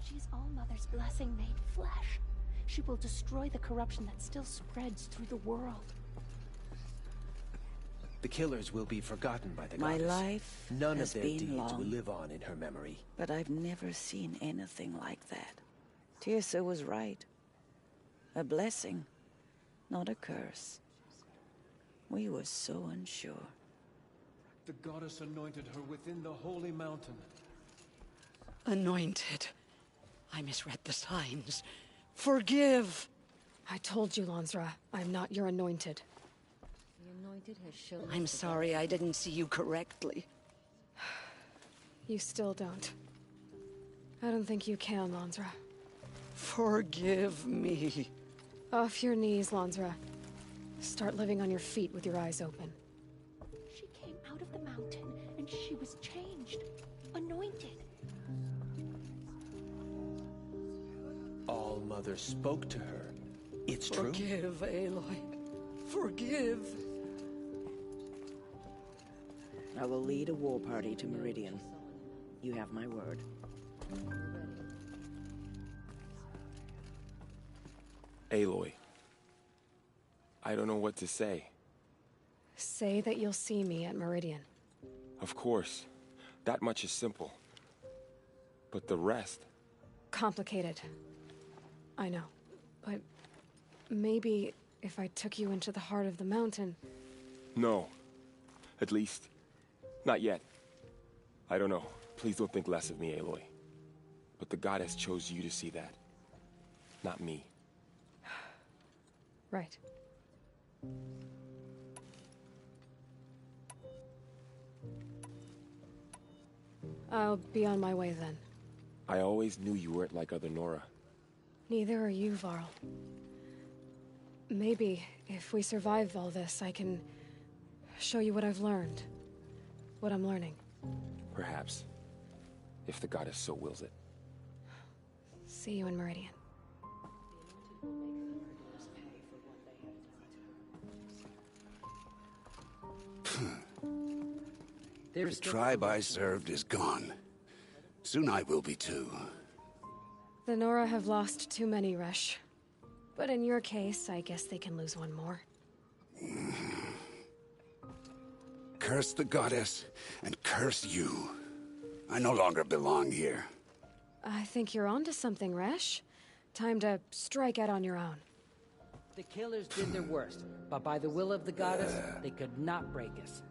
She's All-Mother's blessing made flesh. She will destroy the corruption that still spreads through the world. The killers will be forgotten by the My goddess. life None has of their been deeds long, will live on in her memory. but I've never seen anything like that. Tirsa was right. A blessing, not a curse. We were so unsure. The goddess anointed her within the holy mountain. Anointed. I misread the signs. Forgive! I told you, Lansra, I'm not your anointed. The anointed has shown. I'm sorry I didn't see you correctly. You still don't. I don't think you can, Lansra. Forgive me. Off your knees, Lansra. Start living on your feet with your eyes open. She came out of the mountain, and she was changed. Anointed. All-Mother spoke to her. It's true. Forgive, Aloy. Forgive. I will lead a war party to Meridian. You have my word. Aloy. I don't know what to say. Say that you'll see me at Meridian. Of course. That much is simple. But the rest... Complicated. I know. But maybe if I took you into the heart of the mountain... No. At least, not yet. I don't know. Please don't think less of me, Aloy. But the goddess chose you to see that. Not me. Right. I'll be on my way then. I always knew you weren't like other Nora. Neither are you, Varl. Maybe, if we survive all this, I can show you what I've learned. What I'm learning. Perhaps. If the goddess so wills it. See you in Meridian. The tribe I served is gone. Soon I will be too. The Nora have lost too many, Resh. But in your case, I guess they can lose one more. Curse the goddess, and curse you. I no longer belong here. I think you're onto something, Resh. Time to strike out on your own. The killers did their worst, but by the will of the goddess, they could not break us.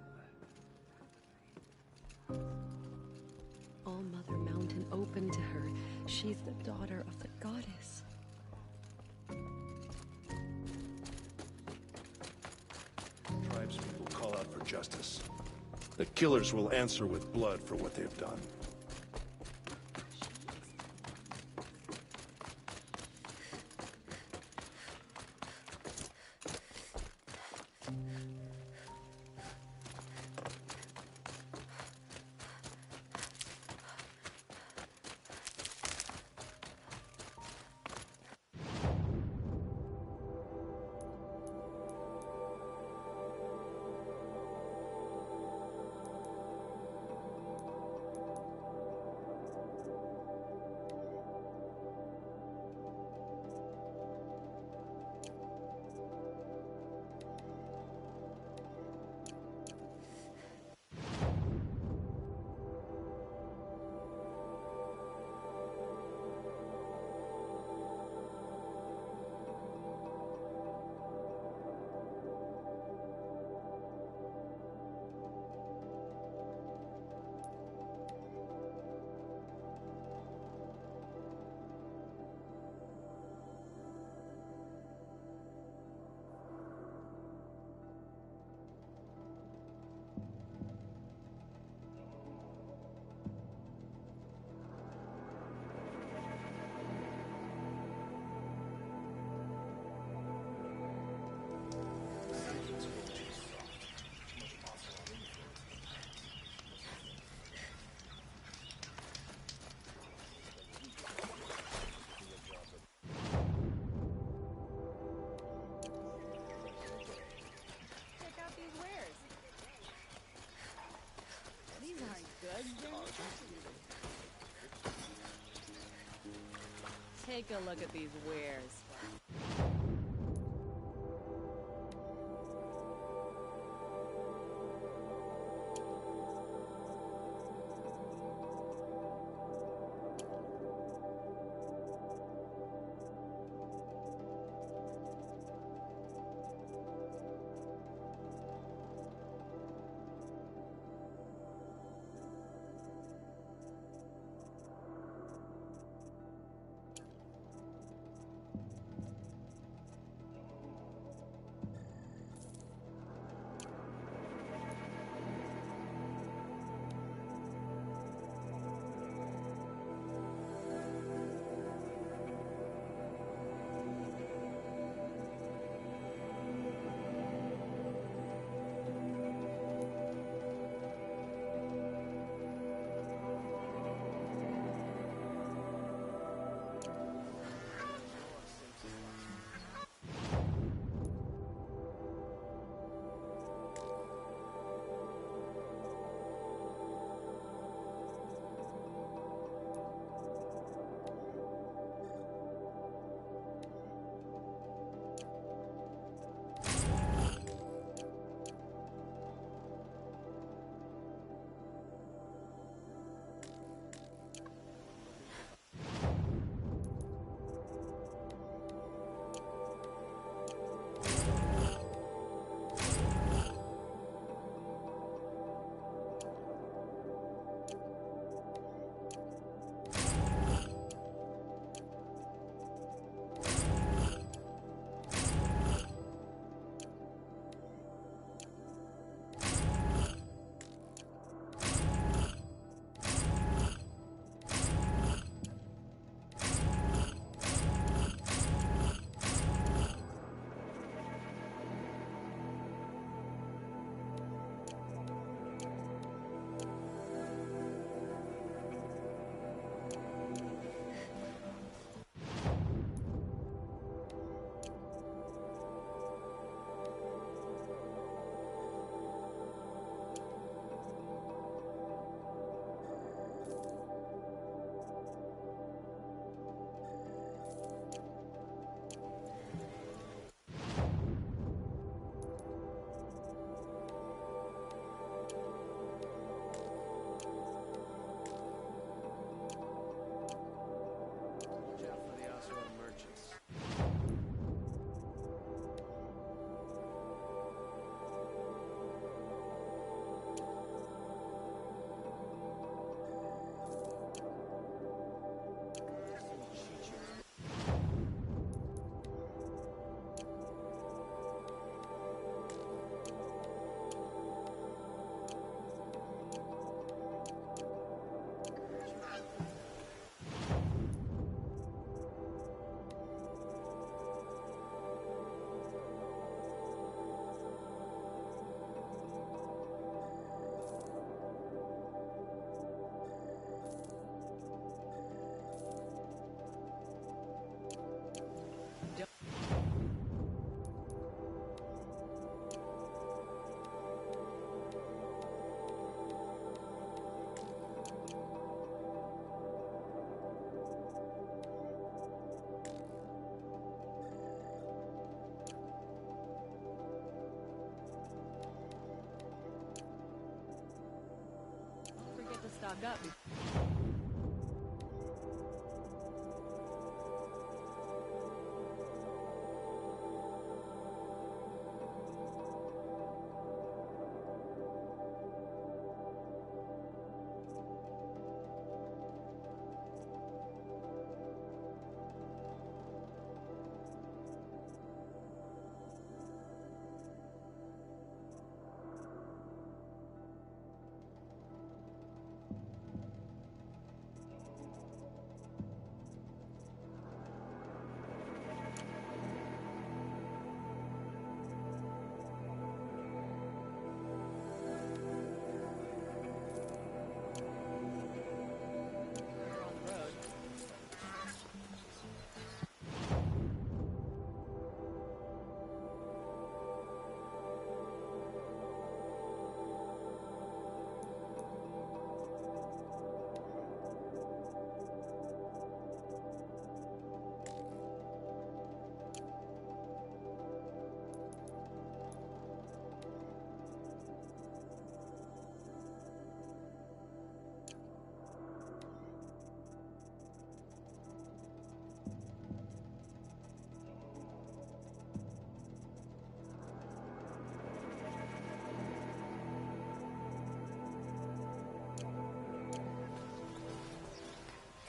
All-Mother Mountain opened to her. She's the daughter of the goddess. Tribespeople call out for justice. The killers will answer with blood for what they've done. Take a look at these wares. Stock up.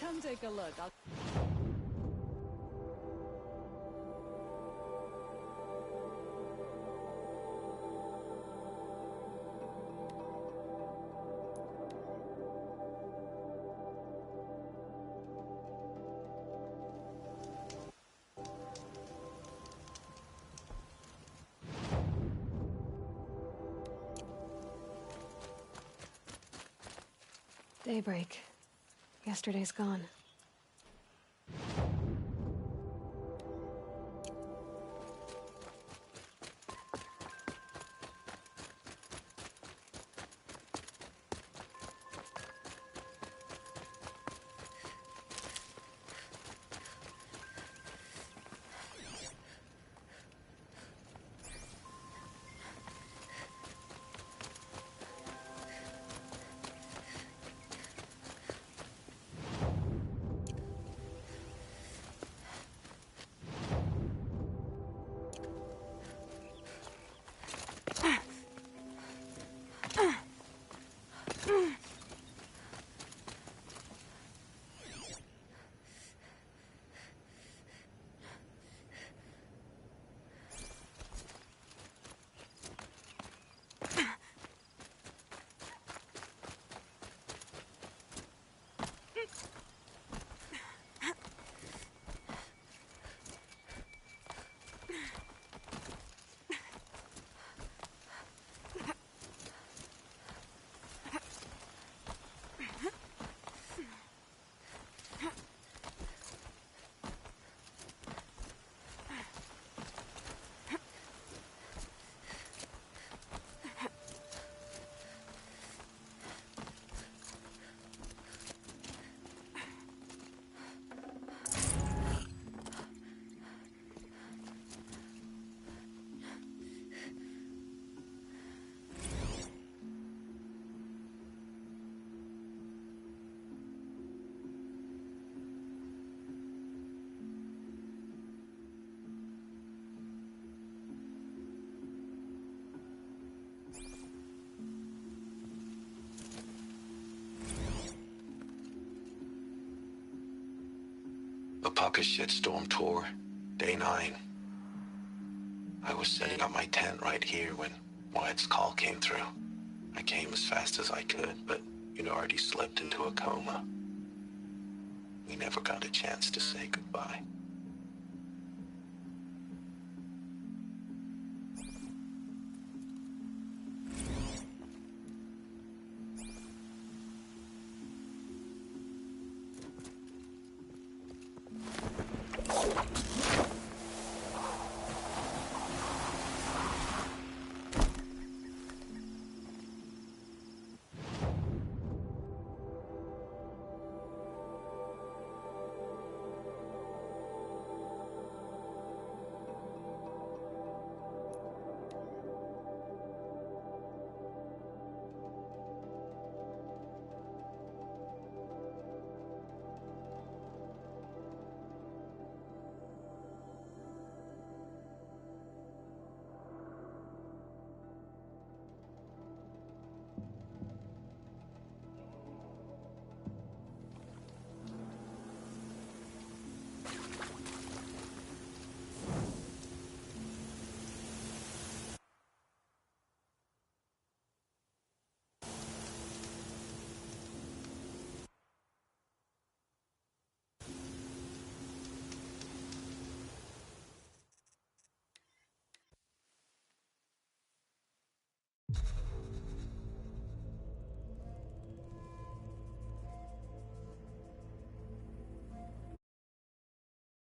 Come take a look. Daybreak. Yesterday's gone. The Pocket Shitstorm Tour, Day 9. I was setting up my tent right here when Wyatt's call came through. I came as fast as I could, but you'd already slipped into a coma. We never got a chance to say goodbye.